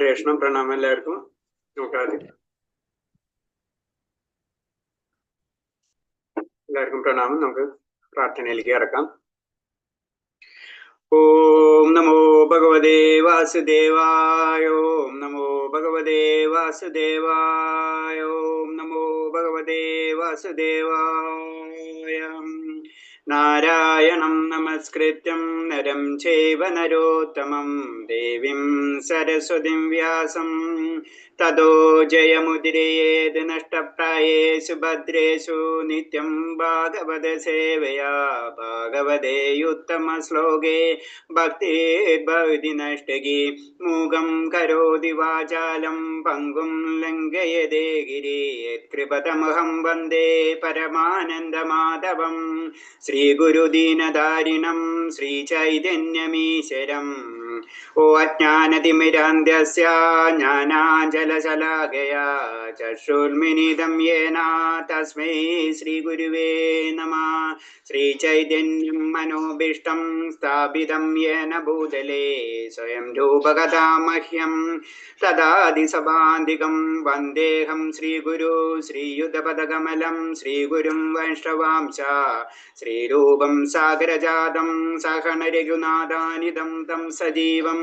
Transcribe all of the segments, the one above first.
ഹരേഷ്ണം പ്രണാമം എല്ലാവർക്കും. എല്ലാവർക്കും പ്രണാമം. നമുക്ക് പ്രാർത്ഥനയിലേക്ക് കിടക്കാം. ഓം നമോ ഭഗവതേ വാസുദേവായ. ഓം നമോ ഭഗവതേ വാസുദേവായ. ഓം നമോ ഭഗവതേ വാസുദേവായ. നാരായണം നമസ്കൃത്യം നരം ചൈവ നരോത്തമം ദേവീം സരസ്വതിം വ്യാസം തതോ ജയമുദിരയേത് നഷ്ടപ്രായേഷു ഭദ്രേഷു നിത്യം ഭാഗവത സേവയാ ഭാഗവതേ ഉത്തമ ശ്ലോകേ ഭക്തിർഭവതി നഷ്ടകി മൂകം കരോതി വാചാലം പങ്കും ലംഘയതേ ഗിരിയത്കൃപതമഹം വന്ദേ പരമാനന്ദമാധവം ശ്രീഗുരുദീനധാരിണം ശ്രീചൈതന്യമീശ്വരം. ഓ അജ്ഞാനതിമിരാന്ധ്യസ്യ ജ്ഞാനാഞ്ജലശലാകയാ ചക്ഷുർമിലിതം യേന തസ്മൈ ശ്രീഗുരുവേ നമഃ. ശ്രീചൈതന്യം മനോഭീഷ്ടം സ്ഥാപിതം യേന ഭൂതലേ സ്വയം രൂപകഥാ മഹ്യം തദാദി സഭാന്തികം വന്ദേഹം ശ്രീഗുരു ശ്രീയുതപദകമലം ശ്രീഗുരും വൈഷ്ണവാംശ ശ്രീരൂപം സാഗരജാതം സഹന രഘുനാഥാനിതം തം സജീവം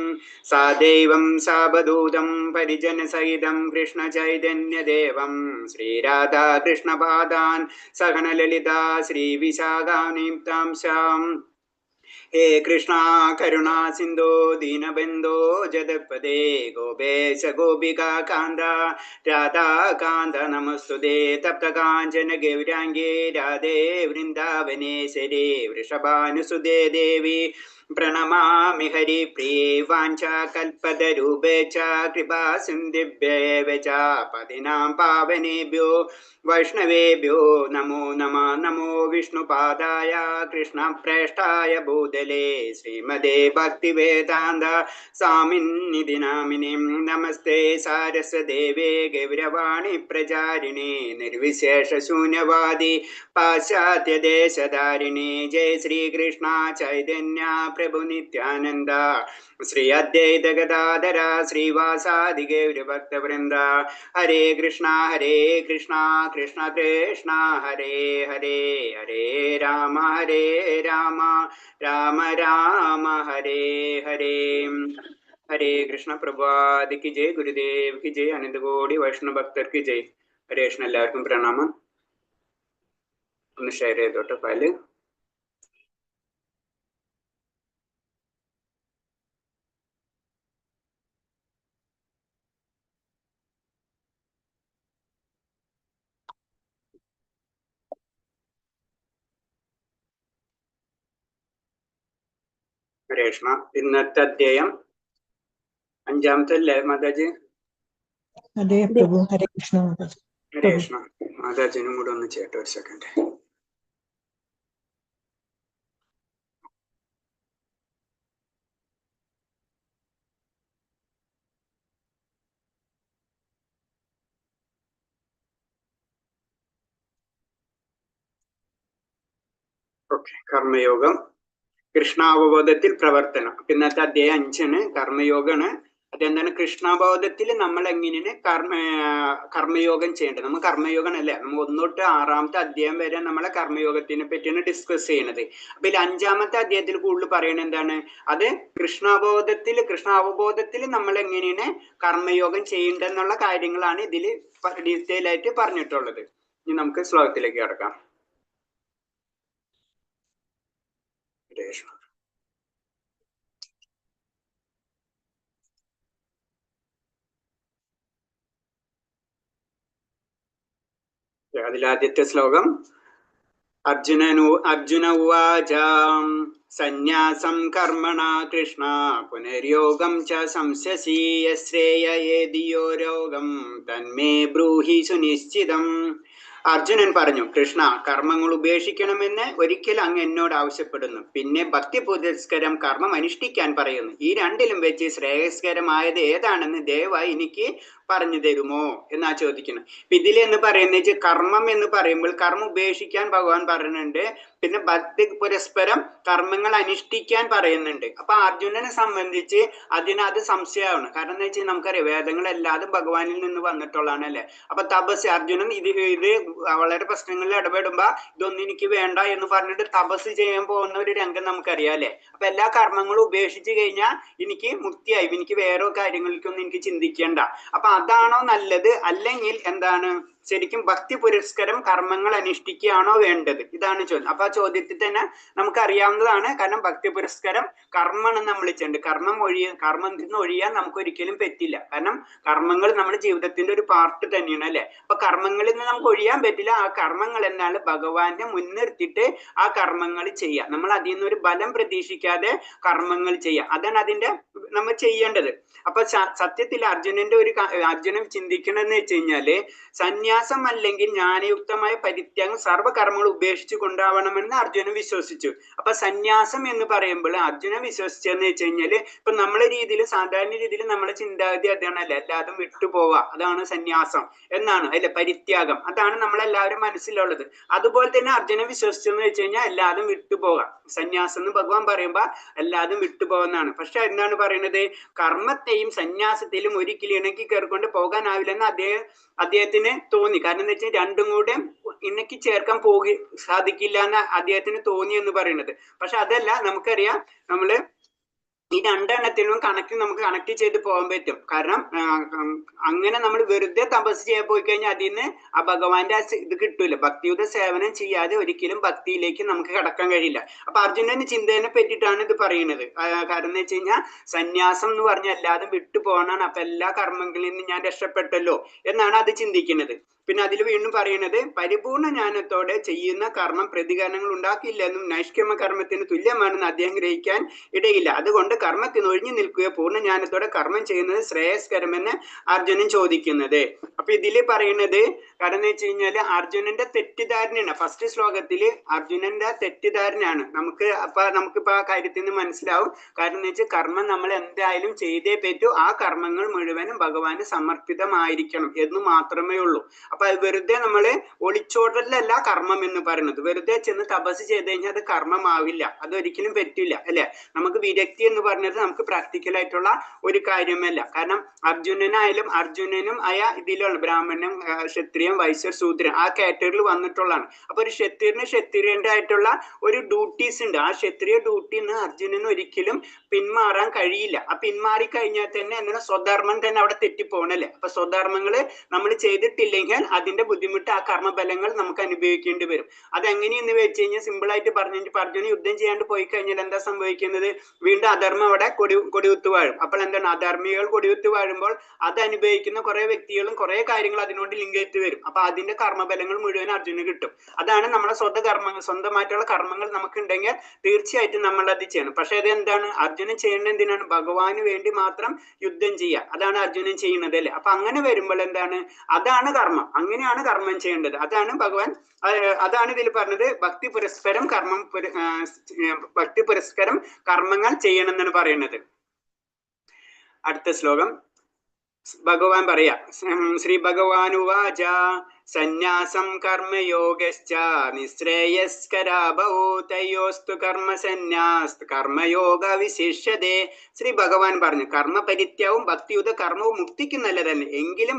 സാദൈവം സാവധൂതം പരിജനസഹിതം കൃഷ്ണ ചൈതന്യദേവം ശ്രീരാധാകൃഷ്ണപാദാൻ സഹന ലളിതാ ശ്രീവിശാഖാനിതാംശാം. ഹേ കൃഷ്ണ കരുണാ സിന്ധോ ദീനബന്ധോ ജഗത്പദേ ഗോപേശ ഗോപികാ കാന്ത രാധാകാന്ത നമസ്തുതേ. തപ്തകാഞ്ചന ഗൗരാംഗേ രാധേ വൃന്ദാവനേശ്വരി വൃഷഭാനുസുതേ ദേവി പ്രണമാമി ഹരിപ്രിയേ. വാഞ്ചാകൽപതരൂപേ ച കൃപാ സിന്ധിഭ്യേവ ച പതിനാം പാവനേഭ്യോ വൈഷ്ണവേഭ്യോ നമോ നമഃ. നമോ വിഷ്ണുപാദായ കൃഷ്ണപ്രേഷ്ഠായ ഭൂതലേ ശ്രീമദേ ഭക്തിവേദാന്ത സ്വാമിന്നിധി നാമിനേ. നമസ്തേ സാരസ്വതദേവേ ഗൗരവാണി പ്രചാരിണേ നിർവിശേഷ ശൂന്യവാദി പാശ്ചാത്യദേശധാരിണേ. ജയ ശ്രീകൃഷ്ണ ചൈതന്യ പ്രഭു നിത്യാനന്ദ ശ്രീ അദ്വൈത ഗദാധര ശ്രീവാസാദി ഗൗരഭക്തവൃന്ദ. ഹരേ കൃഷ്ണ കൃഷ്ണ കൃഷ്ണ ഹരേ ഹരേ ഹരേ രാമ രാമ രാമ ഹരേ ഹരേ. ഹരേ കൃഷ്ണ. പ്രഭാത് കി ജയ്, ഗുരുദേവ് കി ജയ്, അനന്ത കോടി വൈഷ്ണവ ഭക്തർ കി ജയ്. ഹരേ കൃഷ്ണ. എല്ലാവർക്കും പ്രണാമം. ഒന്ന് ഷെയർ ചെയ്തോട്ടെ ഫയല്. ഹരേ കൃഷ്ണ. ഇന്നത്തെ അധ്യായം 5-ാമത്തെ അല്ലേ മാതാജി? അതെ പ്രഭു. ഹരേ കൃഷ്ണ. ഹരേ കൃഷ്ണ. മാതാജിനും കൂടെ ഒന്ന് ചേട്ട ഒരു സെക്കൻഡ്. ഓക്കെ. കർമ്മയോഗം, കൃഷ്ണാവബോധത്തിൽ പ്രവർത്തനം. ഇന്നത്തെ അധ്യായം 5 കർമ്മയോഗമാണ്. അതെന്താണ്? കൃഷ്ണാബോധത്തിൽ നമ്മൾ എങ്ങനെയാണ് കർമ്മയോഗം ചെയ്യേണ്ടത്. നമ്മൾ കർമ്മയോഗം അല്ലേ, നമ്മൾ 1 തൊട്ട് 6-ാമത്തെ അധ്യായം വരെ നമ്മളെ കർമ്മയോഗത്തിനെ പറ്റിയാണ് ഡിസ്കസ് ചെയ്യുന്നത്. അപ്പൊ ഇതിൽ 5-ാമത്തെ അധ്യായത്തിൽ കൂടുതൽ പറയുന്നത് എന്താണ്? അത് കൃഷ്ണാവബോധത്തിൽ നമ്മൾ എങ്ങനെയാണ് കർമ്മയോഗം ചെയ്യേണ്ടതെന്നുള്ള കാര്യങ്ങളാണ് ഇതിൽ ഡീറ്റെയിൽ ആയിട്ട് പറഞ്ഞിട്ടുള്ളത്. ഇനി നമുക്ക് ശ്ലോകത്തിലേക്ക് കിടക്കാം. അതിലാദ്യത്തെ ശ്ലോകം. അർജുന ഉവാച സന്യാസം കർമ്മണ കൃഷ്ണ പുനര്യോഗം ച സംശസി യശ്രേയേദിയോ രോഗം തന്മേ ബ്രൂഹി സുനിശ്ചിതം. അർജുനൻ പറഞ്ഞു, കൃഷ്ണ, കർമ്മങ്ങൾ ഉപേക്ഷിക്കണമെന്ന് ഒരിക്കൽ അങ്ങ് എന്നോട് ആവശ്യപ്പെടുന്നു. പിന്നെ ഭക്തി പുരസ്കരം കർമ്മം അനുഷ്ഠിക്കാൻ പറയുന്നു. ഈ രണ്ടിലും വെച്ച് ശ്രേയസ്കരമായത് ഏതാണെന്ന് ദയവായി എനിക്ക് പറഞ്ഞു തരുമോ എന്നാ ചോദിക്കുന്നത്. ഇതിൽ എന്ന് പറയുന്നത് കർമ്മം എന്ന് പറയുമ്പോൾ കർമ്മം ഉപേക്ഷിക്കാൻ ഭഗവാൻ പറയുന്നുണ്ട്, പിന്നെ ഭക്തി പരസ്പരം കർമ്മങ്ങൾ അനുഷ്ഠിക്കാൻ പറയുന്നുണ്ട്. അപ്പൊ അർജുനനെ സംബന്ധിച്ച് അത് സംശയമാണ്. കാരണം എന്താ വെച്ചാൽ നമുക്കറിയാം വേദങ്ങളെല്ലാതും ഭഗവാനിൽ നിന്ന് വന്നിട്ടുള്ളതാണ് അല്ലെ. അപ്പൊ തപസ് അർജുനൻ ഇത് വളരെ പ്രശ്നങ്ങളിൽ ഇടപെടുമ്പോ ഇതൊന്നും എനിക്ക് വേണ്ട എന്ന് പറഞ്ഞിട്ട് തപസ് ചെയ്യാൻ പോകുന്ന ഒരു രംഗം നമുക്കറിയാം അല്ലെ. അപ്പൊ എല്ലാ കർമ്മങ്ങളും ഉപേക്ഷിച്ച് കഴിഞ്ഞാൽ എനിക്ക് മുക്തിയായി, എനിക്ക് വേറെ കാര്യങ്ങൾക്കൊന്നും എനിക്ക് ചിന്തിക്കേണ്ട. അപ്പൊ അതാണോ നല്ലത്, അല്ലെങ്കിൽ എന്താണ് ശരിക്കും ഭക്തി പുരസ്കരം കർമ്മങ്ങൾ അനുഷ്ഠിക്കുകയാണോ വേണ്ടത്? ഇതാണ് ചോദ്യം. അപ്പൊ ആ ചോദ്യത്തിൽ തന്നെ നമുക്കറിയാവുന്നതാണ്. കാരണം ഭക്തി പുരസ്കരം കർമ്മം നമ്മൾ വിളിച്ചിട്ടുണ്ട്. കർമ്മത്തിൽ നിന്ന് ഒഴിയാൻ നമുക്ക് ഒരിക്കലും പറ്റില്ല. കാരണം കർമ്മങ്ങൾ നമ്മുടെ ജീവിതത്തിന്റെ ഒരു പാർട്ട് തന്നെയാണ് അല്ലെ. അപ്പൊ കർമ്മങ്ങളിൽ നിന്ന് നമുക്ക് ഒഴിയാൻ പറ്റില്ല. ആ കർമ്മങ്ങൾ എന്നാൽ ഭഗവാന്റെ മുൻനിർത്തിയിട്ട് ആ കർമ്മങ്ങൾ ചെയ്യാം. നമ്മൾ അതിൽ നിന്ന് ഒരു ബലം പ്രതീക്ഷിക്കാതെ കർമ്മങ്ങൾ ചെയ്യാം. അതാണ് അതിന്റെ നമ്മൾ ചെയ്യേണ്ടത്. അപ്പൊ സത്യത്തിൽ അർജുനൻ ചിന്തിക്കണമെന്ന് വെച്ച് കഴിഞ്ഞാല് സന്യാസം അല്ലെങ്കിൽ ജ്ഞാനയുക്തമായ പരിത്യാഗം സർവ്വകർമ്മങ്ങൾ ഉപേക്ഷിച്ചു കൊണ്ടാവണമെന്ന് അർജുനൻ വിശ്വസിച്ചു. അപ്പൊ സന്യാസം എന്ന് പറയുമ്പോൾ അർജുനൻ വിശ്വസിച്ചെന്ന് വെച്ച് കഴിഞ്ഞാല് ഇപ്പൊ നമ്മളെ രീതിയിൽ സാധാരണ രീതിയിൽ നമ്മളെ ചിന്താഗതി അതാണല്ലേ, എല്ലാതും വിട്ടുപോവാ, അതാണ് സന്യാസം എന്നാണ് അല്ലെ, പരിത്യാഗം, അതാണ് നമ്മളെല്ലാവരും മനസ്സിലുള്ളത്. അതുപോലെ തന്നെ അർജുനൻ വിശ്വസിച്ചെന്ന് വെച്ച് കഴിഞ്ഞാൽ എല്ലാതും വിട്ടുപോകാം. സന്യാസം എന്ന് ഭഗവാൻ പറയുമ്പോ എല്ലാതും വിട്ടുപോകുന്നതാണ്. പക്ഷെ എന്താണ് പറയുന്നത്, കർമ്മത്തെയും സന്യാസത്തെയും ഒരിക്കലും ഇണക്കി കയറിക്കൊണ്ട് പോകാനാവില്ലെന്ന് അദ്ദേഹത്തിന് തോന്നി. കാരണം എന്താ വെച്ചാൽ രണ്ടും കൂടെ ഇണക്കി ചേർക്കാൻ സാധിക്കില്ല എന്ന് അദ്ദേഹത്തിന് തോന്നി എന്ന് പറയുന്നത്. പക്ഷെ അതല്ല, നമുക്കറിയാം നമ്മള് ഈ രണ്ടെണ്ണത്തിനും നമുക്ക് കണക്ട് ചെയ്ത് പോകാൻ പറ്റും. കാരണം അങ്ങനെ നമ്മൾ വെറുതെ തപസ് ചെയ്യാൻ പോയി കഴിഞ്ഞാൽ അതിൽ നിന്ന് ആ ഭഗവാന്റെ ഇത് കിട്ടൂല. ഭക്തിയുത സേവനം ചെയ്യാതെ ഒരിക്കലും ഭക്തിയിലേക്ക് നമുക്ക് കടക്കാൻ കഴിയില്ല. അപ്പൊ അർജുനന്റെ ചിന്തയെ പറ്റിയിട്ടാണ് ഇത് പറയുന്നത്. കാരണം എന്ന് വെച്ച് കഴിഞ്ഞാൽ സന്യാസം എന്ന് പറഞ്ഞാൽ എല്ലാതും വിട്ടു പോകണാണ്. അപ്പൊ എല്ലാ കർമ്മങ്ങളിൽ നിന്ന് ഞാൻ രക്ഷപ്പെട്ടല്ലോ എന്നാണ് അത് ചിന്തിക്കുന്നത്. പിന്നെ അതിൽ വീണ്ടും പറയുന്നത്, പരിപൂർണ ജ്ഞാനത്തോടെ ചെയ്യുന്ന കർമ്മം പ്രതികരണങ്ങൾ ഉണ്ടാക്കില്ലെന്നും നൈഷ്കർമ്മ കർമ്മത്തിന് തുല്യമാണെന്ന് അദ്ദേഹം ഗ്രഹിക്കാൻ ഇടയില്ല. അതുകൊണ്ട് കർമ്മത്തിന് ഒഴിഞ്ഞു നിൽക്കുകയോ പൂർണ്ണ ജ്ഞാനത്തോടെ കർമ്മം ചെയ്യുന്നത് ശ്രേയസ്കരമെന്ന് അർജുനൻ ചോദിക്കുന്നത്. അപ്പൊ ഇതില് പറയുന്നത് കാരണം എന്ന് വെച്ച് കഴിഞ്ഞാല് അർജുനന്റെ തെറ്റിദ്ധാരണയാണ്. ഫസ്റ്റ് ശ്ലോകത്തില് അർജുനന്റെ തെറ്റിദ്ധാരണയാണ്. നമുക്കിപ്പോ ആ കാര്യത്തിൽ നിന്ന് മനസ്സിലാവും. കാരണം എന്ന് വെച്ചാൽ കർമ്മം നമ്മൾ എന്തായാലും ചെയ്തേ പറ്റൂ. ആ കർമ്മങ്ങൾ മുഴുവനും ഭഗവാന് സമർപ്പിതമായിരിക്കണം എന്ന് മാത്രമേ ഉള്ളൂ. അപ്പൊ വെറുതെ നമ്മള് ഒളിച്ചോടലല്ല കർമ്മം എന്ന് പറയുന്നത്. വെറുതെ ചെന്ന് തപസ് ചെയ്ത് കഴിഞ്ഞാൽ അത് കർമ്മമാവില്ല, അതൊരിക്കലും പറ്റില്ല അല്ലെ. നമുക്ക് വിരക്തി എന്ന് പറഞ്ഞത് നമുക്ക് പ്രാക്ടിക്കൽ ആയിട്ടുള്ള ഒരു കാര്യമല്ല. കാരണം അർജുനനും ആയ ഇതിലുള്ള ബ്രാഹ്മണനും ക്ഷത്രിയം വൈശ്യർ ശൂദ്രൻ ആ കാറ്റഗറിയിൽ വന്നിട്ടുള്ളതാണ്. അപ്പൊ ഒരു ക്ഷത്രിയന്റെ ആയിട്ടുള്ള ഒരു ഡ്യൂട്ടീസ് ഉണ്ട്. ആ ക്ഷത്രിയ ഡ്യൂട്ടിയിൽ നിന്ന് അർജുനന് ഒരിക്കലും പിന്മാറാൻ കഴിയില്ല. ആ പിന്മാറി കഴിഞ്ഞാൽ തന്നെ എന്താണ് സ്വധർമ്മം തന്നെ അവിടെ തെറ്റിപ്പോണല്ലേ. അപ്പൊ സ്വധർമ്മങ്ങള് നമ്മൾ ചെയ്തിട്ടില്ലെങ്കിൽ അതിന്റെ ബുദ്ധിമുട്ട്, ആ കർമ്മഫലങ്ങൾ നമുക്ക് അനുഭവിക്കേണ്ടി വരും. അതെങ്ങനെയെന്ന് വെച്ച് കഴിഞ്ഞാൽ സിമ്പിൾ ആയിട്ട് പറഞ്ഞിട്ട് അർജുനൻ യുദ്ധം ചെയ്യാണ്ട് പോയി കഴിഞ്ഞാൽ എന്താ സംഭവിക്കുന്നത്, വീണ്ടും അധർമ്മം അവിടെ കൊടികുത്തി വാഴും. അപ്പോൾ എന്താണ്, അധർമ്മികൾ കൊടികുത്തി വാഴുമ്പോൾ അത് അനുഭവിക്കുന്ന കുറെ വ്യക്തികളും കുറെ കാര്യങ്ങൾ അതിനോട് ലിങ്കേറ്റ് വരും. അപ്പൊ അതിന്റെ കർമ്മഫലങ്ങൾ മുഴുവൻ അർജുനന് കിട്ടും. അതാണ് നമ്മളെ സ്വന്തമായിട്ടുള്ള കർമ്മങ്ങൾ നമുക്ക് ഉണ്ടെങ്കിൽ തീർച്ചയായിട്ടും നമ്മൾ അത് ചെയ്യണം. പക്ഷെ അത് എന്താണ്, അർജുനൻ ചെയ്യേണ്ടത് എന്തിനാണ്, ഭഗവാന് വേണ്ടി മാത്രം യുദ്ധം ചെയ്യുക. അതാണ് അർജുനൻ ചെയ്യുന്നത് അല്ലെ. അപ്പൊ അങ്ങനെ വരുമ്പോൾ എന്താണ്, അതാണ് കർമ്മം. അങ്ങനെയാണ് കർമ്മം ചെയ്യേണ്ടത്. അതാണ് ഇതിൽ പറഞ്ഞത്, ഭക്തി പുരസ്പരം കർമ്മങ്ങൾ ചെയ്യണം എന്നാണ് പറയുന്നത്. അടുത്ത ശ്ലോകം ഭഗവാൻ പറയാ, ശ്രീ ഭഗവാനുവാച സന്യാസം കർമ്മയോഗശ്ച നിശ്രേയസ്കരാഭൂതയോസ്തു കർമ്മ സന്യാസ് കർമ്മയോഗ വിശിഷ്യതേ. ശ്രീ ഭഗവാൻ പറഞ്ഞു, കർമ്മപരിത്യാഗവും ഭക്തിയുത കർമ്മവും മുക്തിക്ക് നല്ലതല്ല. എങ്കിലും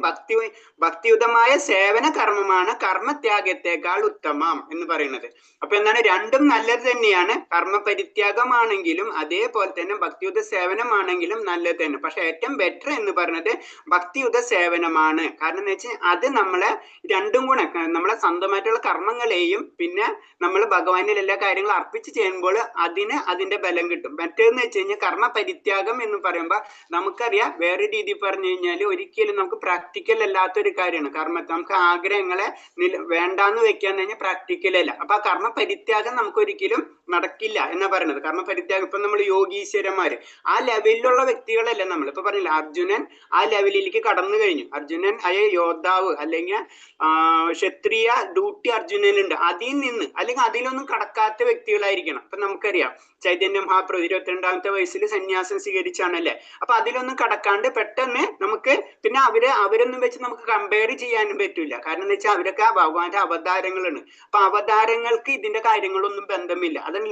ഭക്തിയുതമായ സേവന കർമ്മമാണ് കർമ്മത്യാഗത്തെക്കാൾ ഉത്തമം എന്ന് പറയുന്നത്. അപ്പൊ എന്താണ്, രണ്ടും നല്ലത് തന്നെയാണ്. കർമ്മപരിത്യാഗമാണെങ്കിലും അതേപോലെ തന്നെ ഭക്തിയുത സേവനമാണെങ്കിലും നല്ലത് തന്നെ. പക്ഷെ ഏറ്റവും ബെറ്റർ എന്ന് പറയുന്നത് ഭക്തിയുത സേവനമാണ്. കാരണം എന്ന് വെച്ചാൽ അത് നമ്മളെ രണ്ടും കൂടെ നമ്മളെ സ്വന്തമായിട്ടുള്ള കർമ്മങ്ങളെയും പിന്നെ നമ്മൾ ഭഗവാനിൽ എല്ലാ കാര്യങ്ങളും അർപ്പിച്ച് ചെയ്യുമ്പോൾ അതിന്റെ ബലം കിട്ടും. മറ്റേന്ന് വെച്ച് കഴിഞ്ഞാൽ കർമ്മ പരിത്യാഗം എന്ന് പറയുമ്പോൾ നമുക്കറിയാം, വേറെ രീതി പറഞ്ഞു കഴിഞ്ഞാൽ ഒരിക്കലും നമുക്ക് പ്രാക്ടിക്കൽ അല്ലാത്തൊരു കാര്യമാണ് കർമ്മത്തെ. നമുക്ക് ആഗ്രഹങ്ങളെ വേണ്ടാന്ന് വെക്കാന്ന് കഴിഞ്ഞാൽ പ്രാക്ടിക്കൽ അല്ല. അപ്പൊ ആ കർമ്മ പരിത്യാഗം നമുക്ക് ഒരിക്കലും നടക്കില്ല എന്നാ പറയുന്നത്. കർമ്മ പരിത്യാഗം ഇപ്പൊ നമ്മൾ യോഗീശ്വരന്മാര് ആ ലെവലിലുള്ള വ്യക്തികളല്ല. നമ്മൾ ഇപ്പൊ പറഞ്ഞില്ല, അർജുനൻ ആ ലെവലിലേക്ക് കടന്നു കഴിഞ്ഞു. അർജുനൻ യോദ്ധാവ് അല്ലെങ്കിൽ ക്ഷത്രിയ ഡ്യൂട്ടി അർജുനനുണ്ട്. അതിൽ നിന്ന് അല്ലെങ്കിൽ അതിലൊന്നും കടക്കാത്ത വ്യക്തികളായിരിക്കണം. ഇപ്പൊ നമുക്കറിയാം ചൈതന്യ മഹാപ്രഭു 22ാമത്തെ വയസ്സിൽ സന്യാസം സ്വീകരിച്ചാണല്ലേ. അപ്പൊ അതിലൊന്നും കടക്കാണ്ട് പെട്ടെന്ന് നമുക്ക് പിന്നെ അവരൊന്നും വെച്ച് നമുക്ക് കമ്പയർ ചെയ്യാനും പറ്റില്ല. കാരണം എന്ന് വെച്ചാൽ അവരൊക്കെ ഭഗവാന്റെ അവതാരങ്ങളാണ്. അപ്പൊ അവതാരങ്ങൾക്ക് ഇതിന്റെ കാര്യങ്ങളൊന്നും ബന്ധമില്ല. അതിന്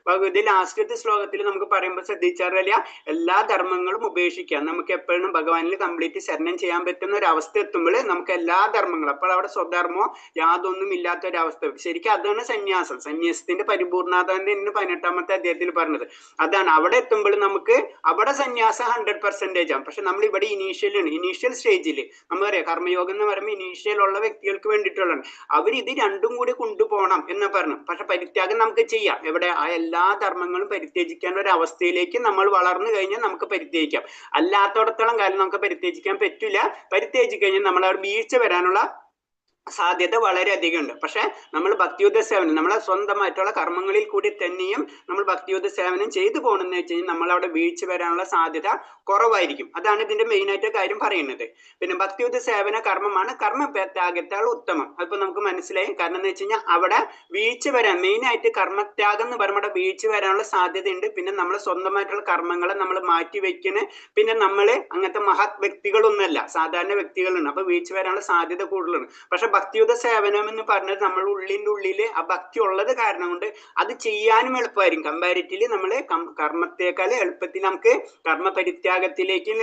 ഭഗവതി ലാസ്റ്റത്തെ ശ്ലോകത്തിൽ നമുക്ക് പറയുമ്പോൾ ശ്രദ്ധിച്ചാറില്ല, എല്ലാ ധർമ്മങ്ങളും ഉപേക്ഷിക്കാം. നമുക്ക് എപ്പോഴും ഭഗവാനിൽ കംപ്ലീറ്റ് ശരണം ചെയ്യാൻ പറ്റുന്ന ഒരു അവസ്ഥ എത്തുമ്പോൾ നമുക്ക് എല്ലാ ധർമ്മങ്ങളും, അപ്പോൾ അവിടെ സ്വധർമ്മോ യാതൊന്നും ഇല്ലാത്ത ഒരു അവസ്ഥ. ശരിക്കും അതാണ് സന്യാസം. സന്യാസത്തിന്റെ പരിപൂർണത എന്ന് 18ാമത്തെ അദ്ദേഹത്തിൽ പറഞ്ഞത് അതാണ്. അവിടെ എത്തുമ്പോൾ നമുക്ക് അവിടെ സന്യാസം 100% ആവും. പക്ഷെ നമ്മൾ ഇവിടെ ഇനീഷ്യൽ സ്റ്റേജിൽ നമ്മളറിയാം കർമ്മയോഗം എന്ന് പറയുമ്പോൾ ഇനീഷ്യൽ ഉള്ള വ്യക്തികൾക്ക് വേണ്ടിയിട്ടുള്ളതാണ്. അവർ ഇത് രണ്ടും കൂടി കൊണ്ടുപോകണം എന്ന് പറഞ്ഞു. പക്ഷെ പരിത്യാഗം നമുക്ക് ചെയ്യാം. എവിടെ ആ എല്ലാ ധർമ്മങ്ങളും പരിത്യജിക്കാൻ ഒരു അവസ്ഥയിലേക്ക് നമ്മൾ വളർന്നു കഴിഞ്ഞാൽ നമുക്ക് പരിത്യജിക്കാം. അല്ലാത്തടത്തോളം കാലം നമുക്ക് പരിത്യജിക്കാൻ പറ്റില്ല. പരിത്യജിച്ച് കഴിഞ്ഞാൽ നമ്മൾ അവിടെ വീഴ്ച വരാനുള്ള സാധ്യത വളരെയധികം ഉണ്ട്. പക്ഷെ നമ്മൾ ഭക്തിയുദ്ധ സേവനം നമ്മളെ സ്വന്തമായിട്ടുള്ള കർമ്മങ്ങളിൽ കൂടി തന്നെയും നമ്മൾ ഭക്തിയുദ്ധ സേവനം ചെയ്തു പോകണമെന്ന് വെച്ച് കഴിഞ്ഞാൽ നമ്മൾ അവിടെ വീഴ്ച വരാനുള്ള സാധ്യത കുറവായിരിക്കും. അതാണ് ഇതിന്റെ മെയിൻ ആയിട്ട് കാര്യം പറയുന്നത്. പിന്നെ ഭക്തിയുദ്ധ സേവന കർമ്മമാണ് കർമ്മത്യാഗത്താൽ ഉത്തമം. അതിപ്പോ നമുക്ക് മനസ്സിലായി. കാരണം എന്ന് വെച്ച് കഴിഞ്ഞാൽ അവിടെ വീഴ്ച വരാൻ മെയിൻ ആയിട്ട് കർമ്മത്യാഗം എന്ന് പറയുമ്പോൾ അവിടെ വീഴ്ച വരാനുള്ള സാധ്യതയുണ്ട്. പിന്നെ നമ്മൾ സ്വന്തമായിട്ടുള്ള കർമ്മങ്ങളെ നമ്മൾ മാറ്റി വെക്കുന്ന പിന്നെ നമ്മള് അങ്ങനത്തെ മഹത് വ്യക്തികളൊന്നുമല്ല, സാധാരണ വ്യക്തികളാണ്. അപ്പൊ വീഴ്ച വരാനുള്ള സാധ്യത കൂടുതലാണ്. പക്ഷെ ഭക്തിയുദ്ധ സേവനം എന്ന് പറഞ്ഞത് നമ്മൾ ഉള്ളില് ആ ഭക്തി ഉള്ളത് കാരണം കൊണ്ട് അത് ചെയ്യാനും എളുപ്പമായിരിക്കും. കമ്പാരിറ്റീവ്ലി നമ്മള് കർമ്മത്തെക്കാൾ എളുപ്പത്തിൽ നമുക്ക് കർമ്മ പരിത്യാഗത്തിലേക്കും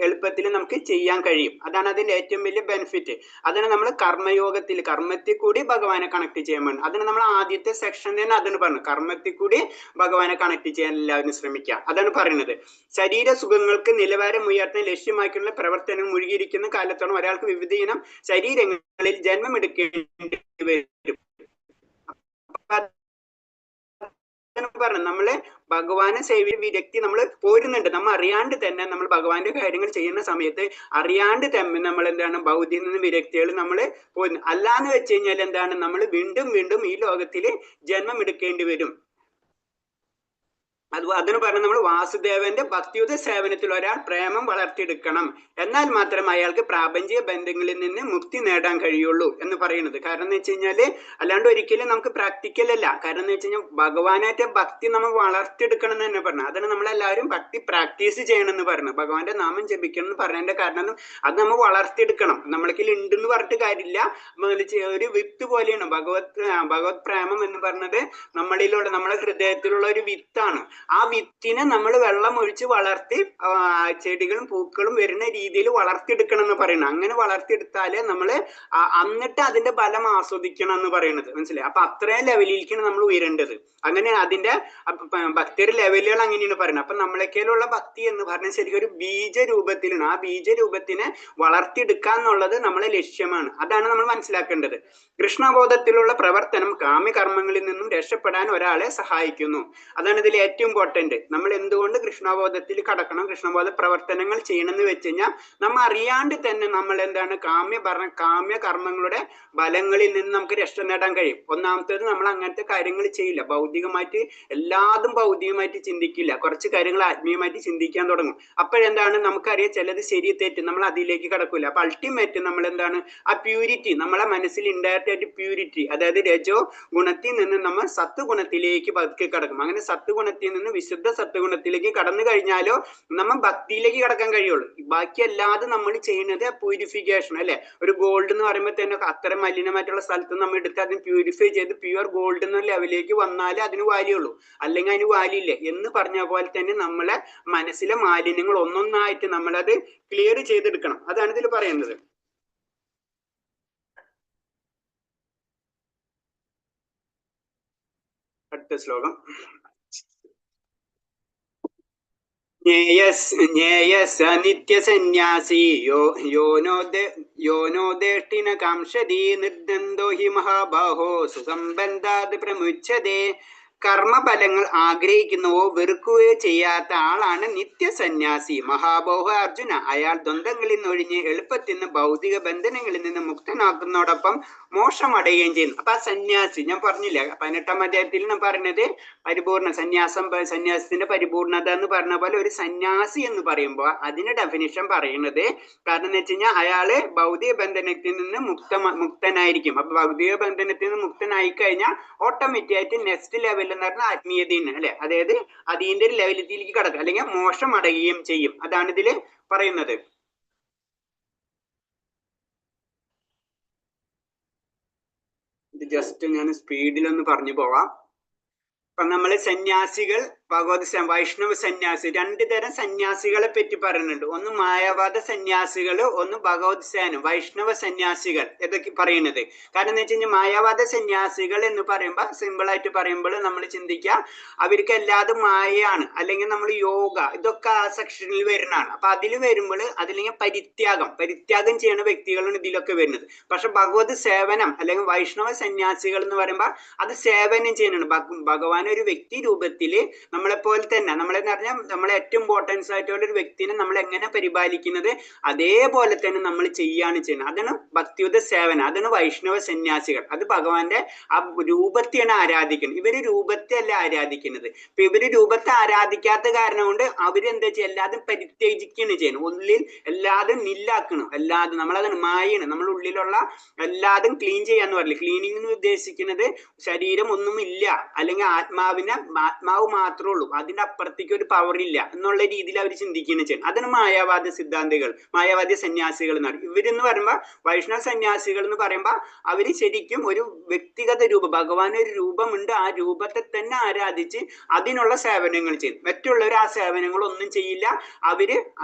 എളുപ്പത്തിൽ നമുക്ക് ചെയ്യാൻ കഴിയും. അതാണ് അതിന്റെ ഏറ്റവും വലിയ ബെനിഫിറ്റ്. അതിന് നമ്മൾ കർമ്മയോഗത്തിൽ കർമ്മത്തിൽ കൂടി ഭഗവാനെ കണക്ട് ചെയ്യാൻ വേണം. അതിന് നമ്മൾ ആദ്യത്തെ സെക്ഷൻ തന്നെ അതിന് പറഞ്ഞു, കർമ്മത്തിൽ കൂടി ഭഗവാനെ കണക്ട് ചെയ്യാൻ എല്ലാവരും ശ്രമിക്കുക. അതാണ് പറയുന്നത്. ശരീര സുഖങ്ങൾക്ക് നിലവാരം ഉയർത്താൻ ലക്ഷ്യമാക്കിയുള്ള പ്രവർത്തനം മുഴുകിയിരിക്കുന്ന കാലത്തോളം ഒരാൾക്ക് വിവിധ ഇനം ശരീരങ്ങളിൽ ജന്മമെടുക്കേണ്ടി വരും. പറഞ്ഞു നമ്മള് ഭഗവാനെ സേവ്യ വിരക്തി നമ്മൾ പോരുന്നുണ്ട്. നമ്മൾ അറിയാണ്ട് തന്നെ നമ്മൾ ഭഗവാന്റെ കാര്യങ്ങൾ ചെയ്യുന്ന സമയത്ത് അറിയാണ്ട് തന്നെ നമ്മൾ എന്താണ് ഭൗതിയിൽ നിന്ന് വിരക്തികൾ നമ്മൾ പോരുന്നു. അല്ലാന്ന് വെച്ച് കഴിഞ്ഞാൽ എന്താണ് നമ്മൾ വീണ്ടും വീണ്ടും ഈ ലോകത്തില് ജന്മം എടുക്കേണ്ടി വരും. അതിന് പറഞ്ഞ നമ്മൾ വാസുദേവന്റെ ഭക്തിയുത സേവനത്തിൽ ഒരാൾ പ്രേമം വളർത്തിയെടുക്കണം. എന്നാൽ മാത്രമേ അയാൾക്ക് പ്രാപഞ്ചിക ബന്ധങ്ങളിൽ നിന്ന് മുക്തി നേടാൻ കഴിയുള്ളൂ എന്ന് പറയുന്നത്. കാരണം എന്ന് വെച്ച് കഴിഞ്ഞാല് അല്ലാണ്ട് ഒരിക്കലും നമുക്ക് പ്രാക്ടിക്കൽ അല്ല. കാരണം എന്ന് വെച്ച് കഴിഞ്ഞാൽ ഭഗവാനായിട്ട് ഭക്തി നമ്മൾ വളർത്തിയെടുക്കണം എന്ന് തന്നെ പറഞ്ഞു. അതിന് നമ്മളെല്ലാവരും ഭക്തി പ്രാക്ടീസ് ചെയ്യണം എന്ന് പറഞ്ഞു. ഭഗവാന്റെ നാമം ജപിക്കണം എന്ന് പറഞ്ഞതിന്റെ കാരണം അത് നമ്മൾ വളർത്തിയെടുക്കണം. നമ്മൾക്കിൽ ഉണ്ടെന്ന് പറഞ്ഞിട്ട് കാര്യമില്ല. ഒരു വിത്ത് പോലെയാണ് ഭഗവത് പ്രേമം എന്ന് പറഞ്ഞത്. നമ്മളിലുള്ള നമ്മളെ ഹൃദയത്തിലുള്ള ഒരു വിത്താണ്. ആ വിത്തിനെ നമ്മൾ വെള്ളം ഒഴിച്ച് വളർത്തി ചെടികളും പൂക്കളും വരുന്ന രീതിയിൽ വളർത്തിയെടുക്കണം എന്ന് പറയുന്നത്. അങ്ങനെ വളർത്തിയെടുത്താലേ നമ്മള് എന്നിട്ട് അതിന്റെ ഫലം ആസ്വദിക്കണം എന്ന് പറയുന്നത്. മനസ്സിലായി? അപ്പൊ അത്രയും ലെവലിലേക്കാണ് നമ്മൾ ഉയരേണ്ടത്. അങ്ങനെ അതിന്റെ ഭക്തിയുടെ ലെവലുകൾ അങ്ങനെയാണ് പറയുന്നത്. അപ്പൊ നമ്മളൊക്കെയുള്ള ഭക്തി എന്ന് പറഞ്ഞാൽ ശരിക്കും ഒരു ബീജരൂപത്തിലാണ്. ആ ബീജരൂപത്തിനെ വളർത്തിയെടുക്കുക എന്നുള്ളത് നമ്മളെ ലക്ഷ്യമാണ്. അതാണ് നമ്മൾ മനസ്സിലാക്കേണ്ടത്. കൃഷ്ണബോധത്തിലുള്ള പ്രവർത്തനം കാമ്യകർമ്മങ്ങളിൽ നിന്നും രക്ഷപ്പെടാൻ ഒരാളെ സഹായിക്കുന്നു. അതാണ് ഇതിൽ ഏറ്റവും ഇമ്പോർട്ടന്റ്. നമ്മൾ എന്തുകൊണ്ട് കൃഷ്ണബോധത്തിൽ കടക്കണം, കൃഷ്ണബോധ പ്രവർത്തനങ്ങൾ ചെയ്യണമെന്ന് വെച്ച് കഴിഞ്ഞാൽ നമ്മൾ അറിയാണ്ട് തന്നെ നമ്മൾ എന്താണ് കാമ്യ കർമ്മങ്ങളുടെ ഫലങ്ങളിൽ നിന്ന് നമുക്ക് രക്ഷ നേടാൻ കഴിയും. ഒന്നാമത്തേത് നമ്മൾ അങ്ങനത്തെ കാര്യങ്ങൾ ചെയ്യില്ല. ഭൗതികമായിട്ട് എല്ലാതും ഭൗതികമായിട്ട് ചിന്തിക്കില്ല. കുറച്ച് കാര്യങ്ങൾ ആത്മീയമായിട്ട് ചിന്തിക്കാൻ തുടങ്ങും. അപ്പോഴെന്താണ് നമുക്കറിയാം ചിലത് ശരി തെറ്റ് നമ്മൾ അതിലേക്ക് കടക്കൂല. അപ്പൊ അൾട്ടിമേറ്റ് നമ്മൾ എന്താണ് ആ പ്യൂരിറ്റി നമ്മളെ മനസ്സിൽ ഇൻഡയറക്റ്റ് ആയിട്ട് പ്യൂരിറ്റി, അതായത് രജോ ഗുണത്തിൽ നിന്ന് നമ്മൾ സത്വ ഗുണത്തിലേക്ക് പതുക്കെ കടക്കും. അങ്ങനെ സത്വ ഗുണത്തിൽ നിന്ന് വിശുദ്ധ സത്വഗുണത്തിലേക്ക് കടന്നു കഴിഞ്ഞാലോ നമ്മൾ ഭക്തിയിലേക്ക് കടക്കാൻ കഴിയുള്ളൂ. ബാക്കി അല്ലാതെ നമ്മൾ ചെയ്യുന്നത് പ്യൂരിഫിക്കേഷൻ അല്ലെ. ഒരു ഗോൾഡ് എന്ന് പറയുമ്പോൾ തന്നെ അത്ര മലിനമായിട്ടുള്ള സ്ഥലത്ത് നമ്മൾ എടുത്ത് അതിന് പ്യൂരിഫൈ ചെയ്ത് പ്യുവർ ഗോൾഡ് എന്ന ലെവലിലേക്ക് വന്നാലേ അതിന് വാല്യൂ ഉള്ളൂ. അല്ലെങ്കിൽ അതിന് വാല്യൂ ഇല്ല എന്ന് പറഞ്ഞ പോലെ തന്നെ നമ്മളെ മനസ്സിലെ മാലിന്യങ്ങൾ ഒന്നൊന്നായിട്ട് നമ്മളത് ക്ലിയർ ചെയ്തെടുക്കണം. അതാണ് ഇതിൽ പറയുന്നത്. അടുത്ത ശ്ലോകം. ജ്ഞേയസ് നിത്യസന്യാസി യോനോദേഷ്ടിന കാംക്ഷതി നിർദ്ദന്തോ ഹി മഹാബാഹോ സുഖം ബന്ധാത് പ്രമുച്യതേ കർമ്മഫലങ്ങൾ ആഗ്രഹിക്കുന്നവോ വെറുക്കുകയോ ചെയ്യാത്ത ആളാണ് നിത്യസന്യാസി. മഹാബോഹ അർജുന, അയാൾ ദ്വന്ദ്ങ്ങളിൽ നിന്നൊഴിഞ്ഞ് എളുപ്പത്തിൽ നിന്ന് ഭൗതിക ബന്ധനങ്ങളിൽ നിന്ന് മുക്തനാക്കുന്നതോടൊപ്പം മോക്ഷം അടയുകയും ചെയ്യുന്നു. അപ്പൊ ആ സന്യാസി ഞാൻ പറഞ്ഞില്ല 18ാം അധ്യായത്തിൽ ഞാൻ പറഞ്ഞത് പരിപൂർണ സന്യാസത്തിന്റെ പരിപൂർണത എന്ന് പറഞ്ഞ പോലെ ഒരു സന്യാസി എന്ന് പറയുമ്പോൾ അതിന്റെ ഡെഫിനിഷൻ പറയുന്നത് കാരണം എന്ന് വെച്ച് കഴിഞ്ഞാൽ അയാള് ഭൗതിക ബന്ധനത്തിൽ നിന്ന് മുക്തനായിരിക്കും. അപ്പൊ ഭൗതിക ബന്ധനത്തിൽ നിന്ന് മുക്തനായി കഴിഞ്ഞാൽ ഓട്ടോമാറ്റിക് ആയിട്ട് നെക്സ്റ്റ് ലെവൽ എന്ന് പറഞ്ഞാൽ ആത്മീയതയാണ് അല്ലെ, അതായത് അതിന്റെ ഒരു ലെവലിലേക്ക് കടക്കുക അല്ലെങ്കിൽ മോശം അടയുകയും ചെയ്യും. അതാണ് ഇതില് പറയുന്നത്. ഇത് ജസ്റ്റ് ഞാൻ സ്പീഡിലൊന്ന് പറഞ്ഞു പോവാം. അപ്പൊ നമ്മള് സന്യാസികൾ, ഭഗവത് വൈഷ്ണവ സന്യാസി, രണ്ടു തരം സന്യാസികളെ പറ്റി പറയുന്നുണ്ട്. ഒന്ന് മായാവാദ സന്യാസികള്, ഒന്ന് ഭഗവത് സേന വൈഷ്ണവ സന്യാസികൾ ഇതൊക്കെ പറയുന്നത്. കാരണം എന്ന് വെച്ച് കഴിഞ്ഞാൽ മായാവാദ സന്യാസികൾ എന്ന് പറയുമ്പോൾ സിമ്പിൾ ആയിട്ട് പറയുമ്പോൾ നമ്മൾ ചിന്തിക്കുക അവർക്ക് എല്ലാതും മായയാണ്, അല്ലെങ്കിൽ നമ്മൾ യോഗ ഇതൊക്കെ ആ സെക്ഷനിൽ വരുന്നതാണ്. അപ്പൊ അതിൽ വരുമ്പോൾ അതില്ലെങ്കിൽ പരിത്യാഗം ചെയ്യുന്ന വ്യക്തികളാണ് ഇതിലൊക്കെ വരുന്നത്. പക്ഷെ ഭഗവത് സേവനം അല്ലെങ്കിൽ വൈഷ്ണവ സന്യാസികൾ എന്ന് പറയുമ്പോൾ അത് സേവനം ചെയ്യുന്നുണ്ട്. ഭഗവാൻ ഒരു വ്യക്തി രൂപത്തില് നമ്മളെപ്പോലെ തന്നെ നമ്മളെന്ന് പറഞ്ഞാൽ നമ്മളെ ഏറ്റവും ഇമ്പോർട്ടൻസ് ആയിട്ടുള്ള ഒരു വ്യക്തിനെ നമ്മൾ എങ്ങനെ പരിപാലിക്കുന്നത് അതേപോലെ തന്നെ നമ്മൾ ചെയ്യാണ് ചെയ്യുന്നത്. അതാണ് ഭക്തിയുത സേവനം, അതാണ് വൈഷ്ണവ സന്യാസികൾ. അത് ഭഗവാന്റെ ആ രൂപത്തെയാണ് ആരാധിക്കുന്നത്. ഇവര് രൂപത്തെ അല്ല ആരാധിക്കുന്നത്. ഇപ്പൊ ഇവര് രൂപത്തെ ആരാധിക്കാത്ത കാരണം കൊണ്ട് അവരെന്താ ചെയ്യുക, എല്ലാതും പരിത്യജിക്കുകയാണ് ചെയ്യുന്നത്. ഉള്ളിൽ എല്ലാതും നില്ലാക്കണം, എല്ലാതും നമ്മളതാണ് മായാണ്. നമ്മൾ ഉള്ളിലുള്ള എല്ലാതും ക്ലീൻ ചെയ്യാന്ന് പറയില്ല. ക്ലീനിങ് എന്ന് ഉദ്ദേശിക്കുന്നത് ശരീരം ഒന്നും ഇല്ല, അല്ലെങ്കിൽ ആത്മാവ് മാത്രമേ ഉള്ളൂ, അതിന്റെ അപ്പുറത്തേക്ക് ഒരു പവർ ഇല്ല എന്നുള്ള രീതിയിൽ അവർ ചിന്തിക്കുകയാണ് ചെയ്യുന്നത്. അതിന് മായാവാദ സിദ്ധാന്തികൾ, മായാവാദി സന്യാസികൾ എന്ന് പറയും. ഇവരെന്ന് പറയുമ്പോൾ വൈഷ്ണവ സന്യാസികൾ എന്ന് പറയുമ്പോൾ അവര് ശരിക്കും ഒരു വ്യക്തിഗത രൂപം, ഭഗവാൻ ഒരു രൂപമുണ്ട്, ആ രൂപത്തെ തന്നെ ആരാധിച്ച് അതിനുള്ള സേവനങ്ങൾ ചെയ്യും. മറ്റുള്ളവർ ആ സേവനങ്ങൾ ഒന്നും ചെയ്യില്ല. അവര്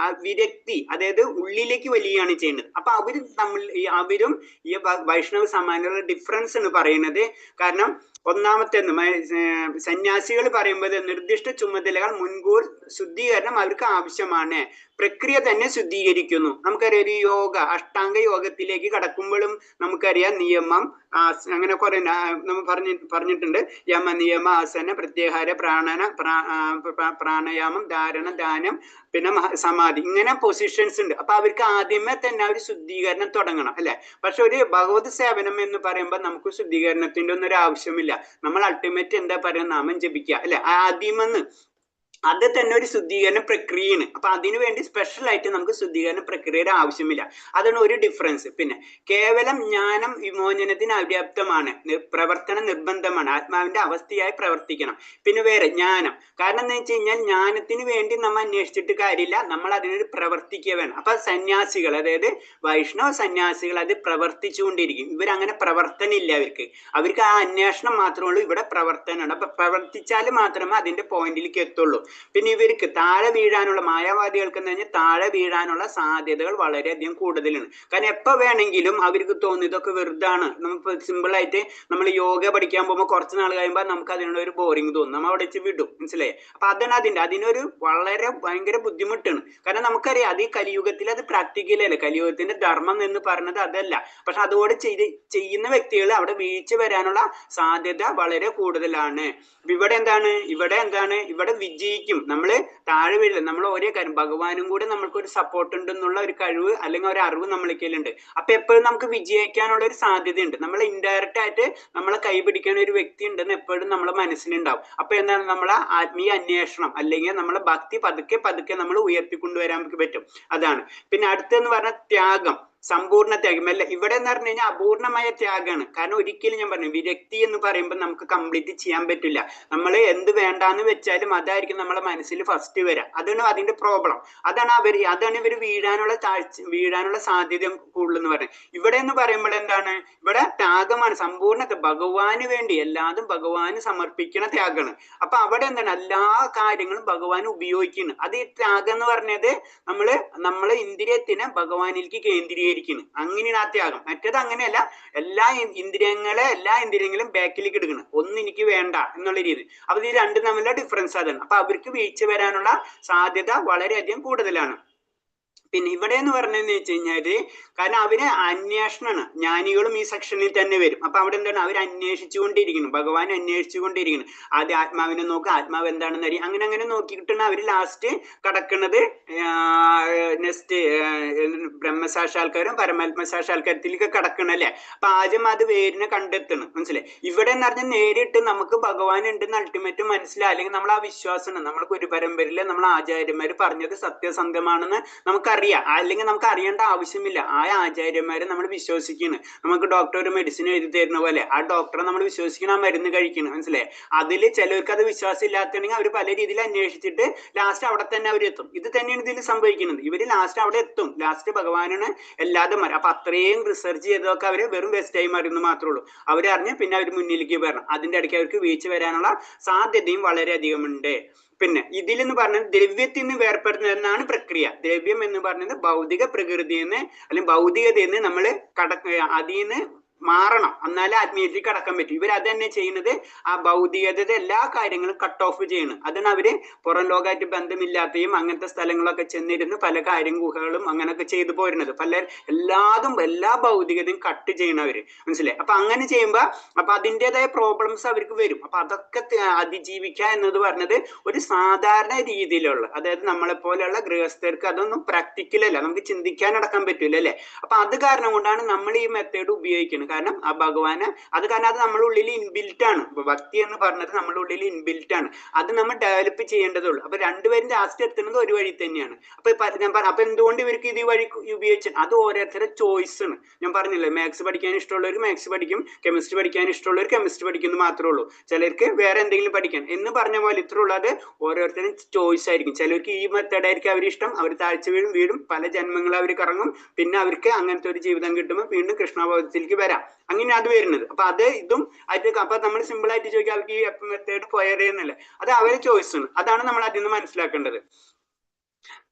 വിരക്തി, അതായത് ഉള്ളിലേക്ക് വലിയാണ് ചെയ്യുന്നത്. അപ്പൊ അവരും ഈ വൈഷ്ണവ സമാനമുള്ള ഡിഫറൻസ് എന്ന് പറയുന്നത്. കാരണം ഒന്നാമത്തെ സന്യാസികൾ പറയുമ്പോൾ നിർദ്ദിഷ്ട ചുമതലകൾ മുൻകൂർ ശുദ്ധീകരണം അവർക്ക് ആവശ്യമാണ്. പ്രക്രിയ തന്നെ ശുദ്ധീകരിക്കുന്നു. നമുക്കറിയാം ഒരു യോഗ, അഷ്ടാംഗ യോഗത്തിലേക്ക് കടക്കുമ്പോഴും നമുക്കറിയാം നിയമം, അങ്ങനെ കുറെ നമ്മൾ പറഞ്ഞിട്ടുണ്ട്. യമ, നിയമ, ആസന, പ്രത്യാഹാര, പ്രാണായാമം, ധാരണ, ധാനം, പിന്നെ സമാധി, ഇങ്ങനെ പൊസിഷൻസ് ഉണ്ട്. അപ്പൊ അവർക്ക് ആദ്യമേ തന്നെ ഒരു ശുദ്ധീകരണം തുടങ്ങണം അല്ലെ. പക്ഷെ ഒരു ഭഗവത് സേവനം എന്ന് പറയുമ്പോൾ നമുക്ക് ശുദ്ധീകരണത്തിന്റെ ഒന്നും ഒരു ആവശ്യമില്ല. നമ്മൾ അൾട്ടിമേറ്റ് എന്താ പറയുക, നാമം ജപിക്കുക അല്ലെ. ആദ്യമെന്ന് അത് തന്നെ ഒരു ശുദ്ധീകരണ പ്രക്രിയയാണ്. അപ്പൊ അതിനു വേണ്ടി സ്പെഷ്യൽ ആയിട്ട് നമുക്ക് ശുദ്ധീകരണ പ്രക്രിയയുടെ ആവശ്യമില്ല. അതാണ് ഒരു ഡിഫറൻസ്. പിന്നെ കേവലം ജ്ഞാനം വിമോചനത്തിന് അപര്യാപ്തമാണ്, പ്രവർത്തന നിർബന്ധമാണ്, ആത്മാവിന്റെ അവസ്ഥയായി പ്രവർത്തിക്കണം. പിന്നെ വേറെ ജ്ഞാനം, കാരണം എന്താ വെച്ച് കഴിഞ്ഞാൽ ജ്ഞാനത്തിന് വേണ്ടി നമ്മൾ അന്വേഷിച്ചിട്ട് കാര്യമില്ല, നമ്മൾ അതിനൊരു പ്രവർത്തിക്കുക വേണം. അപ്പൊ സന്യാസികൾ, അതായത് വൈഷ്ണവ സന്യാസികൾ അത് പ്രവർത്തിച്ചുകൊണ്ടിരിക്കും. ഇവരങ്ങനെ പ്രവർത്തനം ഇല്ല, അവർക്ക് ആ അന്വേഷണം മാത്രമേ ഉള്ളൂ. ഇവിടെ പ്രവർത്തനമാണ്. അപ്പൊ പ്രവർത്തിച്ചാൽ മാത്രമേ അതിന്റെ പോയിന്റിലേക്ക് എത്തുള്ളൂ. പിന്നെ ഇവർക്ക് താഴെ വീഴാനുള്ള, മായാവാദികൾക്ക് എന്ന് പറഞ്ഞാൽ താഴെ വീഴാനുള്ള സാധ്യതകൾ വളരെയധികം കൂടുതലാണ്. കാരണം എപ്പോ വേണമെങ്കിലും അവർക്ക് തോന്നും ഇതൊക്കെ വെറുതാണ്. നമുക്ക് സിമ്പിൾ ആയിട്ട് നമ്മൾ യോഗ പഠിക്കാൻ പോകുമ്പോൾ കുറച്ച് നാൾ കഴിയുമ്പോൾ നമുക്ക് അതിനുള്ള ഒരു ബോറിങ് തോന്നും, നമ്മൾ അവിടെ വെച്ച് വിടും. മനസ്സിലായി? അപ്പൊ അതാണ് അതിനൊരു വളരെ ഭയങ്കര ബുദ്ധിമുട്ടാണ്. കാരണം നമുക്കറിയാം അത് ഈ കലിയുഗത്തിൽ അത് പ്രാക്ടിക്കലല്ല. കലിയുഗത്തിന്റെ ധർമ്മം എന്ന് പറയുന്നത് അതല്ല. പക്ഷെ അതുകൊണ്ട് ചെയ്യുന്ന വ്യക്തികൾ അവിടെ വീഴ്ച വരാനുള്ള സാധ്യത വളരെ കൂടുതലാണ്. ഇവിടെ എന്താണ് ഇവിടെ വിജയിക്കും. നമ്മള് താഴെ വീഴില്ല. നമ്മൾ ഒരേ കാര്യം, ഭഗവാനും കൂടെ നമ്മൾക്ക് ഒരു സപ്പോർട്ട് ഉണ്ടെന്നുള്ള ഒരു കഴിവ് അല്ലെങ്കിൽ ഒരു അറിവ് നമ്മൾക്കുണ്ട്. അപ്പൊ എപ്പോഴും നമുക്ക് വിജയിക്കാനുള്ള ഒരു സാധ്യതയുണ്ട്. നമ്മൾ ഇൻഡയറക്റ്റ് ആയിട്ട് നമ്മളെ കൈപിടിക്കാൻ ഒരു വ്യക്തി ഉണ്ടെന്ന് എപ്പോഴും നമ്മളെ മനസ്സിലുണ്ടാവും. അപ്പൊ എന്താണ്, നമ്മളെ ആത്മീയ അന്വേഷണം അല്ലെങ്കിൽ നമ്മളെ ഭക്തി പതുക്കെ നമ്മൾ ഉയർത്തിക്കൊണ്ടുവരാൻ പറ്റും. അതാണ്. പിന്നെ അടുത്തെന്ന് പറഞ്ഞാൽ ത്യാഗം, സമ്പൂർണ്ണ ത്യാഗം. അല്ല, ഇവിടെ എന്ന് പറഞ്ഞു കഴിഞ്ഞാൽ അപൂർണമായ ത്യാഗമാണ്. കാരണം ഒരിക്കലും ഞാൻ പറഞ്ഞു, വിരക്തി എന്ന് പറയുമ്പോൾ നമുക്ക് കംപ്ലീറ്റ് ചെയ്യാൻ പറ്റില്ല. നമ്മൾ എന്ത് വേണ്ടാന്ന് വെച്ചാലും അതായിരിക്കും നമ്മളെ മനസ്സിൽ ഫസ്റ്റ് വരാം. അതാണ് അതിന്റെ പ്രോബ്ലം. അതാണ് ഇവർ വീഴാനുള്ള സാധ്യത കൂടുതലെന്ന് പറയുന്നത്. ഇവിടെ എന്ന് പറയുമ്പോൾ എന്താണ്, ഇവിടെ ത്യാഗമാണ്, സമ്പൂർണ്ണ ഭഗവാന് വേണ്ടി എല്ലാതും ഭഗവാന് സമർപ്പിക്കുന്ന ത്യാഗമാണ്. അപ്പൊ അവിടെ എന്താണ്, എല്ലാ കാര്യങ്ങളും ഭഗവാൻ ഉപയോഗിക്കുന്നു. അത് ഈ ത്യാഗം എന്ന് പറഞ്ഞത് നമ്മള് ഇന്ദ്രിയത്തിനെ ഭഗവാനിലേക്ക് കേന്ദ്രീകരിക്കുന്നു. അങ്ങനെയാണ് ആ ത്യാഗം. മറ്റേത് അങ്ങനെയല്ല, എല്ലാ ഇന്ദ്രിയങ്ങളും ബാക്കിലേക്ക് എടുക്കണം, ഒന്നും എനിക്ക് വേണ്ട എന്നുള്ള രീതി. അപ്പൊ ഈ രണ്ടും തമ്മിലുള്ള ഡിഫറൻസ് അതാണ്. അപ്പൊ അവർക്ക് വീഴ്ച വരാനുള്ള സാധ്യത വളരെയധികം കൂടുതലാണ്. പിന്നെ ഇവിടെ എന്ന് പറഞ്ഞതെന്ന് വെച്ച് കഴിഞ്ഞാല്, കാരണം അവര് അന്വേഷണമാണ്, ജ്ഞാനികളും ഈ സെക്ഷനിൽ തന്നെ വരും. അപ്പൊ അവിടെ എന്താണ്, അവർ അന്വേഷിച്ചുകൊണ്ടിരിക്കുന്നു, ഭഗവാൻ അന്വേഷിച്ചുകൊണ്ടിരിക്കുന്നു. ആദ്യം ആത്മാവിനെ നോക്കുക, ആത്മാവ് എന്താണെന്ന് അറിയാം, അങ്ങനെ അങ്ങനെ നോക്കിയിട്ടാണ് അവർ ലാസ്റ്റ് കടക്കുന്നത് നെക്സ്റ്റ് ബ്രഹ്മസാക്ഷാത്കാരം പരമാത്മ സാക്ഷാത്കാരത്തിലേക്ക് കടക്കണല്ലേ. അപ്പൊ ആദ്യം അത് വേരിനെ കണ്ടെത്തണം, മനസ്സിലായി. ഇവിടെ എന്ന് പറഞ്ഞാൽ നേരിട്ട് നമുക്ക് ഭഗവാൻ ഉണ്ടെന്ന് അൾട്ടിമേറ്റ് മനസ്സിലായി, അല്ലെങ്കിൽ നമ്മൾ ആ വിശ്വാസം, നമ്മൾ ഒരു പരമ്പരയില് നമ്മൾ ആചാര്യന്മാര് പറഞ്ഞത് സത്യസന്ധമാണെന്ന് നമുക്കറിയാം, അല്ലെങ്കിൽ നമുക്ക് അറിയേണ്ട ആവശ്യമില്ല. ആ ആചാര്യന്മാരെ നമ്മൾ വിശ്വസിക്കുന്നു. നമുക്ക് ഡോക്ടർ ഒരു മെഡിസിൻ എഴുതി തരുന്ന പോലെ ആ ഡോക്ടറെ നമ്മൾ വിശ്വസിക്കണം, ആ മരുന്ന് കഴിക്കണം, മനസ്സിലായി. അതിൽ ചിലർക്ക് അത് വിശ്വാസം ഇല്ലാത്തണെങ്കിൽ അവർ പല രീതിയിൽ അന്വേഷിച്ചിട്ട് ലാസ്റ്റ് അവിടെ തന്നെ അവരെത്തും. ഇത് തന്നെയാണ് ഇതിൽ സംഭവിക്കുന്നത്. ഇവര് ലാസ്റ്റ് അവിടെ എത്തും, ലാസ്റ്റ് ഭഗവാനാണ് എല്ലാതും മാറി. അപ്പൊ അത്രയും റിസർച്ച് ചെയ്തതൊക്കെ അവര് വെറും വേസ്റ്റായി മാറിയെന്ന് മാത്രമേ ഉള്ളൂ. അവരറിഞ്ഞ് പിന്നെ അവർ മുന്നിലേക്ക് വരണം. അതിന്റെ ഇടയ്ക്ക് അവർക്ക് വീഴ്ച വരാനുള്ള സാധ്യതയും വളരെയധികം ഉണ്ട്. പിന്നെ ഇതിൽ എന്ന് പറഞ്ഞത് ദ്രവ്യത്തിൽ നിന്ന് വേർപ്പെടുന്നതെന്നാണ് പ്രക്രിയ. ദ്രവ്യം എന്ന് പറഞ്ഞത് ഭൗതിക പ്രകൃതിയിൽ നിന്ന് അല്ലെങ്കിൽ ഭൗതികതയിൽ നിന്ന് നമ്മൾ അതിൽ നിന്ന് മാറണം, എന്നാലേ ആത്മീയത്തിലേക്ക് കടക്കാൻ പറ്റും. ഇവർ അത് തന്നെ ചെയ്യുന്നത്, ആ ഭൗതികതയുടെ എല്ലാ കാര്യങ്ങളും കട്ട് ഓഫ് ചെയ്യണം. അതാണ് അവര് പുറം ലോകമായിട്ട് ബന്ധമില്ലാത്തയും അങ്ങനത്തെ സ്ഥലങ്ങളൊക്കെ ചെന്നിരുന്ന് പല ഗുഹകളും അങ്ങനെയൊക്കെ ചെയ്തു പോരുന്നത്. എല്ലാ ഭൗതികതയും കട്ട് ചെയ്യണവര്, മനസ്സിലായി. അപ്പൊ അങ്ങനെ ചെയ്യുമ്പോ അപ്പൊ അതിൻ്റെതായ പ്രോബ്ലംസ് അവർക്ക് വരും. അപ്പൊ അതൊക്കെ അതിജീവിക്കുക എന്നത് പറഞ്ഞത് ഒരു സാധാരണ രീതിയിലുള്ള, അതായത് നമ്മളെ പോലെയുള്ള ഗൃഹസ്ഥർക്ക് അതൊന്നും പ്രാക്ടിക്കൽ അല്ല, നമുക്ക് ചിന്തിക്കാനടക്കാൻ പറ്റൂല അല്ലെ. അപ്പൊ അത് കാരണം കൊണ്ടാണ് നമ്മൾ ഈ മെത്തേഡ് ഉപയോഗിക്കുന്നത്. കാരണം ആ ഭഗവാന് അത് കാരണം അത് നമ്മുടെ ഉള്ളിൽ ഇൻബിൽറ്റ് ആണ്. ഭക്തി എന്ന് പറഞ്ഞത് നമ്മുടെ ഉള്ളിൽ ഇൻബിൽറ്റ് ആണ്, അത് നമ്മൾ ഡെവലപ്പ് ചെയ്യേണ്ടതുള്ളൂ. അപ്പൊ രണ്ടുപേരും ലാസ്റ്റ് എത്തുന്നത് ഒരു വഴി തന്നെയാണ്. അപ്പൊ എന്തുകൊണ്ട് ഇവർക്ക് ഇത് വഴി ഉപയോഗിച്ചു, അത് ഓരോരുത്തരുടെ ചോയ്സ് ആണ്. ഞാൻ പറഞ്ഞില്ലേ, മാത്സ് പഠിക്കാൻ ഇഷ്ടമുള്ളവർക്ക് മാത്സ് പഠിക്കും, കെമിസ്ട്രി പഠിക്കാൻ ഇഷ്ടമുള്ളവർ കെമിസ്ട്രി പഠിക്കുന്നു മാത്രമേ ഉള്ളൂ. ചിലർക്ക് വേറെ എന്തെങ്കിലും പഠിക്കാൻ എന്ന് പറഞ്ഞ പോലെ ഇത്ര ഉള്ളത് ഓരോരുത്തരും ചോയ്സ് ആയിരിക്കും. ചിലർക്ക് ഈ മെത്തേഡ് ആയിരിക്കും അവരിഷ്ടം, അവർ താഴ്ച വീഴും പല ജന്മങ്ങൾ അവർ കറങ്ങും, പിന്നെ അവർക്ക് അങ്ങനത്തെ ഒരു ജീവിതം കിട്ടുമ്പോൾ വീണ്ടും കൃഷ്ണബോധത്തിലേക്ക് വരാം. അങ്ങനെ അത് വരുന്നത്. അപ്പൊ അത് ഇതും ആയിട്ട് അപ്പൊ നമ്മൾ സിമ്പിൾ ആയിട്ട് ചോദിക്കുക, അവർക്ക് ഈ മെത്തേഡ് പോയറിയെന്നല്ല, അത് അവരെ ചോയ്സ് ആണ്. അതാണ് നമ്മൾ അതിൽ നിന്ന് മനസ്സിലാക്കേണ്ടത്.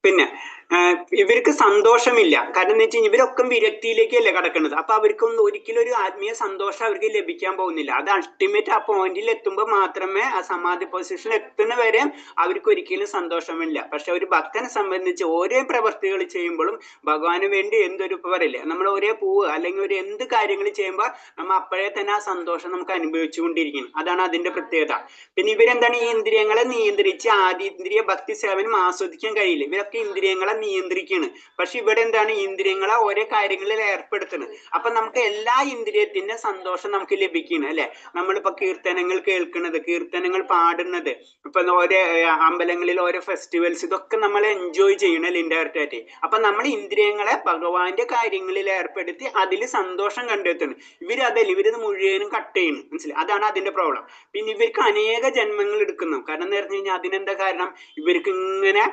പിന്നെ ഇവർക്ക് സന്തോഷമില്ല, കാരണം എന്ന് വെച്ച് കഴിഞ്ഞാൽ ഇവരൊക്കെ വിരക്തിയിലേക്കല്ലേ കടക്കുന്നത്. അപ്പൊ അവർക്കൊന്നും ഒരിക്കലും ഒരു ആത്മീയ സന്തോഷം അവർക്ക് ലഭിക്കാൻ പോകുന്നില്ല. അത് അൾട്ടിമേറ്റ് ആ പോയിന്റിൽ എത്തുമ്പോൾ മാത്രമേ, ആ സമാധി പൊസിഷനിൽ എത്തുന്ന വരെ അവർക്ക് ഒരിക്കലും സന്തോഷമില്ല. പക്ഷെ ഒരു ഭക്തനെ സംബന്ധിച്ച് ഓരോ പ്രവർത്തികൾ ചെയ്യുമ്പോഴും ഭഗവാന് വേണ്ടി എന്തൊരു പറയില്ലേ, നമ്മൾ ഒരേ പൂവ് അല്ലെങ്കിൽ ഒരു എന്ത് കാര്യങ്ങൾ ചെയ്യുമ്പോൾ നമ്മൾ അപ്പോഴേ തന്നെ ആ സന്തോഷം നമുക്ക് അനുഭവിച്ചുകൊണ്ടിരിക്കുന്നു. അതാണ് അതിന്റെ പ്രത്യേകത. പിന്നെ ഇവരെന്താണ്, ഈ ഇന്ദ്രിയങ്ങളെ നിയന്ത്രിച്ച് ആദിന്ദ്രിയ ഭക്തി സേവനം ആസ്വദിക്കാൻ കഴിയില്ല. ഇവരൊക്കെ ഇന്ദ്രിയങ്ങളെ നിയന്ത്രിക്കുകയാണ്. പക്ഷെ ഇവിടെ എന്താണ്, ഇന്ദ്രിയങ്ങളെ ഓരോ കാര്യങ്ങളിൽ ഏർപ്പെടുത്തുന്നത്. അപ്പൊ നമുക്ക് എല്ലാ ഇന്ദ്രിയത്തിന്റെ സന്തോഷം നമുക്ക് ലഭിക്കണം അല്ലെ. നമ്മളിപ്പോ കീർത്തനങ്ങൾ കേൾക്കുന്നത്, കീർത്തനങ്ങൾ പാടുന്നത്, ഇപ്പൊ ഓരോ അമ്പലങ്ങളിൽ ഓരോ ഫെസ്റ്റിവൽസ്, ഇതൊക്കെ നമ്മൾ എൻജോയ് ചെയ്യണല്ലേ ഇൻഡയറക്റ്റ് ആയിട്ട്. അപ്പൊ നമ്മൾ ഇന്ദ്രിയങ്ങളെ ഭഗവാന്റെ കാര്യങ്ങളിൽ ഏർപ്പെടുത്തി അതിൽ സന്തോഷം കണ്ടെത്തണം. ഇവരത് മുഴുവനും കട്ട് ചെയ്യണം, മനസ്സിലായി. അതാണ് അതിന്റെ പ്രോബ്ലം. പിന്നെ ഇവർക്ക് അനേക ജന്മങ്ങൾ എടുക്കുന്നു. കാരണം എന്ന് പറഞ്ഞു കഴിഞ്ഞാൽ അതിനെന്താ കാരണം, ഇവർക്ക് ഇങ്ങനെ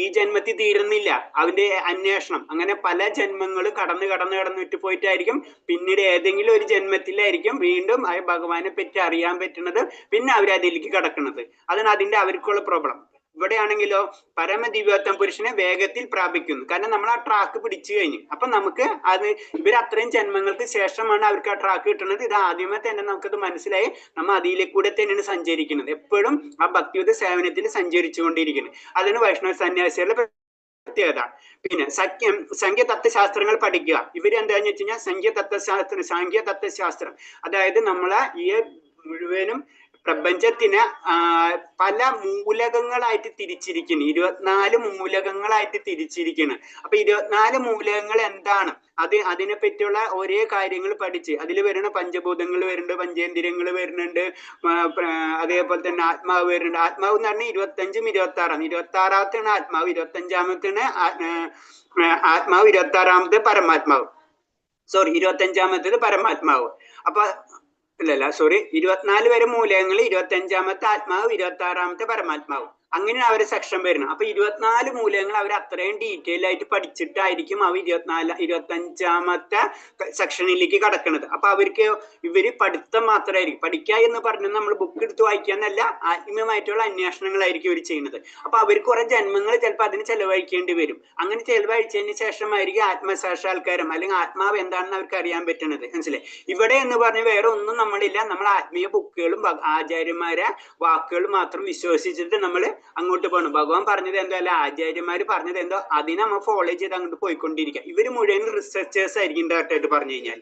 ഈ ജന്മത്തിൽ തീരുന്നില്ല അവന്റെ അന്വേഷണം. അങ്ങനെ പല ജന്മങ്ങൾ കടന്ന് പോയിട്ടായിരിക്കും പിന്നീട് ഏതെങ്കിലും ഒരു ജന്മത്തിലായിരിക്കും വീണ്ടും ആ ഭഗവാനെ പറ്റി അറിയാൻ പറ്റുന്നത്, പിന്നെ അവരതിലേക്ക് കടക്കുന്നത്. അതാണ് അതിന്റെ അവർക്കുള്ള പ്രോബ്ലം. ഇവിടെയാണെങ്കിലോ പരമദിവ്യോത്തമ പുരുഷനെ വേഗത്തിൽ പ്രാപിക്കുന്നു. കാരണം നമ്മൾ ആ ട്രാക്ക് പിടിച്ചു കഴിഞ്ഞു. അപ്പൊ നമുക്ക് അത് ഇവർ അത്രയും ജന്മങ്ങൾക്ക് ശേഷമാണ് അവർക്ക് ആ ട്രാക്ക് കിട്ടുന്നത്. ഇത് ആദ്യമേ തന്നെ നമുക്കത് മനസ്സിലായി. നമ്മൾ അതിലേക്ക് കൂടെ തന്നെയാണ് സഞ്ചരിക്കുന്നത്, എപ്പോഴും ആ ഭക്തിയുത സേവനത്തിൽ സഞ്ചരിച്ചു കൊണ്ടിരിക്കുന്നത്. അതിന് വൈഷ്ണവ സന്യാസികളുടെ പ്രത്യേകത. പിന്നെ സംഖ്യ തത്വശാസ്ത്രങ്ങൾ പഠിക്കുക. ഇവരെന്താന്ന് വെച്ച് കഴിഞ്ഞാൽ സാഖ്യ തത്വശാസ്ത്രം, അതായത് നമ്മളെ ഈ മുഴുവനും പ്രപഞ്ചത്തിന് പല മൂലകങ്ങളായിട്ട് തിരിച്ചിരിക്കുന്നു. 24 മൂലകങ്ങളായിട്ട് തിരിച്ചിരിക്കുന്നു. അപ്പൊ 24 മൂലകങ്ങൾ എന്താണ്, അതിനെ പറ്റിയുള്ള ഒരേ കാര്യങ്ങൾ പഠിച്ച് അതിൽ വരുന്ന പഞ്ചഭൂതങ്ങൾ വരുന്നുണ്ട്, പഞ്ചേന്ദ്രിയങ്ങൾ വരുന്നുണ്ട്, അതേപോലെ തന്നെ ആത്മാവ് വരുന്നുണ്ട്. ആത്മാവ് എന്ന് പറഞ്ഞാൽ 25ഉം 26ആണ്. 26ാമത്തെയാണ് ആത്മാവ്, 25ാമത്തേണ് ആത്മാവ്, 26ാമത്തെ പരമാത്മാവ്. 25ാമത്തേത് പരമാത്മാവ്. അപ്പൊ 24 വരെ മൂലകങ്ങൾ, 25ാമത്തെ ആത്മാവ്, 26ാമത്തെ പരമാത്മാവ്. അങ്ങനെയാണ് അവരെ സെക്ഷൻ വരുന്നത്. അപ്പൊ 24 മൂലകങ്ങൾ അവർ അത്രയും ഡീറ്റെയിൽ ആയിട്ട് പഠിച്ചിട്ടായിരിക്കും അവർ 25ാമത്തെ സെക്ഷനിലേക്ക് കടക്കുന്നത്. അപ്പൊ അവർക്ക് ഇവര് പഠിത്തം മാത്രമായിരിക്കും പഠിക്കുക എന്ന് പറഞ്ഞാൽ നമ്മൾ ബുക്ക് എടുത്ത് വായിക്കാന്നല്ല, ആത്മീയമായിട്ടുള്ള അന്വേഷണങ്ങളായിരിക്കും ഇവർ ചെയ്യുന്നത്. അപ്പൊ അവർക്ക് കുറെ ജന്മങ്ങൾ ചിലപ്പോൾ അതിന് ചെലവഴിക്കേണ്ടി വരും. അങ്ങനെ ചെലവഴിച്ചതിന് ശേഷമായിരിക്കും ആത്മസാക്ഷാത്കാരം അല്ലെങ്കിൽ ആത്മാവ് എന്താണെന്ന് അവർക്ക് അറിയാൻ പറ്റുന്നത്, മനസ്സിലായി. ഇവിടെ എന്ന് പറഞ്ഞ് വേറെ ഒന്നും നമ്മളില്ല. നമ്മൾ ആത്മീയ ബുക്കുകളും ആചാര്യന്മാരെ വാക്കുകൾ മാത്രം വിശ്വസിച്ചിട്ട് നമ്മൾ അങ്ങോട്ട് പോകണം. ഭഗവാൻ പറഞ്ഞത് എന്തോ അല്ല, ആചാര്യന്മാര് പറഞ്ഞത് എന്തോ അതിനെ നമ്മൾ ഫോളോ ചെയ്ത് അങ്ങോട്ട് പോയിക്കൊണ്ടിരിക്കുക. ഇവര് മുഴുവൻ റിസർച്ചേഴ്സ് ആയിരിക്കും ഡയറക്റ്റായിട്ട് പറഞ്ഞു കഴിഞ്ഞാൽ.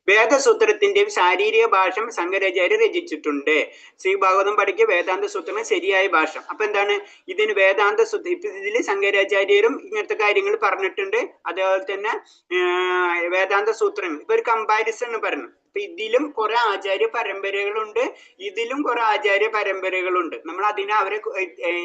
വേദസൂത്രത്തിന്റെയും ശാരീരിക ഭാഷം ശങ്കരാചാര്യ രചിച്ചിട്ടുണ്ട്. ശ്രീ ഭാഗവതം പഠിക്കുക വേദാന്ത സൂത്രം ശരിയായ ഭാഷ. അപ്പൊ എന്താണ് ഇതിന് വേദാന്ത സൂത്രം, ഇപ്പൊ ഇതില് ശങ്കരാചാര്യരും ഇങ്ങനത്തെ കാര്യങ്ങൾ പറഞ്ഞിട്ടുണ്ട്. അതേപോലെ തന്നെ വേദാന്ത സൂത്രം ഇപ്പൊ ഒരു കമ്പാരിസൺ പറഞ്ഞു. അപ്പൊ ഇതിലും കുറെ ആചാര്യ പരമ്പരകളുണ്ട്, ഇതിലും കുറെ ആചാര്യ പരമ്പരകളുണ്ട്. നമ്മൾ അതിനെ അവരെ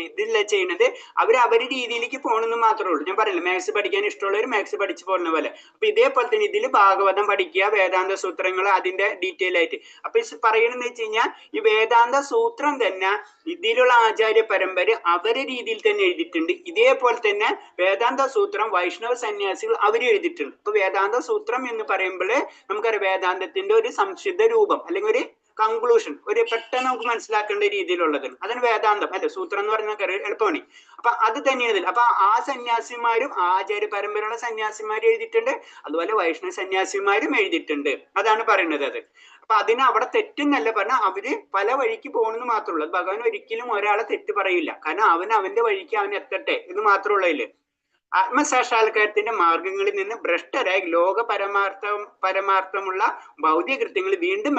ഇതില്ല ചെയ്യുന്നത്, അവരെ രീതിയിലേക്ക് പോകണമെന്ന് മാത്രമേ ഉള്ളൂ. ഞാൻ പറയില്ല, മാത്സ് പഠിക്കാൻ ഇഷ്ടമുള്ളവർ മാത്സ് പഠിച്ചു പോകുന്ന പോലെ. അപ്പൊ ഇതേപോലെ തന്നെ ഇതിൽ ഭാഗവതം പഠിക്കുക, വേദാന്ത സൂത്രങ്ങൾ അതിന്റെ ഡീറ്റെയിൽ ആയിട്ട്. അപ്പൊ പറയണെന്ന് വെച്ച് കഴിഞ്ഞാൽ ഈ വേദാന്ത സൂത്രം തന്നെ ഇതിലുള്ള ആചാര്യ പരമ്പര അവരെ രീതിയിൽ തന്നെ എഴുതിയിട്ടുണ്ട്. ഇതേപോലെ തന്നെ വേദാന്ത സൂത്രം വൈഷ്ണവ സന്യാസികൾ അവരും എഴുതിയിട്ടുണ്ട്. ഇപ്പൊ വേദാന്ത സൂത്രം എന്ന് പറയുമ്പോൾ നമുക്കറിയാം വേദാന്തത്തിന്റെ ഒരു സംക്ഷിപ്ത രൂപം അല്ലെങ്കിൽ ഒരു കൺക്ലൂഷൻ, ഒരു പെട്ടെന്ന് നമുക്ക് മനസ്സിലാക്കേണ്ട രീതിയിലുള്ളതാണ്. അതാണ് വേദാന്തം അല്ലെ, സൂത്രം എന്ന് പറഞ്ഞാൽ എളുപ്പമാണ്. അപ്പൊ അത് തന്നെയാണ് ഇതിൽ. അപ്പൊ ആ സന്യാസിമാരും ആചാര്യ പരമ്പരയുള്ള സന്യാസിമാരും എഴുതിയിട്ടുണ്ട്, അതുപോലെ വൈഷ്ണവ സന്യാസിമാരും എഴുതിയിട്ടുണ്ട്. അതാണ് പറയുന്നത്. അത് അപ്പൊ അതിന് അവിടെ തെറ്റെന്നല്ല പറഞ്ഞാൽ അവര് പല വഴിക്ക് പോകണമെന്ന് മാത്രമുള്ളൂ. ഭഗവാൻ ഒരിക്കലും ഒരാളെ തെറ്റ് പറയില്ല. കാരണം അവന്റെ വഴിക്ക് അവൻ എത്തട്ടെ എന്ന് മാത്രമുള്ളതില്. ആത്മസാക്ഷാത്കാരത്തിന്റെ മാർഗങ്ങളിൽ നിന്ന് ഭ്രഷ്ടരായി ലോക പരമാർത്ഥമുള്ള ഭൗതിക കൃത്യങ്ങൾ വീണ്ടും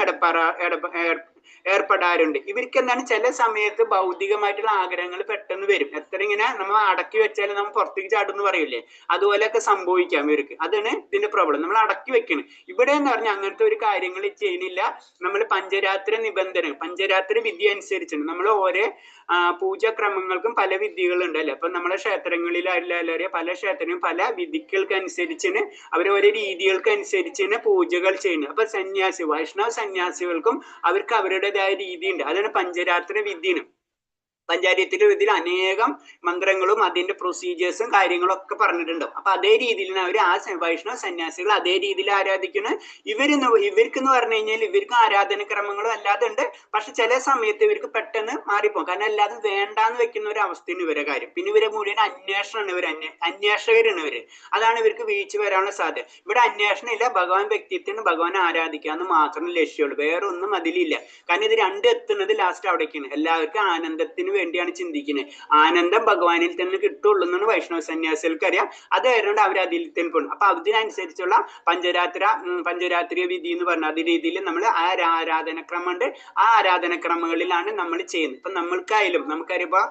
ഏർപ്പെടാറുണ്ട്. ഇവർക്ക് എന്താണ് ചില സമയത്ത് ഭൗതികമായിട്ടുള്ള ആഗ്രഹങ്ങൾ പെട്ടെന്ന് വരും. എത്ര ഇങ്ങനെ നമ്മൾ അടക്കി വെച്ചാൽ നമ്മൾ പുറത്തേക്ക് ചാടുന്ന് പറയില്ലേ, അതുപോലെയൊക്കെ സംഭവിക്കാം ഇവർക്ക്. അതാണ് ഇതിന്റെ പ്രോബ്ലം. നമ്മൾ അടക്കി വെക്കണം. ഇവിടെ എന്ന് പറഞ്ഞാൽ അങ്ങനത്തെ ഒരു കാര്യങ്ങൾ ചെയ്യുന്നില്ല. നമ്മൾ പഞ്ചരാത്ര നിബന്ധന, പഞ്ചരാത്ര വിധി അനുസരിച്ചാണ് നമ്മൾ ഓരോ പൂജാക്രമങ്ങൾക്കും പല വിധികളുണ്ട് അല്ലെ. അപ്പൊ നമ്മളെ ക്ഷേത്രങ്ങളിലല്ല പല ക്ഷേത്രങ്ങളും പല വിധികൾക്ക് അനുസരിച്ചാണ് അവർ ഓരോ രീതികൾക്ക് അനുസരിച്ചാണ് പൂജകൾ ചെയ്യുന്നത്. അപ്പൊ വൈഷ്ണവ സന്യാസികൾക്കും അവർക്ക് അവരുടേതായ രീതിയുണ്ട്. അതാണ് പഞ്ചരാത്ര വിധിയാണ്. പഞ്ചായത്തിന്റെ വിധിയിൽ അനേകം മന്ത്രങ്ങളും അതിന്റെ പ്രൊസീജിയേഴ്സും കാര്യങ്ങളും ഒക്കെ പറഞ്ഞിട്ടുണ്ടാവും. അപ്പൊ അതേ രീതിയിൽ അവർ വൈഷ്ണവ സന്യാസികൾ അതേ രീതിയിൽ ആരാധിക്കുന്നത്. ഇവർക്കെന്ന് പറഞ്ഞു കഴിഞ്ഞാൽ ഇവർക്ക് ആരാധനക്രമങ്ങളും അല്ലാതെ ഉണ്ട്. പക്ഷെ ചില സമയത്ത് ഇവർക്ക് പെട്ടെന്ന് മാറിപ്പോകും. കാരണം അല്ലാതെ വേണ്ടാന്ന് വെക്കുന്ന ഒരു അവസ്ഥയാണ് ഇവരെ കാര്യം. പിന്നെ ഇവരെ മുഴുവൻ അന്വേഷണമാണ്, അന്വേഷകരാണ് ഇവര്. അതാണ് ഇവർക്ക് വീഴ്ച വരാനുള്ള സാധ്യത. ഇവിടെ അന്വേഷണം ഇല്ല, ഭഗവാൻ വ്യക്തിത്വത്തിന് ഭഗവാനെ ആരാധിക്കാന്ന് മാത്രം ലക്ഷ്യമുള്ളൂ, വേറെ ഒന്നും അതിലില്ല. കാരണം ഇത് രണ്ടും എത്തുന്നത് ലാസ്റ്റ് അവിടേക്കാണ്. എല്ലാവർക്കും ആനന്ദത്തിന് വേണ്ടിയാണ് ചിന്തിക്കുന്നത്. ആനന്ദം ഭഗവാനിൽ തന്നെ കിട്ടുള്ളൂ എന്നാണ് വൈഷ്ണവ സന്യാസികൾക്ക് അറിയാം. അത് ആയതുകൊണ്ട് അവർ അതിൽ തന്നെ പോകും. അപ്പൊ അതിനനുസരിച്ചുള്ള പഞ്ചരാത്രിയ വിധി എന്ന് പറഞ്ഞ അതേ രീതിയിൽ നമ്മൾ ആരാധനക്രമം ഉണ്ട്. ആ ആരാധനക്രമങ്ങളിലാണ് നമ്മൾ ചെയ്യുന്നത്. ഇപ്പൊ നമുക്കായാലും നമുക്കറിയപ്പോ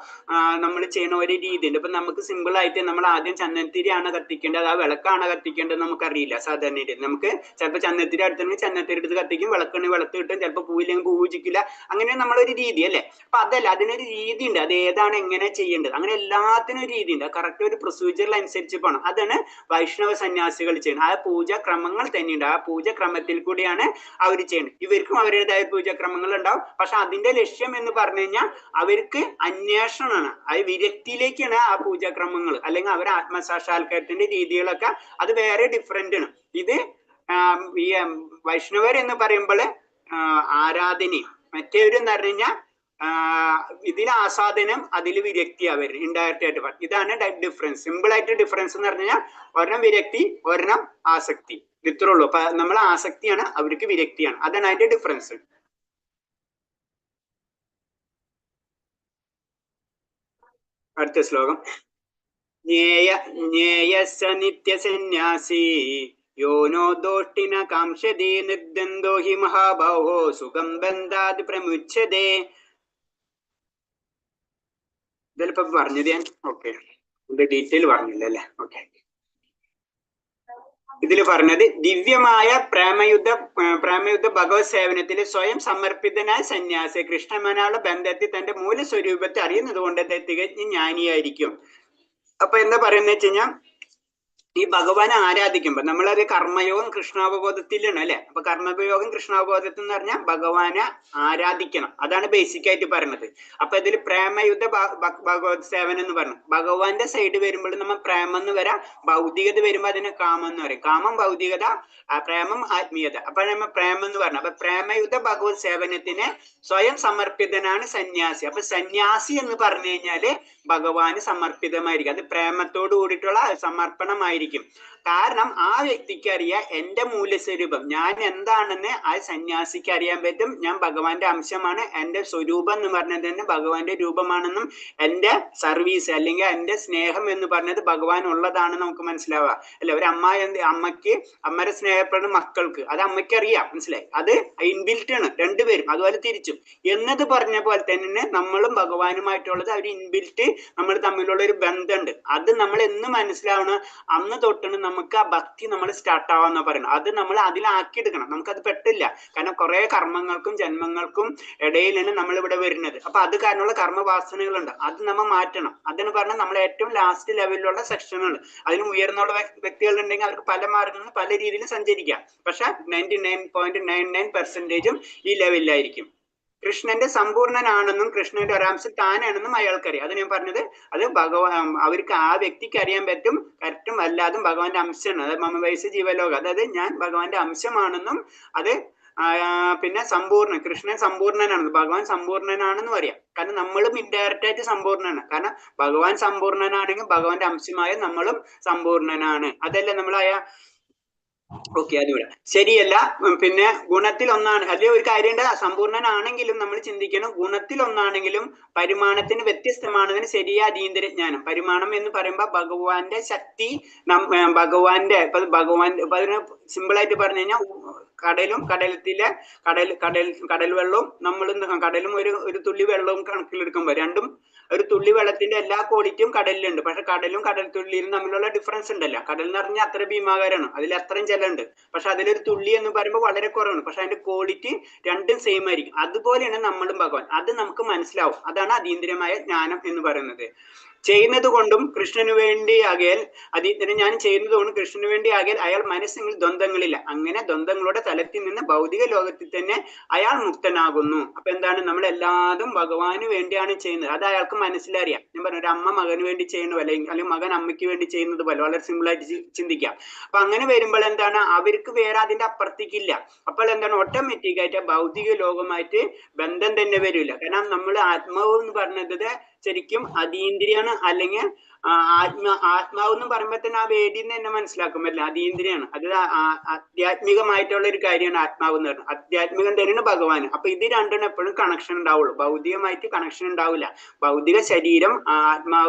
നമ്മൾ ചെയ്യുന്ന ഒരു രീതി ഉണ്ട്. ഇപ്പൊ നമുക്ക് സിമ്പിൾ ആയിട്ട് നമ്മൾ ആദ്യം ചന്ദനത്തിരിയാണ് കത്തിക്കേണ്ടത്, ആ വിളക്കാണ് കത്തിക്കേണ്ടത് നമുക്കറിയില്ല. സാധാരണ രീതി നമുക്ക് ചിലപ്പോൾ ചന്ദനത്തിരി അടുത്തുണ്ടെങ്കിൽ ചന്ദനത്തിരി എടുത്ത് കത്തിക്കും, വിളക്കാണെങ്കിൽ വിളക്ക് കിട്ടും, ചിലപ്പോൾ പൂവില്ലെങ്കിൽ പൂജിക്കില്ല. അങ്ങനെ നമ്മളൊരു രീതി അല്ലേ. അപ്പൊ അതല്ല, അതിനൊരു രീതി ഉണ്ട്. അത് ഏതാണ് എങ്ങനെ ചെയ്യേണ്ടത്, അങ്ങനെ എല്ലാത്തിനും ഒരു രീതി ഉണ്ട്. കറക്റ്റ് ഒരു പ്രൊസീജിയറിൽ അനുസരിച്ച് പോകണം. അതാണ് വൈഷ്ണവ സന്യാസികൾ ചെയ്യുന്നത്. ആ പൂജാക്രമങ്ങൾ തന്നെയുണ്ട്. ആ പൂജാക്രമത്തിൽ കൂടിയാണ് അവർ ചെയ്യുന്നത്. ഇവർക്കും അവരുടേതായ പൂജാക്രമങ്ങൾ ഉണ്ടാവും. പക്ഷെ അതിന്റെ ലക്ഷ്യം എന്ന് പറഞ്ഞു കഴിഞ്ഞാൽ അവർക്ക് അന്വേഷണമാണ്, അത് വിരക്തിയിലേക്കാണ് ആ പൂജാക്രമങ്ങൾ. അല്ലെങ്കിൽ അവർ ആത്മസാക്ഷാത്കാരത്തിന്റെ രീതികളൊക്കെ അത് വേറെ ഡിഫറെന്റ് ആണ്. ഇത് ഈ വൈഷ്ണവർ എന്ന് പറയുമ്പോൾ ആരാധനയും, മറ്റേവരെന്ന് പറഞ്ഞു കഴിഞ്ഞാൽ ഇതിൽ ആസ്വാദനം, അതിൽ വിരക്തി അവർ ഇൻഡയറക്റ്റ് ആയിട്ട് പറയും. ഇതാണ് ഡിഫറൻസ്. സിമ്പിൾ ആയിട്ട് ഡിഫറൻസ് എന്ന് പറഞ്ഞു കഴിഞ്ഞാൽ ഒരെണ്ണം വിരക്തി, ഒരെണ്ണം ആസക്തി, ഇത്രേ ഉള്ളൂ. അപ്പൊ നമ്മൾ ആസക്തിയാണ്, അവർക്ക് വിരക്തിയാണ്. അതാണ് അതിന്റെ ഡിഫറൻസ്. അടുത്ത ശ്ലോകം. ജ്ഞേയസ നിത്യസന്യാസി യോനോ ദോഷ്ടിന കാംക്ഷതേ നിർദ്ദന്തോ ഹി മഹാബാഹോ സുഖം ബന്ധാത് പ്രമുച്ഛതേ. ഇതിലിപ്പോ പറഞ്ഞത് ഞാൻ ഓക്കെ, ഇത് ഡീറ്റെയിൽ പറഞ്ഞില്ല അല്ലെ. ഓക്കെ, ഇതിൽ പറഞ്ഞത് ദിവ്യമായ പ്രേമയുദ്ധ ഭഗവത് സേവനത്തിൽ സ്വയം സമർപ്പിതനായ സന്യാസി കൃഷ്ണമനാളുടെ ബന്ധത്തിൽ തന്റെ മൂലസ്വരൂപത്തെ അറിയുന്നത് കൊണ്ട് തികഞ്ഞ ജ്ഞാനിയായിരിക്കും. അപ്പൊ എന്താ പറയുന്നത് വെച്ച് കഴിഞ്ഞാൽ ഈ ഭഗവാനെ ആരാധിക്കുമ്പോൾ നമ്മളത് കർമ്മയോഗം കൃഷ്ണാവബോധത്തിലാണ് അല്ലെ. അപ്പൊ കർമ്മയോഗം കൃഷ്ണാവബോധത്തിൽ എന്ന് പറഞ്ഞാൽ ഭഗവാനെ ആരാധിക്കണം, അതാണ് ബേസിക് ആയിട്ട് പറയുന്നത്. അപ്പൊ ഇതിൽ പ്രേമയുദ്ധ ഭഗവത് സേവനം എന്ന് പറഞ്ഞു. ഭഗവാന്റെ സൈഡ് വരുമ്പോൾ നമ്മൾ പ്രേമം എന്ന് വരാം, ഭൗതികത വരുമ്പോൾ അതിനെ കാമം എന്ന് പറയും. കാമം ഭൗതികത, പ്രേമം ആത്മീയത. അപ്പൊ നമ്മൾ പ്രേമം എന്ന് പറഞ്ഞു. അപ്പൊ പ്രേമയുദ്ധ ഭഗവത് സേവനത്തിന് സ്വയം സമർപ്പിതനാണ് സന്യാസി. അപ്പൊ സന്യാസി എന്ന് പറഞ്ഞു കഴിഞ്ഞാല് ഭഗവാന് സമർപ്പിതമായിരിക്കും. അത് പ്രേമത്തോട് കൂടിയിട്ടുള്ള സമർപ്പണമായിരിക്കും. ആയിരിക്കും. കാരണം ആ വ്യക്തിക്ക് അറിയാം എന്റെ മൂല്യസ്വരൂപം, ഞാൻ എന്താണെന്ന് ആ സന്യാസിക്ക് അറിയാൻ പറ്റും. ഞാൻ ഭഗവാന്റെ അംശമാണ്, എന്റെ സ്വരൂപം എന്ന് പറഞ്ഞത് തന്നെ ഭഗവാന്റെ രൂപമാണെന്നും എന്റെ സർവീസ് അല്ലെങ്കിൽ എന്റെ സ്നേഹം എന്ന് പറഞ്ഞത് ഭഗവാൻ ഉള്ളതാണ് നമുക്ക് മനസ്സിലാവുക അല്ലെ. ഒരു അമ്മയ്ക്ക് അമ്മരെ സ്നേഹപ്പെടുന്ന മക്കൾക്ക് അത് അമ്മയ്ക്ക് അറിയാം, മനസ്സിലായി, അത് ഇൻബിൽറ്റ് ആണ് രണ്ടുപേരും. അതുപോലെ തിരിച്ചും എന്നത് പറഞ്ഞ പോലെ തന്നെ നമ്മളും ഭഗവാനുമായിട്ടുള്ളത് ഒരു ഇൻബിൽറ്റ് നമ്മൾ തമ്മിലുള്ള ഒരു ബന്ധമുണ്ട്. അത് നമ്മൾ എന്ന് മനസ്സിലാവണം, അന്ന് തൊട്ടാണ് നമുക്ക് ആ ഭക്തി നമ്മൾ സ്റ്റാർട്ട് ആവാന്ന് പറയുന്നത്. അത് നമ്മൾ അതിലാക്കിയെടുക്കണം, നമുക്കത് പെട്ടില്ല. കാരണം കുറെ കർമ്മങ്ങൾക്കും ജന്മങ്ങൾക്കും ഇടയിലാണ് നമ്മൾ ഇവിടെ വരുന്നത്. അപ്പൊ അത് കാരണമുള്ള കർമ്മവാസനകളുണ്ട്, അത് നമ്മൾ മാറ്റണം. അതെന്ന് പറഞ്ഞാൽ നമ്മൾ ഏറ്റവും ലാസ്റ്റ് ലെവലിലുള്ള സെക്ഷനുകൾ. അതിന് ഉയർന്നുള്ള വ്യക്തികൾ ഉണ്ടെങ്കിൽ അവർക്ക് പല മാർഗങ്ങളും പല രീതിയിലും സഞ്ചരിക്കാം. പക്ഷെ 99.99% ഈ ലെവലിലായിരിക്കും. കൃഷ്ണന്റെ സമ്പൂർണ്ണനാണെന്നും കൃഷ്ണന്റെ ഒരാംശം താനാണെന്നും അയാൾക്കറിയാം. അത് ഞാൻ പറഞ്ഞത്, അത് അവർക്ക് ആ വ്യക്തിക്ക് അറിയാൻ പറ്റും കറക്റ്റും അല്ലാതും ഭഗവാന്റെ അംശമാണ്. അത് മമ വയസ്സ് ജീവലോകം, അതായത് ഞാൻ ഭഗവാന്റെ അംശമാണെന്നും അത് പിന്നെ കൃഷ്ണൻ സമ്പൂർണ്ണനാണെന്ന്, ഭഗവാൻ സമ്പൂർണ്ണനാണെന്നും അറിയാം. കാരണം നമ്മളും ഇൻഡയറക്റ്റ് ആയിട്ട് സമ്പൂർണ്ണനാണ്. കാരണം ഭഗവാൻ സമ്പൂർണ്ണനാണെങ്കിൽ ഭഗവാന്റെ അംശമായ നമ്മളും സമ്പൂർണ്ണനാണ്. അതല്ലേ നമ്മളായ ഓക്കെ, അതുകൂടെ ശരിയല്ല. പിന്നെ ഗുണത്തിൽ ഒന്നാണ്, അതിൽ ഒരു കാര്യമുണ്ട്, സമ്പൂർണ്ണനാണെങ്കിലും നമ്മൾ ചിന്തിക്കണം ഗുണത്തിൽ ഒന്നാണെങ്കിലും പരിമാണത്തിന് വ്യത്യസ്തമാണെന്നതിന് ശരിയായ അതീന്ദ്ര ജ്ഞാനം. പരിമാണം എന്ന് പറയുമ്പോൾ ഭഗവാന്റെ ശക്തി, ഭഗവാന്റെ അതിന് സിമ്പിൾ ആയിട്ട് പറഞ്ഞു കഴിഞ്ഞാൽ കടലും കടൽ വെള്ളവും നമ്മളും കടലും ഒരു തുള്ളി വെള്ളവും കണക്കിലെടുക്കുമ്പോൾ രണ്ടും ഒരു തുള്ളി വെള്ളത്തിന്റെ എല്ലാ ക്വാളിറ്റിയും കടലിലുണ്ട്. പക്ഷെ കടലും കടൽ തുള്ളിയിലും തമ്മിലുള്ള ഡിഫറൻസ് ഉണ്ടല്ലോ. കടൽ എന്ന് പറഞ്ഞാൽ അത്ര ഭീമാകാരമാണ്, അതിൽ അത്രയും ജലമുണ്ട്. പക്ഷെ അതിലൊരു തുള്ളി എന്ന് പറയുമ്പോൾ വളരെ കുറവാണ്, പക്ഷെ അതിന്റെ ക്വാളിറ്റി രണ്ടും സെയിം ആയിരിക്കും. അതുപോലെയാണ് നമ്മളും ഭഗവാൻ. അത് നമുക്ക് മനസ്സിലാവും. അതാണ് അതീന്ദ്രിയമായ ജ്ഞാനം എന്ന് പറയുന്നത്. ചെയ്യുന്നത് കൊണ്ടും കൃഷ്ണന് വേണ്ടി ആകിയാൽ ഞാൻ ചെയ്യുന്നത് കൊണ്ട് കൃഷ്ണന് വേണ്ടി ആകിയാൽ അയാൾ മനസ്സിൽ ദ്വന്ദ്ങ്ങളില്ല. അങ്ങനെ ദ്വന്ദ്ങ്ങളുടെ തലത്തിൽ നിന്ന് ഭൗതിക ലോകത്തിൽ തന്നെ അയാൾ മുക്തനാകുന്നു. അപ്പൊ എന്താണ്, നമ്മൾ എല്ലാതും ഭഗവാന് വേണ്ടിയാണ് ചെയ്യുന്നത്. അത് അയാൾക്ക് മനസ്സിലറിയാം. ഞാൻ പറഞ്ഞു, ഒരു അമ്മ മകന് വേണ്ടി ചെയ്യുന്നത് പോലെ അല്ലെങ്കിൽ മകൻ അമ്മയ്ക്ക് വേണ്ടി ചെയ്യുന്നത് പോലെ വളരെ സിമ്പിൾ ആയിട്ട് ചിന്തിക്കാം. അപ്പൊ അങ്ങനെ വരുമ്പോൾ എന്താണ്, അവർക്ക് വേറെ അതിന്റെ അപ്പുറത്തേക്കില്ല. അപ്പോൾ എന്താണ്, ഓട്ടോമാറ്റിക് ആയിട്ട് ഭൗതിക ലോകമായിട്ട് ബന്ധം തന്നെ വരില്ല. കാരണം നമ്മൾ ആത്മാവ് എന്ന് പറഞ്ഞത് ശരിക്കും അതീന്ദ്രിയാണ്. അല്ലെങ്കിൽ ആത്മാവ് എന്ന് പറയുമ്പോൾ തന്നെ ആ വേദിന്ന് തന്നെ മനസ്സിലാക്കാൻ പറ്റില്ല, അതീന്ദ്രിയാണ്. അത് ആധ്യാത്മികമായിട്ടുള്ള ഒരു കാര്യമാണ് ആത്മാവ് എന്ന് പറയുന്നത്. ആധ്യാത്മികം തന്നെയാണ് ഭഗവാൻ. അപ്പൊ ഇത് രണ്ടും എപ്പോഴും കണക്ഷൻ ഉണ്ടാവുള്ളൂ, ഭൗതികമായിട്ട് കണക്ഷൻ ഉണ്ടാവില്ല. ഭൗതിക ശരീരം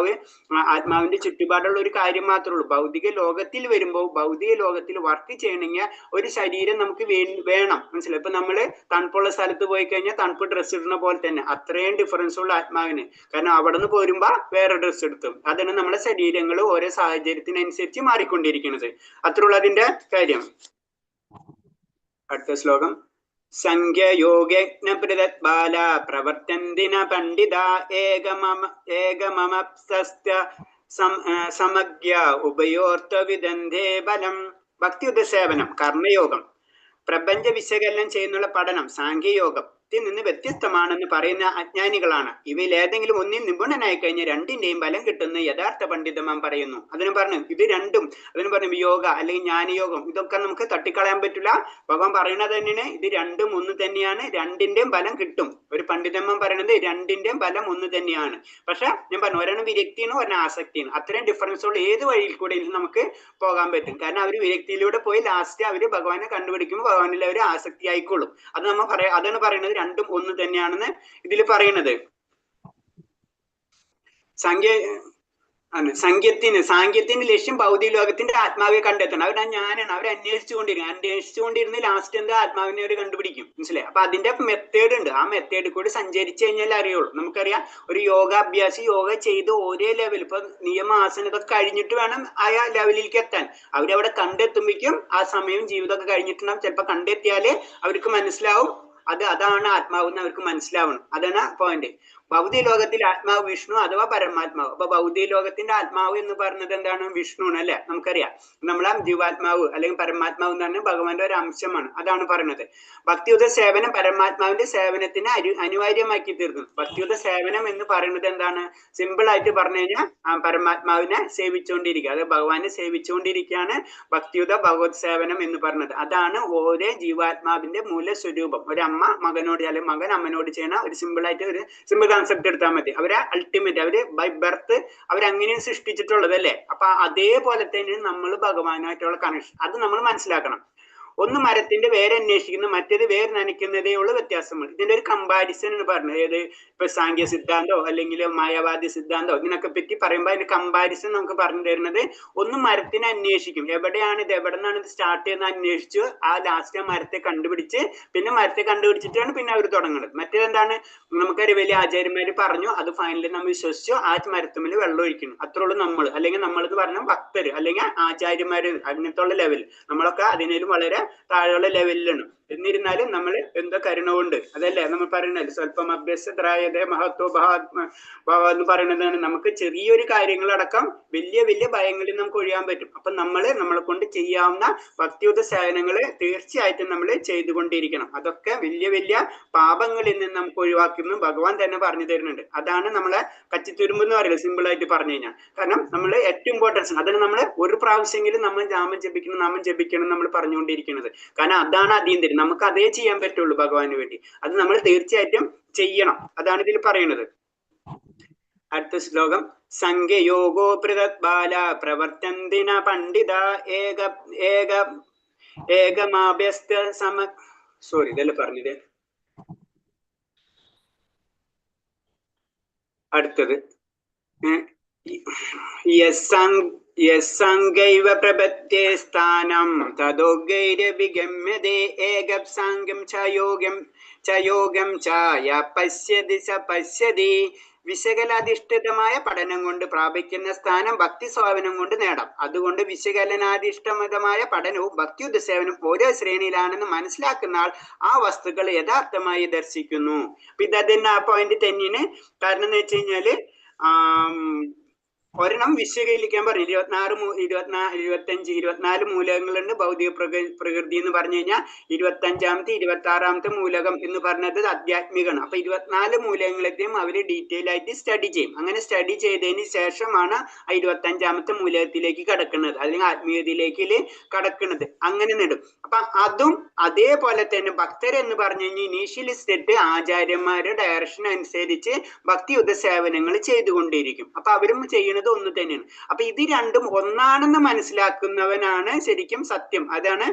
ആത്മാവിന്റെ ചുറ്റുപാടുള്ള ഒരു കാര്യം മാത്രമേ ഉള്ളൂ. ഭൗതിക ലോകത്തിൽ വരുമ്പോൾ ഭൗതിക ലോകത്തിൽ വർക്ക് ചെയ്യണമെങ്കിൽ ഒരു ശരീരം നമുക്ക് വേണം, മനസ്സിലായി. ഇപ്പൊ നമ്മള് തണുപ്പുള്ള സ്ഥലത്ത് പോയി കഴിഞ്ഞാൽ തണുപ്പ് ഡ്രസ്സ് ഇടുന്ന പോലെ തന്നെ അത്രയും ഡിഫറൻസ് ഉള്ള ആത്മാവിന്. കാരണം അവിടെ നിന്ന് പോരുമ്പോ വേറെ ഡ്രസ്സ് എടുത്തും. അതാണ് നമ്മുടെ ശരീരങ്ങൾ ഓരോ സാഹചര്യത്തിനനുസരിച്ച് മാറിക്കൊണ്ടിരിക്കുന്നത്. അത്രയുള്ള അതിന്റെ കാര്യം. അടുത്ത ശ്ലോകം. സംഖ്യയോഗജ്ഞ ബാല പ്രവർത്തന്തിന പണ്ഡിത ഏകമമപ്സ്യ സമഗ്യ ഉഭയോർത്ത വിദന്ധേ ബലം. ഭക്തിയുദ്ധ സേവനം, കർമ്മയോഗം, പ്രപഞ്ച വിശകലനം ചെയ്യുന്നുള്ള പഠനം സാഖ്യയോഗത്തിൽ നിന്ന് വ്യത്യസ്തമാണെന്ന് പറയുന്ന അജ്ഞാനികളാണ്. ഇവയിൽ ഏതെങ്കിലും ഒന്നിൽ നിപുണനായി കഴിഞ്ഞാൽ രണ്ടിന്റെയും ഫലം കിട്ടുന്ന യഥാർത്ഥ പണ്ഡിതമാൻ പറയുന്നു. അതിന് പറഞ്ഞു ഇത് രണ്ടും, അതിന് പറഞ്ഞു യോഗ അല്ലെങ്കിൽ ജ്ഞാനയോഗം, ഇതൊക്കെ നമുക്ക് തട്ടിക്കളയാൻ പറ്റില്ല. ഭഗവാൻ പറയുന്നത് തന്നെയാണ്, ഇത് രണ്ടും ഒന്ന് തന്നെയാണ്, രണ്ടിന്റെയും ഫലം കിട്ടും. ഒരു പണ്ഡിതന്മാൻ പറയുന്നത് രണ്ടിന്റെയും ഫലം ഒന്ന് തന്നെയാണ്. പക്ഷെ ഞാൻ പറഞ്ഞു, ഒരെണ്ണം വിരക്തിയാണ്, ഒരെണ്ണം ആസക്തിയാണ്. അത്രയും ഡിഫറൻസ് ഉള്ള ഏത് വഴിയിൽ കൂടെ നമുക്ക് പോകാൻ പറ്റും. കാരണം അവർ വിരക്തിയിലൂടെ പോയി ലാസ്റ്റ് അവര് ഭഗവാനെ കണ്ടുപിടിക്കുമ്പോൾ ഭഗവാനിൽ അവർ ആസക്തി ആയിക്കോളും. അത് നമ്മൾ അതാണ് പറയുന്നത്, രണ്ടും ഒന്ന് തന്നെയാണെന്ന് ഇതിൽ പറയുന്നത്. സാങ്കേത്യത്തിന്റെ ലക്ഷ്യം ഭൗതിക ലോകത്തിന്റെ ആത്മാവിനെ കണ്ടെത്തണം. അവർ ഞാനാണ്, അവർ അന്വേഷിച്ചുകൊണ്ടിരുന്ന് ലാസ്റ്റ് എന്താ ആത്മാവിനെ അവർ കണ്ടുപിടിക്കും, മനസ്സിലായി. അപ്പൊ അതിന്റെ മെത്തേഡ് ഉണ്ട്. ആ മെത്തേഡ് കൂടി സഞ്ചരിച്ചു കഴിഞ്ഞാൽ അറിയുള്ളൂ. നമുക്കറിയാം, ഒരു യോഗാഭ്യാസി യോഗ ചെയ്ത് ഒരേ ലെവൽ, ഇപ്പൊ നിയമാസനം ഇതൊക്കെ കഴിഞ്ഞിട്ട് വേണം ആ ലെവലിലേക്ക് എത്താൻ. അവരവിടെ കണ്ടെത്തുമ്പോഴേക്കും ആ സമയം ജീവിതമൊക്കെ കഴിഞ്ഞിട്ടുണ്ടാവും. ചിലപ്പോൾ കണ്ടെത്തിയാലേ അവർക്ക് മനസ്സിലാവും അതാണ് ആത്മാവെന്ന് അവർക്ക് മനസ്സിലാവണം. അതാണ് പോയിന്റ്. ഭൗതിക ലോകത്തിൽ ആത്മാവ് വിഷ്ണു അഥവാ പരമാത്മാവ്. അപ്പൊ ഭൗതിക ലോകത്തിന്റെ ആത്മാവ് എന്ന് പറയുന്നത് എന്താണ്, വിഷ്ണുവാണ് അല്ലെ. നമുക്കറിയാം നമ്മളെ ജീവാത്മാവ് അല്ലെങ്കിൽ പരമാത്മാവ് എന്ന് പറഞ്ഞാൽ ഭഗവാന്റെ ഒരു അംശമാണ്. അതാണ് പറയുന്നത്. ഭക്തിയുത സേവനം പരമാത്മാവിന്റെ സേവനത്തിന് അനിവാര്യമാക്കി തീർന്നു. ഭക്തിയുത സേവനം എന്ന് പറയുന്നത് എന്താണ്, സിമ്പിൾ ആയിട്ട് പറഞ്ഞു കഴിഞ്ഞാൽ പരമാത്മാവിനെ സേവിച്ചുകൊണ്ടിരിക്കുക, അത് ഭഗവാനെ സേവിച്ചുകൊണ്ടിരിക്കുകയാണ് ഭക്തിയുത ഭഗവത് സേവനം എന്ന് പറയുന്നത്. അതാണ് ഓരോ ജീവാത്മാവിന്റെ മൂലസ്വരൂപം. ഒരു അമ്മ മകനോട് അല്ലെങ്കിൽ മകൻ അമ്മനോട് ചെയ്യണ ഒരു സിമ്പിൾ ആയിട്ട് ഒരു സിമ്പിൾ കൺസെപ്റ്റ് എടുത്താൽ മതി. അവരെ അൾട്ടിമേറ്റ്, അവര് ബൈ ബർത്ത് അവരങ്ങനെയാണ് സൃഷ്ടിച്ചിട്ടുള്ളത് അല്ലേ. അപ്പൊ അതേപോലെ തന്നെ നമ്മൾ ഭഗവാനുമായിട്ടുള്ള കണക്ഷൻ അത് നമ്മൾ മനസ്സിലാക്കണം. ഒന്ന് മരത്തിന്റെ വേര് അന്വേഷിക്കുന്നു, മറ്റേത് വേര് നനയ്ക്കുന്നതേ ഉള്ള വ്യത്യാസങ്ങൾ. ഇതിന്റെ ഒരു കമ്പാരിസൺ എന്ന് പറഞ്ഞത് ഏത് ഇപ്പൊ സാങ്കേയ സിദ്ധാന്തോ അല്ലെങ്കിൽ മായാവാദി സിദ്ധാന്തോ ഇതിനൊക്കെ പറ്റി പറയുമ്പോൾ അതിന്റെ കമ്പാരിസൺ നമുക്ക് പറഞ്ഞു തരുന്നത്, ഒന്ന് മരത്തിനെ അന്വേഷിക്കും, എവിടെയാണ് ഇത്, എവിടെ നിന്നാണ് ഇത് സ്റ്റാർട്ട് ചെയ്യുന്നത് അന്വേഷിച്ചു ആ ലാസ്റ്റ് ആ മരത്തെ കണ്ടുപിടിച്ച് പിന്നെ മരത്തെ കണ്ടുപിടിച്ചിട്ടാണ് പിന്നെ അവർ തുടങ്ങുന്നത്. മറ്റേതെന്താണ്, നമുക്കൊരു വലിയ ആചാര്യന്മാര് പറഞ്ഞു, അത് ഫൈനലി നമ്മൾ വിശ്വസിച്ചു, ആ മരത്തുമ്മിൽ വെള്ളം ഒഴിക്കുന്നു, അത്രേ ഉള്ളൂ നമ്മൾ. അല്ലെങ്കിൽ നമ്മളെന്ന് പറഞ്ഞ ഭക്തര് അല്ലെങ്കിൽ ആചാര്യന്മാര് അങ്ങനത്തെ ഉള്ള ലെവൽ. നമ്മളൊക്കെ അതിനേലും വളരെ താഴെയുള്ള ലെവലിലാണ്. എന്നിരുന്നാലും നമ്മൾ എന്തോ കരുണ കൊണ്ട് അതല്ലേ നമ്മൾ പറയുന്നത്, സ്വല്പം അഭ്യസ്തരായതേ മഹത്വ ഭാവ എന്ന് പറയുന്നതാണ്. നമുക്ക് ചെറിയൊരു കാര്യങ്ങളടക്കം വലിയ വലിയ ഭയങ്ങളിൽ നമുക്ക് ഒഴിയാൻ പറ്റും. അപ്പൊ നമ്മളെ കൊണ്ട് ചെയ്യാവുന്ന ഭക്തിയുത സേവനങ്ങൾ തീർച്ചയായിട്ടും നമ്മൾ ചെയ്തുകൊണ്ടിരിക്കണം. അതൊക്കെ വലിയ വലിയ പാപങ്ങളിൽ നിന്ന് നമുക്ക് ഒഴിവാക്കുന്നു ഭഗവാൻ തന്നെ പറഞ്ഞു തരുന്നുണ്ട്. അതാണ് നമ്മളെ കച്ചിത്തുരുമ്പ് എന്ന് പറയുന്നത്, സിമ്പിൾ ആയിട്ട് പറഞ്ഞു കഴിഞ്ഞാൽ. കാരണം നമ്മൾ ഏറ്റവും ഇമ്പോർട്ടൻസ് അതിന് നമ്മൾ ഒരു പ്രാവശ്യമെങ്കിലും നമ്മൾ നാമം ജപിക്കണം നമ്മൾ പറഞ്ഞുകൊണ്ടിരിക്കുന്നത്. കാരണം അതാണ് അതീന്ദ്രിയം, നമുക്ക് അതേ ചെയ്യാൻ പറ്റുള്ളൂ ഭഗവാന് വേണ്ടി. അത് നമ്മൾ തീർച്ചയായിട്ടും ചെയ്യണം. അതാണ് ഇതിൽ പറയുന്നത്. അടുത്ത ശ്ലോകം, സംഖ്യയോഗോ പൃഥക് ബാല പ്രവർത്തന്തിന പണ്ഡിത ഏകമാഭ്യസ്ത സോറി ഇതല്ലേ പറഞ്ഞത്. അടുത്തത് യസ്സംഗൈവ പ്രപദ്യേ സ്ഥാനം തദോഗൈരഭിഗമ്യതേ ഏകസാംഗം ചയോഗം ചായ പശ്യതി സ പശ്യതി. വിശകലാധിഷ്ഠിതമായ പഠനം കൊണ്ട് പ്രാപിക്കുന്ന സ്ഥാനം ഭക്തി സ്വാവനം കൊണ്ട് നേടാം. അതുകൊണ്ട് വിശകലനാധിഷ്ഠിതമായ പഠനവും ഭക്തിയുദ്ധ സേവനവും ഓരോ ശ്രേണിയിലാണെന്ന് മനസ്സിലാക്കുന്ന ആൾ ആ വസ്തുക്കൾ യഥാർത്ഥമായി ദർശിക്കുന്നു. അപ്പൊ ഇതന്നെ ആ പോയിന്റ് തന്നെയാണ്. കാരണം എന്ന് വെച്ച് കഴിഞ്ഞാല് ഒരെണ്ണം വിശകലിക്കാൻ പറഞ്ഞു. 24 മൂലകങ്ങളുണ്ട് ഭൗതിക പ്രകൃതി എന്ന് പറഞ്ഞു കഴിഞ്ഞാൽ. 25ാമത്തെ 26ാമത്തെ മൂലകം എന്ന് പറഞ്ഞത് ആധ്യാത്മികമാണ്. അപ്പൊ 24 മൂലകങ്ങളെയും അവര് ഡീറ്റെയിൽ ആയിട്ട് സ്റ്റഡി ചെയ്യും. അങ്ങനെ സ്റ്റഡി ചെയ്തതിന് ശേഷമാണ് ആ 25ാമത്തെ മൂലകത്തിലേക്ക് കടക്കുന്നത്, അല്ലെങ്കിൽ ആത്മീയതയിലേക്ക് കടക്കുന്നത്. അങ്ങനെ നേടും. അപ്പൊ അതും അതേപോലെ തന്നെ ഭക്തരെന്ന് പറഞ്ഞു കഴിഞ്ഞാൽ ഇനീഷ്യലി സ്റ്റെപ്പ് ആചാര്യന്മാരുടെ ഡയറക്ഷൻ അനുസരിച്ച് ഭക്തിയുദ്ധ സേവനങ്ങൾ ചെയ്തുകൊണ്ടിരിക്കും. അപ്പൊ അവരും ചെയ്യുന്നത് ഒന്ന് തന്നെയാണ്. അപ്പൊ ഇത് രണ്ടും ഒന്നാണെന്ന് മനസ്സിലാക്കുന്നവനാണ് ശരിക്കും സത്യം. അതാണ്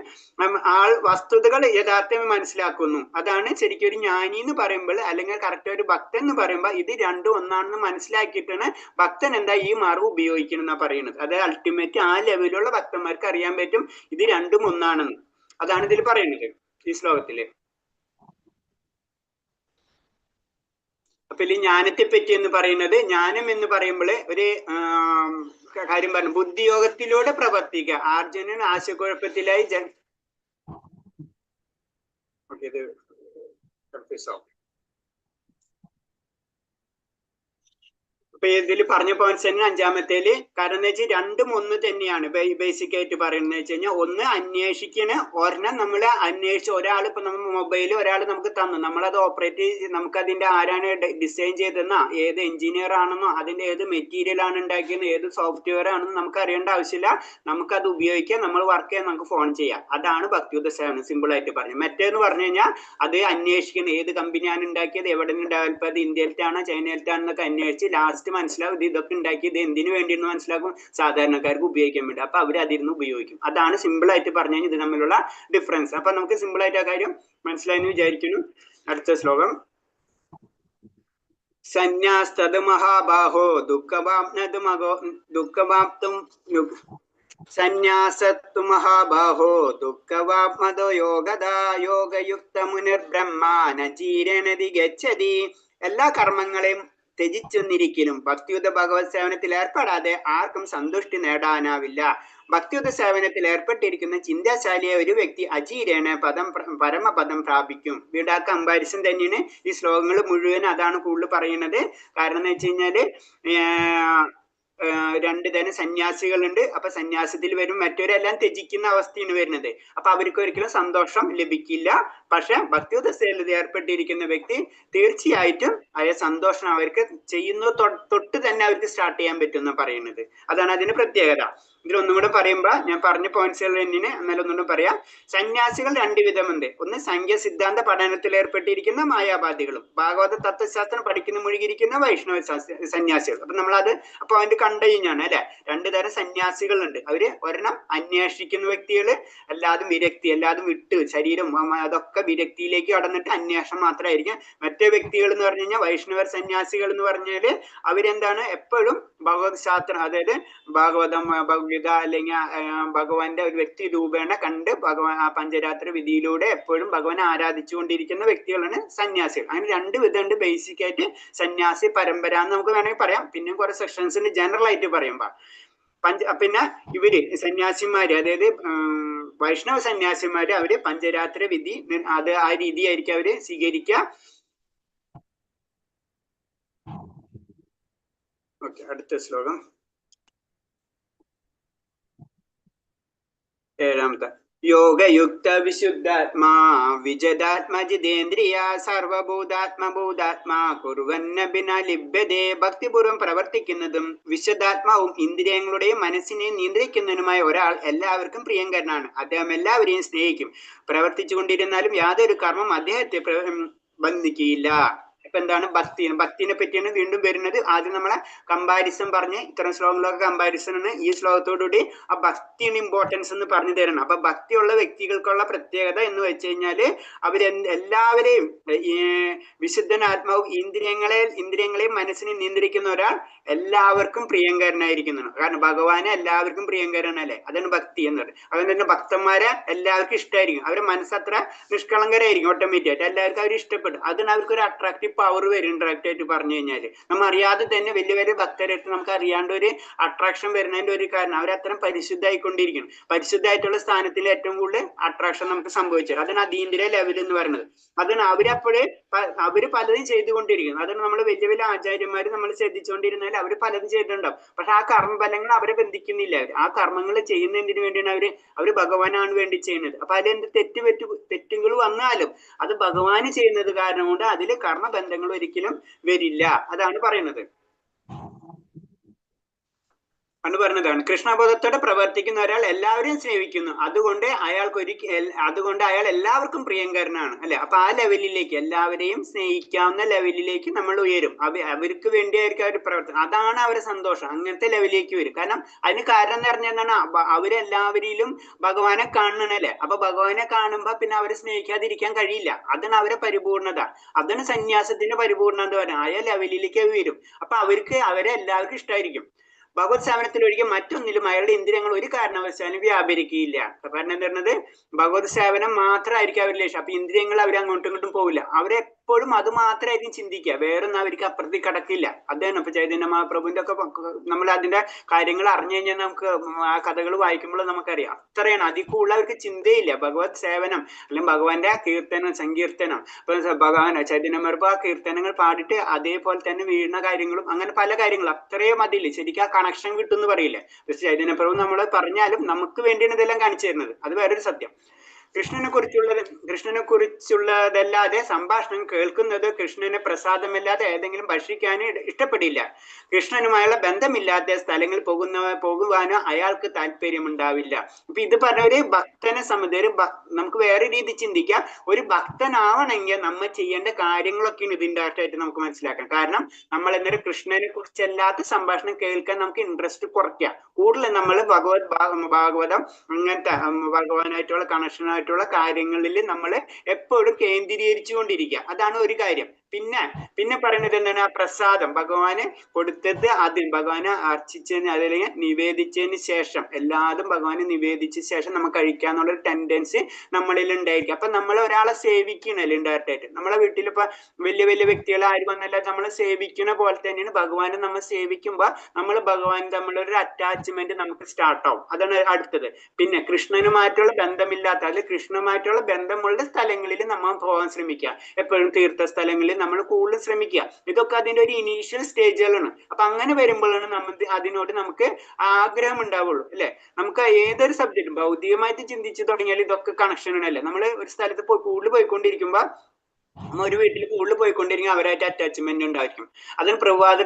ആൾ വസ്തുതകൾ യഥാർത്ഥമായി മനസ്സിലാക്കുന്നു. അതാണ് ശരിക്കും ഒരു ജ്ഞാനി എന്ന് പറയുമ്പോൾ, അല്ലെങ്കിൽ കറക്റ്റ് ഒരു ഭക്തൻ എന്ന് പറയുമ്പോൾ ഇത് രണ്ടും ഒന്നാണെന്ന് മനസ്സിലാക്കിയിട്ടാണ് ഭക്തൻ എന്താ ഈ മാർഗം ഉപയോഗിക്കണം എന്നാ പറയുന്നത്. അത് അൾട്ടിമേറ്റ് ആ ലെവലിലുള്ള ഭക്തന്മാർക്ക് അറിയാൻ പറ്റും ഇത് രണ്ടും ഒന്നാണെന്ന്. അതാണ് ഇതിൽ പറയുന്നത് ഈ ശ്ലോകത്തില്. അപ്പൊ ഈ ജ്ഞാനത്തെ പറ്റി എന്ന് പറയുന്നത്, ജ്ഞാനം എന്ന് പറയുമ്പോൾ ഒരു കാര്യം പറഞ്ഞു, ബുദ്ധിയോഗത്തിലൂടെ പ്രവർത്തിക്കുക. അർജുനൻ ആശയക്കുഴപ്പത്തിലായി അപ്പൊ ഇതിൽ പറഞ്ഞ പോയിന്റ്സ് തന്നെ 5ാമത്തേല്. കാരണം എന്ന് വെച്ചാൽ രണ്ടും ഒന്ന് തന്നെയാണ് ബേസിക് ആയിട്ട് പറയുന്നത് വെച്ച് കഴിഞ്ഞാൽ. ഒന്ന് അന്വേഷിക്കണ, ഒരെണ്ണം നമ്മൾ അന്വേഷിച്ച് ഒരാൾ ഇപ്പൊ നമ്മൾ മൊബൈൽ ഒരാൾ നമുക്ക് തന്നു, നമ്മളത് ഓപ്പറേറ്റ് നമുക്ക് അതിന്റെ ആരാണ് ഡിസൈൻ ചെയ്തെന്നോ ഏത് എഞ്ചിനീയർ ആണെന്നോ അതിന്റെ ഏത് മെറ്റീരിയൽ ആണ് ഉണ്ടാക്കിയെന്നോ ഏത് സോഫ്റ്റ്വെയർ ആണെന്ന് നമുക്ക് അറിയേണ്ട ആവശ്യമില്ല. നമുക്കത് ഉപയോഗിക്കാം, നമ്മൾ വർക്ക് ചെയ്യാൻ നമുക്ക് ഫോൺ ചെയ്യാം. അതാണ് ഭക്തിയുദ്ധ സേവനം സിമ്പിൾ ആയിട്ട് പറഞ്ഞു. മറ്റേന്ന് പറഞ്ഞു കഴിഞ്ഞാൽ അത് അന്വേഷിക്കണം, ഏത് കമ്പനിയാണ് ഉണ്ടാക്കിയത്, എവിടെ നിന്ന് ഡെവലപ്പ് ചെയ്ത്, ഇന്ത്യയിലത്താണോ ചൈനയിലത്താണെന്നൊക്കെ അന്വേഷിച്ച് ലാസ്റ്റ് മനസ്സിലാവും ഇതൊക്കെ ഉണ്ടാക്കിയത് എന്തിനു വേണ്ടിയെന്ന് മനസ്സിലാക്കും, സാധാരണക്കാർക്ക് ഉപയോഗിക്കാൻ വേണ്ടി. അപ്പൊ അവർ അതിരുന്ന് ഉപയോഗിക്കും. അതാണ് സിമ്പിൾ ആയിട്ട് പറഞ്ഞു കഴിഞ്ഞാൽ ഇത് തമ്മിലുള്ള ഡിഫറൻസ്. അപ്പൊ നമുക്ക് സിമ്പിൾ ആയിട്ട് ആ കാര്യം മനസ്സിലായെന്ന് വിചാരിക്കുന്നു. അടുത്ത ശ്ലോകം, സന്യാസ്തത് മഹാബാഹോ ദുഃഖവാപ്തും സന്യാസത്തു മഹാബാഹോ ദുഃഖവാപ്മതോ യോഗയുക്ത മുനിർബ്രഹ്മാനചീരണതി ഗച്ഛതി. എല്ലാ കർമ്മങ്ങളെയും ത്യജിച്ചെന്നിരിക്കലും ഭക്തിയുദ്ധ ഭഗവത് സേവനത്തിൽ ഏർപ്പെടാതെ ആർക്കും സന്തുഷ്ടി നേടാനാവില്ല. ഭക്തിയുദ്ധ സേവനത്തിൽ ഏർപ്പെട്ടിരിക്കുന്ന ചിന്താശാലിയായ ഒരു വ്യക്തി അചീരേണ പരമപദം പ്രാപിക്കും. വീണ്ടും ആ കമ്പാരിസൺ തന്നെയാണ് ഈ ശ്ലോകങ്ങൾ മുഴുവൻ. അതാണ് കൂടുതൽ പറയുന്നത്. കാരണം എന്ന് വെച്ച് കഴിഞ്ഞാല് രണ്ട് തരം സന്യാസികളുണ്ട്. അപ്പൊ സന്യാസത്തിൽ വരും മറ്റവരെല്ലാം ത്യജിക്കുന്ന അവസ്ഥയാണ് വരുന്നത്. അപ്പൊ അവർക്ക് ഒരിക്കലും സന്തോഷം ലഭിക്കില്ല. പക്ഷെ ഭക്തിയുദ്ധ സേവനത്തിൽ ഏർപ്പെട്ടിരിക്കുന്ന വ്യക്തി തീർച്ചയായിട്ടും ആ സന്തോഷം അവർക്ക് ചെയ്യുന്നത് തൊട്ട് തന്നെ അവർക്ക് സ്റ്റാർട്ട് ചെയ്യാൻ പറ്റും എന്ന് പറയുന്നത്. അതാണ് അതിന്റെ പ്രത്യേകത. ഇതിലൊന്നും കൂടെ പറയുമ്പോ ഞാൻ പറഞ്ഞ പോയിന്റ്സുകൾ തന്നെയാണ്, എന്നാലും ഒന്നുകൂടെ പറയാം. സന്യാസികൾ രണ്ട് വിധമുണ്ട്. ഒന്ന് സംഖ്യ സിദ്ധാന്ത പഠനത്തിൽ ഏർപ്പെട്ടിരിക്കുന്ന മായാവാദികളും, ഭാഗവത തത്വശാസ്ത്രം പഠിക്കുന്ന മുഴുകിയിരിക്കുന്ന വൈഷ്ണവ സന്യാസികൾ. അപ്പൊ നമ്മളത് പോയിന്റ് കണ്ടു കഴിഞ്ഞാണ് അല്ലെ. രണ്ടു തരം സന്യാസികളുണ്ട്. അവര് ഒരെണ്ണം അന്വേഷിക്കുന്ന വ്യക്തികള്, എല്ലാതും വിരക്തി, എല്ലാതും വിട്ട് ശരീരം അതൊക്കെ വിരക്തിയിലേക്ക് കടന്നിട്ട് അന്വേഷണം മാത്രമായിരിക്കും. മറ്റേ വ്യക്തികൾ എന്ന് പറഞ്ഞു കഴിഞ്ഞാൽ വൈഷ്ണവർ സന്യാസികൾ എന്ന് പറഞ്ഞാല് അവരെന്താണ് എപ്പോഴും ഭഗവത് ശാസ്ത്രം, അതായത് ഭാഗവതം, ഭഗവത്ഗീത അല്ലെങ്കിൽ ഭഗവാന്റെ ഒരു വ്യക്തി രൂപേണ കണ്ട് ഭഗവാൻ ആ പഞ്ചരാത്ര വിധിയിലൂടെ എപ്പോഴും ഭഗവാനെ ആരാധിച്ചുകൊണ്ടിരിക്കുന്ന വ്യക്തികളാണ് സന്യാസികൾ. അങ്ങനെ രണ്ട് വിധമുണ്ട് ബേസിക് ആയിട്ട് സന്യാസി പരമ്പര എന്ന് നമുക്ക് വേണമെങ്കിൽ പറയാം. പിന്നെ കുറെ സെക്ഷൻസിന് ജനറൽ ആയിട്ട് പറയുമ്പോ പിന്നെ ഇവര് സന്യാസിമാര്, അതായത് വൈഷ്ണവ സന്യാസിമാര്, അവര് പഞ്ചരാത്ര വിധി അത് ആ രീതിയായിരിക്കും അവര് സ്വീകരിക്കുക. ഓക്കെ, അടുത്ത ശ്ലോകം 7. യോഗയുക്ത വിശുദ്ധാത്മാ വിജദാത്മജിതേന്ദ്രിയ സർവഭൂതാത്മഭൂതാത്മാ കുറുവന്നബിന ലിബ്യതേ. ഭക്തിപൂർവ്വം പ്രവർത്തിക്കുന്നതും വിശുദ്ധാത്മാവും ഇന്ദ്രിയങ്ങളുടെയും മനസ്സിനെയും നിയന്ത്രിക്കുന്നതിനുമായ ഒരാൾ എല്ലാവർക്കും പ്രിയങ്കരനാണ്. അദ്ദേഹം എല്ലാവരെയും സ്നേഹിക്കും. പ്രവർത്തിച്ചുകൊണ്ടിരുന്നാലും യാതൊരു കർമ്മം അദ്ദേഹത്തെ ബന്ധിക്കുകയില്ല. ഇപ്പൊ എന്താണ് ഭക്തിനെ പറ്റിയാണ് വീണ്ടും വരുന്നത്. ആദ്യം നമ്മളെ കമ്പാരിസൺ പറഞ്ഞ് ഇത്തരം ശ്ലോകങ്ങളൊക്കെ കമ്പാരിസൺ ആണ്. ഈ ശ്ലോകത്തോടുകൂടി ആ ഭക്തിയുടെ ഇമ്പോർട്ടൻസ് എന്ന് പറഞ്ഞു തരണം. അപ്പൊ ഭക്തിയുള്ള വ്യക്തികൾക്കുള്ള പ്രത്യേകത എന്ന് വെച്ച് കഴിഞ്ഞാല് എല്ലാവരെയും വിശുദ്ധനാത്മാവും ഇന്ദ്രിയങ്ങളെയും മനസ്സിനെ നിയന്ത്രിക്കുന്ന ഒരാൾ എല്ലാവർക്കും പ്രിയങ്കരനായിരിക്കുന്നതാണ്. കാരണം ഭഗവാനെ എല്ലാവർക്കും പ്രിയങ്കരനല്ലേ, അതാണ് ഭക്തി എന്ന് പറയുന്നത്. അതുകൊണ്ട് തന്നെ ഭക്തന്മാരെ എല്ലാവർക്കും ഇഷ്ടമായിരിക്കും. അവരുടെ മനസ്സത്ര നിഷ്കളങ്കരായിരിക്കും. ഓട്ടോമാറ്റിക് ആയിട്ട് എല്ലാവർക്കും അവർ ഇഷ്ടപ്പെടും. അതിന് അവർക്ക് ഒരു അട്രാക്റ്റീവ് പവർ വരും. ഇൻട്രാക്റ്റ് ആയിട്ട് പറഞ്ഞു കഴിഞ്ഞാല് നമ്മൾ അറിയാതെ തന്നെ വലിയ വലിയ ഭക്തരായിട്ട് നമുക്ക് അറിയാണ്ട് ഒരു അട്രാക്ഷൻ വരുന്നതിന്റെ ഒരു കാരണം അവരത്രയും പരിശുദ്ധമായിക്കൊണ്ടിരിക്കണം. പരിശുദ്ധമായിട്ടുള്ള സ്ഥാനത്തിൽ ഏറ്റവും കൂടുതൽ അട്രാക്ഷൻ നമുക്ക് സംഭവിച്ചത്. അതാണ് അതീന്ദ്രിയ ലെവൽ എന്ന് പറയുന്നത്. അതിന് അവര് പലതും ചെയ്തുകൊണ്ടിരിക്കുന്നു. അതിന് നമ്മൾ വലിയ വലിയ ആചാര്യന്മാര് നമ്മൾ ശ്രദ്ധിച്ചുകൊണ്ടിരുന്നാൽ അവര് പലതും ചെയ്തിട്ടുണ്ടാവും. പക്ഷെ ആ കർമ്മഫലങ്ങൾ അവരെ ബന്ധിക്കുന്നില്ല. ആ കർമ്മങ്ങൾ ചെയ്യുന്നതിന് വേണ്ടിയാണ് അവര് ഭഗവാനാണ് വേണ്ടി ചെയ്യുന്നത്. അപ്പൊ അതിലെന്ത് തെറ്റുകൾ വന്നാലും അത് ഭഗവാന് ചെയ്യുന്നത് കാരണം കൊണ്ട് അതില് കർമ്മബന്ധങ്ങൾ ഒരിക്കലും വരില്ല. അതാണ് പറയുന്നത്. എന്ന് പറഞ്ഞതാണ് കൃഷ്ണബോധത്തോടെ പ്രവർത്തിക്കുന്ന ഒരാൾ എല്ലാവരെയും സ്നേഹിക്കുന്നു. അതുകൊണ്ട് അയാൾ എല്ലാവർക്കും പ്രിയങ്കരനാണ് അല്ലെ. അപ്പൊ ആ ലെവലിലേക്ക്, എല്ലാവരെയും സ്നേഹിക്കാവുന്ന ലെവലിലേക്ക് നമ്മൾ ഉയരും. അവർക്ക് വേണ്ടിയായിരിക്കും അവർ പ്രവർത്തനം. അതാണ് അവരെ സന്തോഷം. അങ്ങനത്തെ ലെവലിലേക്ക് വരും. കാരണം അതിന് കാരണം എന്ന് പറഞ്ഞാൽ എന്താണ്, അവരെല്ലാവരിലും ഭഗവാനെ കാണണല്ലേ. അപ്പൊ ഭഗവാനെ കാണുമ്പോ പിന്നെ അവരെ സ്നേഹിക്കാതിരിക്കാൻ കഴിയില്ല. അതാണ് അവരെ പരിപൂർണത. അതാണ് സന്യാസത്തിന്റെ പരിപൂർണത എന്ന് പറയുന്നത്. ആ ലെവലിലേക്ക് വരും. അപ്പൊ അവരെ എല്ലാവർക്കും ഇഷ്ടമായിരിക്കും. ഭഗവത് സേവനത്തിൽ ഒഴികെ മറ്റൊന്നിലും അയാളുടെ ഇന്ദ്രിയങ്ങൾ ഒരു കാരണവശാലും വ്യാപരിക്കുകയില്ല. കാരണം എന്താ പറയുന്നത്, ഭഗവത് സേവനം മാത്രമായിരിക്കും അവരുടെ ലക്ഷ്യം. അപ്പൊ ഇന്ദ്രിയങ്ങൾ അവർ അങ്ങോട്ടും ഇങ്ങോട്ടും പോവില്ല. അവരെപ്പോഴും അത് മാത്രമായിരിക്കും ചിന്തിക്കുക. വേറൊന്നും അവർക്ക് അപ്പുറത്തേക്ക് കടക്കില്ല. അതാണ് ഇപ്പൊ ചൈതന്യ മഹാപ്രഭുവിന്റെ ഒക്കെ നമ്മൾ അതിന്റെ കാര്യങ്ങൾ അറിഞ്ഞു കഴിഞ്ഞാൽ നമുക്ക് ആ കഥകൾ വായിക്കുമ്പോൾ നമുക്കറിയാം. അത്രയാണ്. അതിൽ കൂടുതൽ അവർക്ക് ചിന്തയില്ല. ഭഗവത് സേവനം അല്ലെങ്കിൽ ഭഗവാന്റെ സങ്കീർത്തനം, ഇപ്പൊ ഭഗവാൻ ചൈതന്യ മഹാപ്രഭു ആ കീർത്തനങ്ങൾ പാടിയിട്ട് അതേപോലെ തന്നെ വീഴുന്ന കാര്യങ്ങളും അങ്ങനെ പല കാര്യങ്ങളും അത്രയും അതില്ല. ശരിക്കും ആ കണക്ഷൻ കിട്ടും എന്ന് പറയില്ലേ. പക്ഷെ ചൈതന്യ പ്രഭു നമ്മൾ പറഞ്ഞാലും നമുക്ക് വേണ്ടിയാണ് ഇതെല്ലാം കാണിച്ചു തരുന്നത്. അത് വേറൊരു സത്യം. കൃഷ്ണനെ കുറിച്ചുള്ളതല്ലാതെ സംഭാഷണം കേൾക്കുന്നത് കൃഷ്ണന് പ്രസാദമില്ലാതെ ഏതെങ്കിലും ഭക്ഷിക്കാൻ ഇഷ്ടപ്പെടില്ല. കൃഷ്ണനുമായുള്ള ബന്ധമില്ലാത്ത സ്ഥലങ്ങളിൽ പോകുവാനോ അയാൾക്ക് താല്പര്യമുണ്ടാവില്ല. ഇപ്പൊ ഇത് പറഞ്ഞ ഒരു ഭക്തനെ സംബന്ധിച്ച് നമുക്ക് വേറെ രീതി ചിന്തിക്കാം. ഒരു ഭക്തനാവണമെങ്കിൽ നമ്മൾ ചെയ്യേണ്ട കാര്യങ്ങളൊക്കെയാണ് ഇതിന്റെ ആയിട്ട് നമുക്ക് മനസ്സിലാക്കാം. കാരണം നമ്മൾ എന്നൊരു കൃഷ്ണനെ കുറിച്ചല്ലാത്ത സംഭാഷണം കേൾക്കാൻ നമുക്ക് ഇൻട്രസ്റ്റ് കുറയ്ക്കാം. കൂടുതൽ നമ്മൾ ഭാഗവതം അങ്ങനത്തെ ഭഗവാനായിട്ടുള്ള കണക്ഷനായിട്ടുള്ള കാര്യങ്ങളിൽ നമ്മൾ എപ്പോഴും കേന്ദ്രീകരിച്ചുകൊണ്ടിരിക്കുക. അതാണ് ഒരു കാര്യം. പിന്നെ പറയുന്നത് എന്താണ്, ആ പ്രസാദം ഭഗവാന് കൊടുത്തത് ഭഗവാനെ അർച്ചിച്ചതിന് അല്ലെങ്കിൽ നിവേദിച്ചതിന് ശേഷം എല്ലാതും ഭഗവാന് നിവേദിച്ച ശേഷം നമുക്ക് കഴിക്കാന്നുള്ളൊരു ടെൻഡൻസി നമ്മളിൽ ഉണ്ടായിരിക്കും. അപ്പൊ നമ്മൾ ഒരാളെ സേവിക്കണല്ലേ ഇൻഡയറക്റ്റ് ആയിട്ട്. നമ്മളെ വീട്ടിലിപ്പോ വലിയ വലിയ വ്യക്തികളെ ആര് വന്നല്ല നമ്മളെ സേവിക്കുന്ന പോലെ തന്നെയാണ് ഭഗവാനെ നമ്മൾ സേവിക്കുമ്പോ നമ്മൾ ഭഗവാൻ തമ്മിലൊരു അറ്റാച്ച്മെന്റ് നമുക്ക് സ്റ്റാർട്ട് ആവും. അതാണ് അടുത്തത്. പിന്നെ കൃഷ്ണനുമായിട്ടുള്ള ബന്ധമില്ലാത്ത അല്ലെങ്കിൽ കൃഷ്ണനുമായിട്ടുള്ള ബന്ധമുള്ള സ്ഥലങ്ങളിൽ നമ്മൾ പോകാൻ ശ്രമിക്കുക. എപ്പോഴും തീർത്ഥ സ്ഥലങ്ങളിൽ നമ്മൾ കൂടുതൽ ശ്രമിക്കുക. ഇതൊക്കെ അതിന്റെ ഒരു ഇനീഷ്യൽ സ്റ്റേജുകളാണ്. അപ്പൊ അങ്ങനെ വരുമ്പോഴാണ് അതിനോട് നമുക്ക് ആഗ്രഹം ഉണ്ടാവുള്ളൂ അല്ലെ. നമുക്ക് ഏതൊരു സബ്ജക്റ്റും ഭൗതികമായിട്ട് ചിന്തിച്ചു തുടങ്ങിയാൽ ഇതൊക്കെ കണക്ഷൻ ആണല്ലേ. നമ്മൾ ഒരു സ്ഥലത്ത് കൂടുതൽ പോയിക്കൊണ്ടിരിക്കുമ്പോ നമ്മ ഒരു വീട്ടിൽ കൂടുതൽ പോയിക്കൊണ്ടിരിക്കും അവരായിട്ട് അറ്റാച്ച്മെന്റ് ഉണ്ടായിരിക്കും. അതിന് പ്രഭാത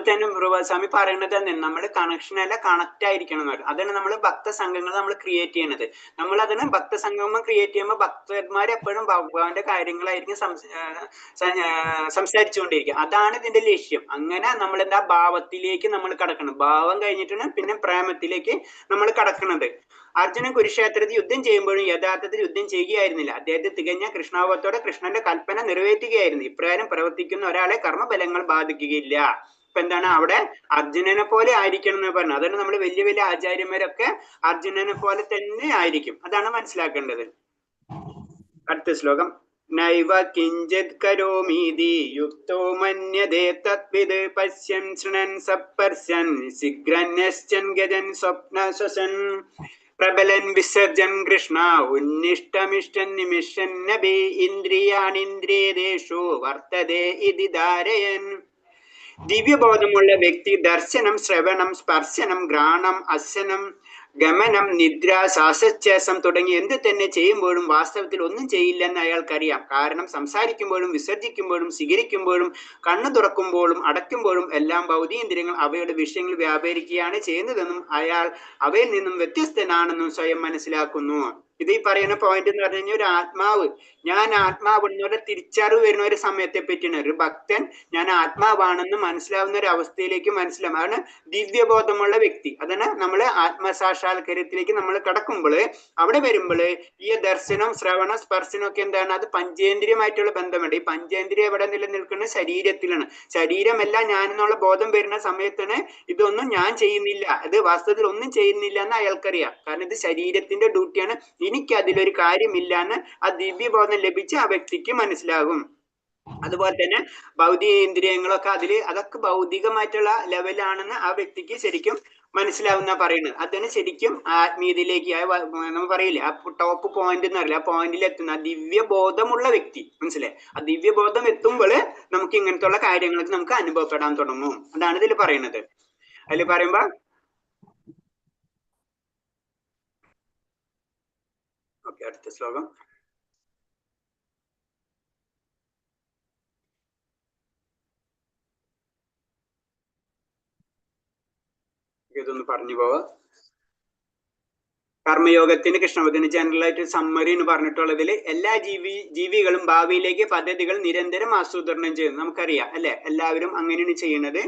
സ്വാമി പറയുന്നത് തന്നെ നമ്മുടെ കണക്ഷൻ അല്ല കണക്ട് ആയിരിക്കണം എന്ന് പറയും. അതാണ് നമ്മൾ ഭക്ത സംഘങ്ങൾ നമ്മൾ ക്രിയേറ്റ് ചെയ്യണത്. നമ്മൾ അതിന് ഭക്ത സംഗമം ക്രിയേറ്റ് ചെയ്യുമ്പോൾ ഭക്തന്മാർ എപ്പോഴും ഭഗവാന്റെ കാര്യങ്ങളായിരിക്കും സംസാരിച്ചുകൊണ്ടിരിക്കുക. അതാണ് ഇതിന്റെ ലക്ഷ്യം. അങ്ങനെ നമ്മൾ എന്താ ഭാവത്തിലേക്ക് നമ്മൾ കടക്കണം. ഭാവം കഴിഞ്ഞിട്ടാണ് പിന്നെ പ്രേമത്തിലേക്ക് നമ്മൾ കടക്കുന്നത്. അർജുനൻ കുരുക്ഷേത്രത്തിൽ യുദ്ധം ചെയ്യുമ്പോഴും യഥാർത്ഥത്തിൽ യുദ്ധം ചെയ്യുകയായിരുന്നില്ല. അദ്ദേഹത്തെ തികഞ്ഞ കൃഷ്ണാവത്തോടെ കൃഷ്ണന്റെ കൽപ്പന നിറവേറ്റുകയായിരുന്നു. ഇപ്രകാരം പ്രവർത്തിക്കുന്ന ഒരാളെ കർമ്മബലങ്ങൾ ബാധിക്കുകയില്ല. ഇപ്പൊ എന്താണ് അവിടെ അർജുനനെ പോലെ ആയിരിക്കണം എന്ന് പറഞ്ഞു. അതാണ് നമ്മൾ വലിയ വലിയ ആചാര്യന്മാരൊക്കെ അർജുനനെ പോലെ തന്നെ ആയിരിക്കും. അതാണ് മനസ്സിലാക്കേണ്ടത്. അടുത്ത ശ്ലോകം. നൈവ കിഞ്ചിത് കരോമീതി യുക്തോ മന്യതേ തദ്വിദ് പശ്യൻ ശൃണൻ സപർശൻ ശിഗ്രന്യശ്ചൻ ഗജൻ സ്വപ്നശ്വസൻ പ്രബലൻ വിസർജൻ കൃഷ്ണ ഉന്നിഷ്ടമിഷ്ടൻ നിമിഷൻ നബി ഇന്ദ്രിയാണിന്ദ്രിയേഷു വർത്തതേ ഇതി ധാരയൻ. ദിവ്യബോധമുള്ള വ്യക്തി ദർശനം, ശ്രവണം, സ്പർശനം, ഘ്രാണം, അസനം, ഗമനം, നിദ്ര, ശ്വാസോച്ഛ്വാസം തുടങ്ങി എന്ത് തന്നെ ചെയ്യുമ്പോഴും വാസ്തവത്തിൽ ഒന്നും ചെയ്യില്ലെന്ന് അയാൾക്കറിയാം. കാരണം സംസാരിക്കുമ്പോഴും വിസർജിക്കുമ്പോഴും സ്വീകരിക്കുമ്പോഴും കണ്ണു തുറക്കുമ്പോഴും അടയ്ക്കുമ്പോഴും എല്ലാം ഭൗതികേന്ദ്രിയങ്ങൾ അവയുടെ വിഷയങ്ങൾ വ്യാപരിക്കുകയാണ് ചെയ്യുന്നതെന്നും അയാൾ അവയിൽ നിന്നും വ്യത്യസ്തനാണെന്നും സ്വയം മനസ്സിലാക്കുന്നു. ഇത് ഈ പറയുന്ന പോയിന്റ് എന്ന് പറഞ്ഞു കഴിഞ്ഞാൽ ഒരു ആത്മാവ്, ഞാൻ ആത്മാവെന്നൊരു തിരിച്ചറിവ് വരുന്ന ഒരു സമയത്തെ പറ്റിയാണ്. ഒരു ഭക്തൻ ഞാൻ ആത്മാവാണെന്ന് മനസ്സിലാവുന്ന ഒരു അവസ്ഥയിലേക്ക് മനസ്സിലാവും. അതാണ് ദിവ്യബോധമുള്ള വ്യക്തി. അതാണ് നമ്മൾ ആത്മസാക്ഷാത്കാരത്തിലേക്ക് നമ്മൾ കടക്കുമ്പോൾ അവിടെ വരുമ്പോൾ ഈ ദർശനം, ശ്രവണം, സ്പർശനം ഒക്കെ എന്താണ്? അത് പഞ്ചേന്ദ്രിയമായിട്ടുള്ള ബന്ധമുണ്ട്. ഈ പഞ്ചേന്ദ്രിയം എവിടെ നിലനിൽക്കുന്നത്? ശരീരത്തിലാണ്. ശരീരമല്ല ഞാൻ എന്നുള്ള ബോധം വരുന്ന സമയത്താണ് ഇതൊന്നും ഞാൻ ചെയ്യുന്നില്ല, അത് വാസ്തവത്തിൽ ഒന്നും ചെയ്യുന്നില്ല എന്ന് അയാൾക്കറിയാം. കാരണം ഇത് ശരീരത്തിന്റെ ഡ്യൂട്ടിയാണ്, എനിക്ക് അതിലൊരു കാര്യമില്ല എന്ന് ആ ദിവ്യബോധം ലഭിച്ച ആ വ്യക്തിക്ക് മനസ്സിലാകും. അതുപോലെ തന്നെ ഭൗതികേന്ദ്രിയങ്ങളൊക്കെ അതൊക്കെ ഭൗതികമായിട്ടുള്ള ലെവലാണെന്ന് ആ വ്യക്തിക്ക് ശരിക്കും മനസ്സിലാവുന്ന പറയുന്നത്. അതിന് ശരിക്കും ആത്മീയതയിലേക്ക് നമ്മൾ പറയില്ലേ ആ ടോപ്പ് പോയിന്റ് എന്ന് പറയില്ല, ആ പോയിന്റിൽ എത്തുന്ന ആ ദിവ്യബോധമുള്ള വ്യക്തി, മനസ്സിലായി? ആ ദിവ്യബോധം എത്തുമ്പോൾ നമുക്ക് ഇങ്ങനത്തെ ഉള്ള കാര്യങ്ങളൊക്കെ നമുക്ക് അനുഭവപ്പെടാൻ തുടങ്ങും. അതാണ് ഇതിൽ പറയുന്നത്. അതിൽ പറയുമ്പോ അടുത്ത ശ്ലോകം. ഇതൊന്ന് പറഞ്ഞു പോവാ. കർമ്മയോഗത്തിന് കൃഷ്ണഭക്തിന് ജനറൽ ആയിട്ട് സമ്മറി എന്ന് പറഞ്ഞിട്ടുള്ളതിൽ എല്ലാ ജീവികളും ഭാവിയിലേക്ക് പദ്ധതികൾ നിരന്തരം ആസൂത്രണം ചെയ്യുന്നു. നമുക്കറിയാം അല്ലെ, എല്ലാവരും അങ്ങനെയാണ് ചെയ്യുന്നത്.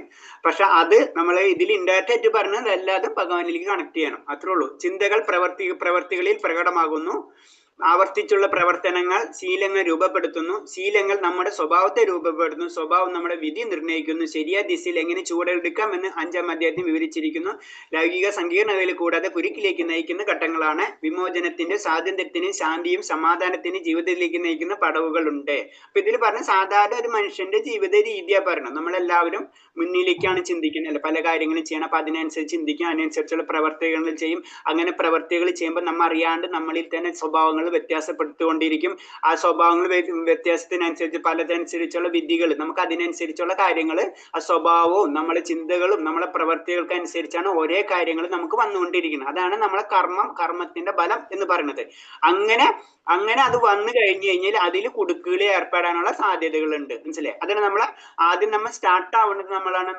പക്ഷെ അത് നമ്മൾ ഇതിൽ ഇൻഡയറക്റ്റ് ആയിട്ട് പറഞ്ഞത് അല്ലാതെ ഭഗവാനിലേക്ക് കണക്ട് ചെയ്യണം, അത്രേ ഉള്ളൂ. ചിന്തകൾ പ്രവർത്തികളിൽ പ്രകടമാകുന്നു. ആവർത്തിച്ചുള്ള പ്രവർത്തനങ്ങൾ ശീലങ്ങൾ രൂപപ്പെടുത്തുന്നു. ശീലങ്ങൾ നമ്മുടെ സ്വഭാവത്തെ രൂപപ്പെടുത്തുന്നു. സ്വഭാവം നമ്മുടെ വിധി നിർണ്ണയിക്കുന്നു. ശരിയായ ദിശയിൽ എങ്ങനെ ചൂടെടുക്കാം എന്ന് 5-ാം അധ്യായത്തിൽ വിവരിച്ചിരിക്കുന്നു. ലൗകിക സങ്കീർണതയിൽ കൂടാതെ കുരുക്കിലേക്ക് നയിക്കുന്ന ഘട്ടങ്ങളാണ്. വിമോചനത്തിന്റെ, സ്വാതന്ത്ര്യത്തിന്, ശാന്തിയും സമാധാനത്തിന് ജീവിതത്തിലേക്ക് നയിക്കുന്ന പടവുകളുണ്ട്. അപ്പൊ ഇതിൽ പറഞ്ഞ സാധാരണ ഒരു മനുഷ്യന്റെ ജീവിത രീതിയാ പറയണം. നമ്മളെല്ലാവരും മുന്നിലേക്കാണ് ചിന്തിക്കുന്നത് അല്ലെ, പല കാര്യങ്ങളും ചെയ്യണം. അപ്പൊ അതിനനുസരിച്ച് ചിന്തിക്കും, അതിനനുസരിച്ചുള്ള പ്രവർത്തികൾ ചെയ്യും. അങ്ങനെ പ്രവർത്തികൾ ചെയ്യുമ്പോൾ നമ്മൾ അറിയാണ്ട് നമ്മളിൽ തന്നെ സ്വഭാവങ്ങൾ വ്യത്യാസപ്പെടുത്തിക്കൊണ്ടിരിക്കും. ആ സ്വഭാവങ്ങൾ വ്യത്യാസത്തിനനുസരിച്ച് പലതനുസരിച്ചുള്ള വിധികൾ, നമുക്ക് അതിനനുസരിച്ചുള്ള കാര്യങ്ങൾ, ആ സ്വഭാവവും നമ്മളെ ചിന്തകളും നമ്മളെ പ്രവർത്തികൾക്ക് അനുസരിച്ചാണ് ഒരേ കാര്യങ്ങൾ നമുക്ക് വന്നുകൊണ്ടിരിക്കുന്നത്. അതാണ് നമ്മളെ കർമ്മത്തിന്റെ ബലം എന്ന് പറയുന്നത്. അങ്ങനെ അത് വന്നു കഴിഞ്ഞു കഴിഞ്ഞാൽ അതിൽ കുടുക്കുകളിൽ ഏർപ്പെടാനുള്ള സാധ്യതകളുണ്ട്, മനസ്സിലായി? അതിന് ആദ്യം നമ്മൾ സ്റ്റാർട്ട് ആവുന്നത്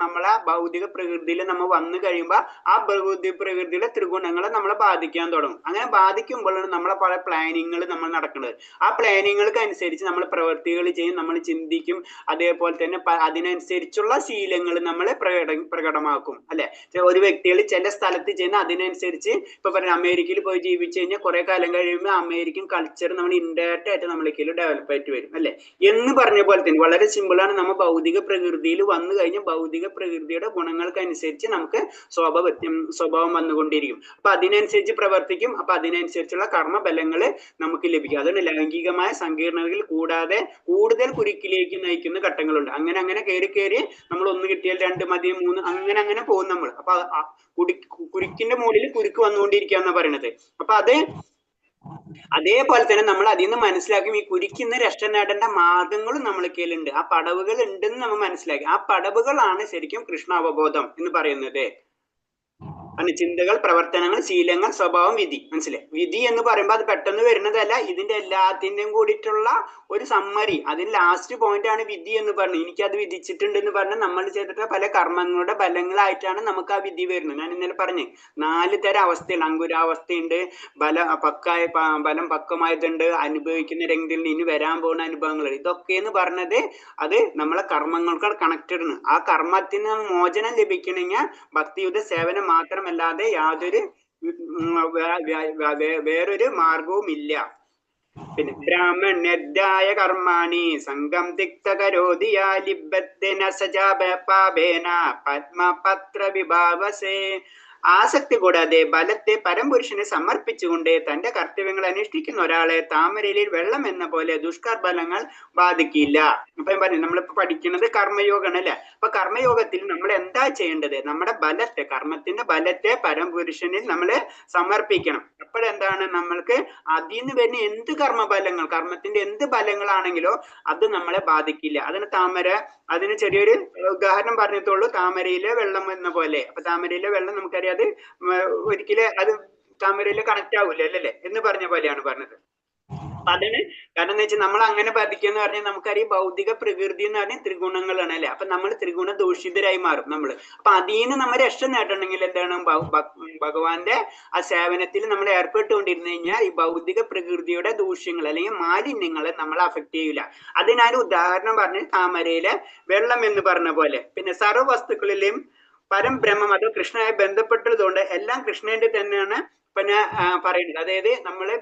നമ്മളെ ഭൗതിക പ്രകൃതിയിൽ നമ്മൾ വന്നു കഴിയുമ്പോൾ ആ ഭൗതിക പ്രകൃതിയിലെ ത്രിഗുണങ്ങളെ നമ്മളെ ബാധിക്കാൻ തുടങ്ങും. അങ്ങനെ ബാധിക്കുമ്പോഴാണ് നമ്മളെ പല പ്ലാനിങ്ങൾ നമ്മൾ നടക്കുന്നത്. ആ പ്ലാനിങ്ങൾക്ക് അനുസരിച്ച് നമ്മൾ പ്രവൃത്തികൾ ചെയ്യും, നമ്മൾ ചിന്തിക്കും. അതേപോലെ തന്നെ അതിനനുസരിച്ചുള്ള ശീലങ്ങൾ നമ്മളെ പ്രകടമാക്കും അല്ലെ. ഒരു വ്യക്തികൾ ചില സ്ഥലത്ത് ചെയ്യുന്ന അതിനനുസരിച്ച് ഇപ്പൊ പറഞ്ഞ അമേരിക്കയിൽ പോയി ജീവിച്ചു കഴിഞ്ഞാൽ കുറെ കാലം കഴിയുമ്പോൾ അമേരിക്കൻ കൾച്ചർ നമ്മൾ ഇൻഡയറക്റ്റ് ആയിട്ട് നമ്മളിലേക്ക് ഡെവലപ്പ് ആയിട്ട് വരും അല്ലെ. എന്ന് പറഞ്ഞ പോലെ തന്നെ വളരെ സിമ്പിളാണ്. നമ്മൾ ഭൗതിക പ്രകൃതിയിൽ വന്നു കഴിഞ്ഞാൽ ഭൗതിക പ്രകൃതിയുടെ ഗുണങ്ങൾക്കനുസരിച്ച് നമുക്ക് സ്വഭാവം വന്നുകൊണ്ടിരിക്കും. അപ്പൊ അതിനനുസരിച്ച് പ്രവർത്തിക്കും. അപ്പൊ അതിനനുസരിച്ചുള്ള കർമ്മബലങ്ങൾ നമുക്ക് ലഭിക്കും. അതുകൊണ്ട് ലൈംഗികമായ സങ്കീർണതകൾ കൂടാതെ കൂടുതൽ കുരുക്കിലേക്ക് നയിക്കുന്ന ഘട്ടങ്ങളുണ്ട്. അങ്ങനെ കയറി നമ്മൾ 1 കിട്ടിയാൽ 2 മതി, 3 അങ്ങനെ പോകും നമ്മൾ. അപ്പൊ കുരുക്കിന്റെ മുകളിൽ കുരുക്ക് വന്നുകൊണ്ടിരിക്കുകയെന്നാണ് പറയണത്. അപ്പൊ അതേപോലെ തന്നെ നമ്മൾ അതിൽ നിന്ന് മനസ്സിലാക്കും ഈ കുരുക്കിന്ന് രക്ഷ നേടേണ്ട മാർഗങ്ങളും നമ്മളെ കയ്യിലുണ്ട്. ആ പടവുകൾ ഉണ്ടെന്ന് നമ്മൾ മനസ്സിലാക്കി. ആ പടവുകളാണ് ശരിക്കും കൃഷ്ണാവബോധം എന്ന് പറയുന്നത്. ആണ് ചിന്തകൾ, പ്രവർത്തനങ്ങൾ, ശീലങ്ങൾ, സ്വഭാവം, വിധി. മനസ്സിലായി? വിധി എന്ന് പറയുമ്പോൾ അത് പെട്ടെന്ന് വരുന്നതല്ല, ഇതിന്റെ എല്ലാത്തിന്റെയും കൂടിയിട്ടുള്ള ഒരു സമ്മറി. അതിന് ലാസ്റ്റ് പോയിന്റ് ആണ് വിധി എന്ന് പറഞ്ഞത്. എനിക്കത് വിധിച്ചിട്ടുണ്ട് എന്ന് പറഞ്ഞാൽ നമ്മൾ ചെയ്തിട്ട് പല കർമ്മങ്ങളുടെ ഫലങ്ങളായിട്ടാണ് നമുക്ക് ആ വിധി വരുന്നത്. ഞാൻ ഇന്നലെ പറഞ്ഞു 4 തരം അവസ്ഥയുണ്ട്. അങ്കുരാവസ്ഥയുണ്ട്, ബലം പക്വമായതുണ്ട്, അനുഭവിക്കുന്ന രംഗത്തിൽ ഇനി വരാൻ പോകുന്ന അനുഭവങ്ങൾ. ഇതൊക്കെ എന്ന് പറഞ്ഞത് അത് നമ്മളെ കർമ്മങ്ങൾക്ക് കണക്റ്റഡ് ആണ്. ആ കർമ്മത്തിന് മോചനം ലഭിക്കണമെങ്കിൽ ഭക്തിയുത സേവനം മാത്രമല്ലാതെ യാതൊരു വേറൊരു മാർഗവും ഇല്ല. പിന്നെ ബ്രാഹ്മണ്യധ്യായ കർമാണി സംഘം തിക്തകരോതി ലിബത്തേന സജാപാപേന പത്മപത്ര വിഭാവസേ. ആസക്തി കൂടാതെ ബലത്തെ പരംപുരുഷനെ സമർപ്പിച്ചുകൊണ്ട് തന്റെ കർത്തവ്യങ്ങൾ അനുഷ്ഠിക്കുന്ന ഒരാളെ താമരയിൽ വെള്ളം എന്ന പോലെ ദുഷ്കർബലങ്ങൾ ബാധിക്കില്ല. അപ്പൊ പറഞ്ഞു നമ്മളിപ്പോ പഠിക്കുന്നത് കർമ്മയോഗമാണ് അല്ലെ. അപ്പൊ കർമ്മയോഗത്തിൽ നമ്മൾ എന്താ ചെയ്യേണ്ടത്? നമ്മുടെ ബലത്തെ, കർമ്മത്തിന്റെ ബലത്തെ പരംപുരുഷനിൽ നമ്മൾ സമർപ്പിക്കണം. അപ്പോഴെന്താണ് നമ്മൾക്ക് അതിൽ നിന്ന് വരുന്ന എന്ത് കർമ്മബലങ്ങൾ, കർമ്മത്തിന്റെ എന്ത് ബലങ്ങളാണെങ്കിലോ അത് നമ്മളെ ബാധിക്കില്ല. അതിന് ചെറിയൊരു ഉദാഹരണം പറഞ്ഞിട്ടുള്ളൂ, താമരയിലെ വെള്ളം എന്ന പോലെ. അപ്പൊ താമരയിലെ വെള്ളം നമുക്കറിയാം അത് ഒരിക്കലും അത് താമരയില് കണക്ട് ആവൂല അല്ലേ എന്ന് പറഞ്ഞ പോലെയാണ് പറഞ്ഞത്. അപ്പൊ അതിന് കാരണം എന്ന് വെച്ചാൽ നമ്മൾ അങ്ങനെ ബാധിക്കുക പറഞ്ഞാൽ നമുക്കറിയാം ഭൗതിക പ്രകൃതി എന്ന് പറഞ്ഞാൽ ത്രിഗുണങ്ങളാണ് അല്ലെ. അപ്പൊ നമ്മൾ ത്രിഗുണ ദൂഷിതരായി മാറും നമ്മള്. അപ്പൊ അതിന് നമ്മൾ രക്ഷ നേടണമെങ്കിൽ എന്താണ്? ഭഗവാന്റെ ആ സേവനത്തിൽ നമ്മൾ ഏർപ്പെട്ടുകൊണ്ടിരുന്നു കഴിഞ്ഞാൽ ഈ ഭൗതിക പ്രകൃതിയുടെ ദൂഷ്യങ്ങൾ അല്ലെങ്കിൽ മാലിന്യങ്ങളെ നമ്മളെ അഫക്ട് ചെയ്യൂല. അതിനൊരു ഉദാഹരണം പറഞ്ഞ് താമരയിലെ വെള്ളം എന്ന് പറഞ്ഞ പോലെ. പിന്നെ സർവ്വ വസ്തുക്കളിലെയും പരംബ്രഹ്മം അത് കൃഷ്ണനായി ബന്ധപ്പെട്ടതുകൊണ്ട് എല്ലാം കൃഷ്ണന്റെ തന്നെയാണ് പിന്നെ പറയുന്നത്. അതായത് നമ്മള്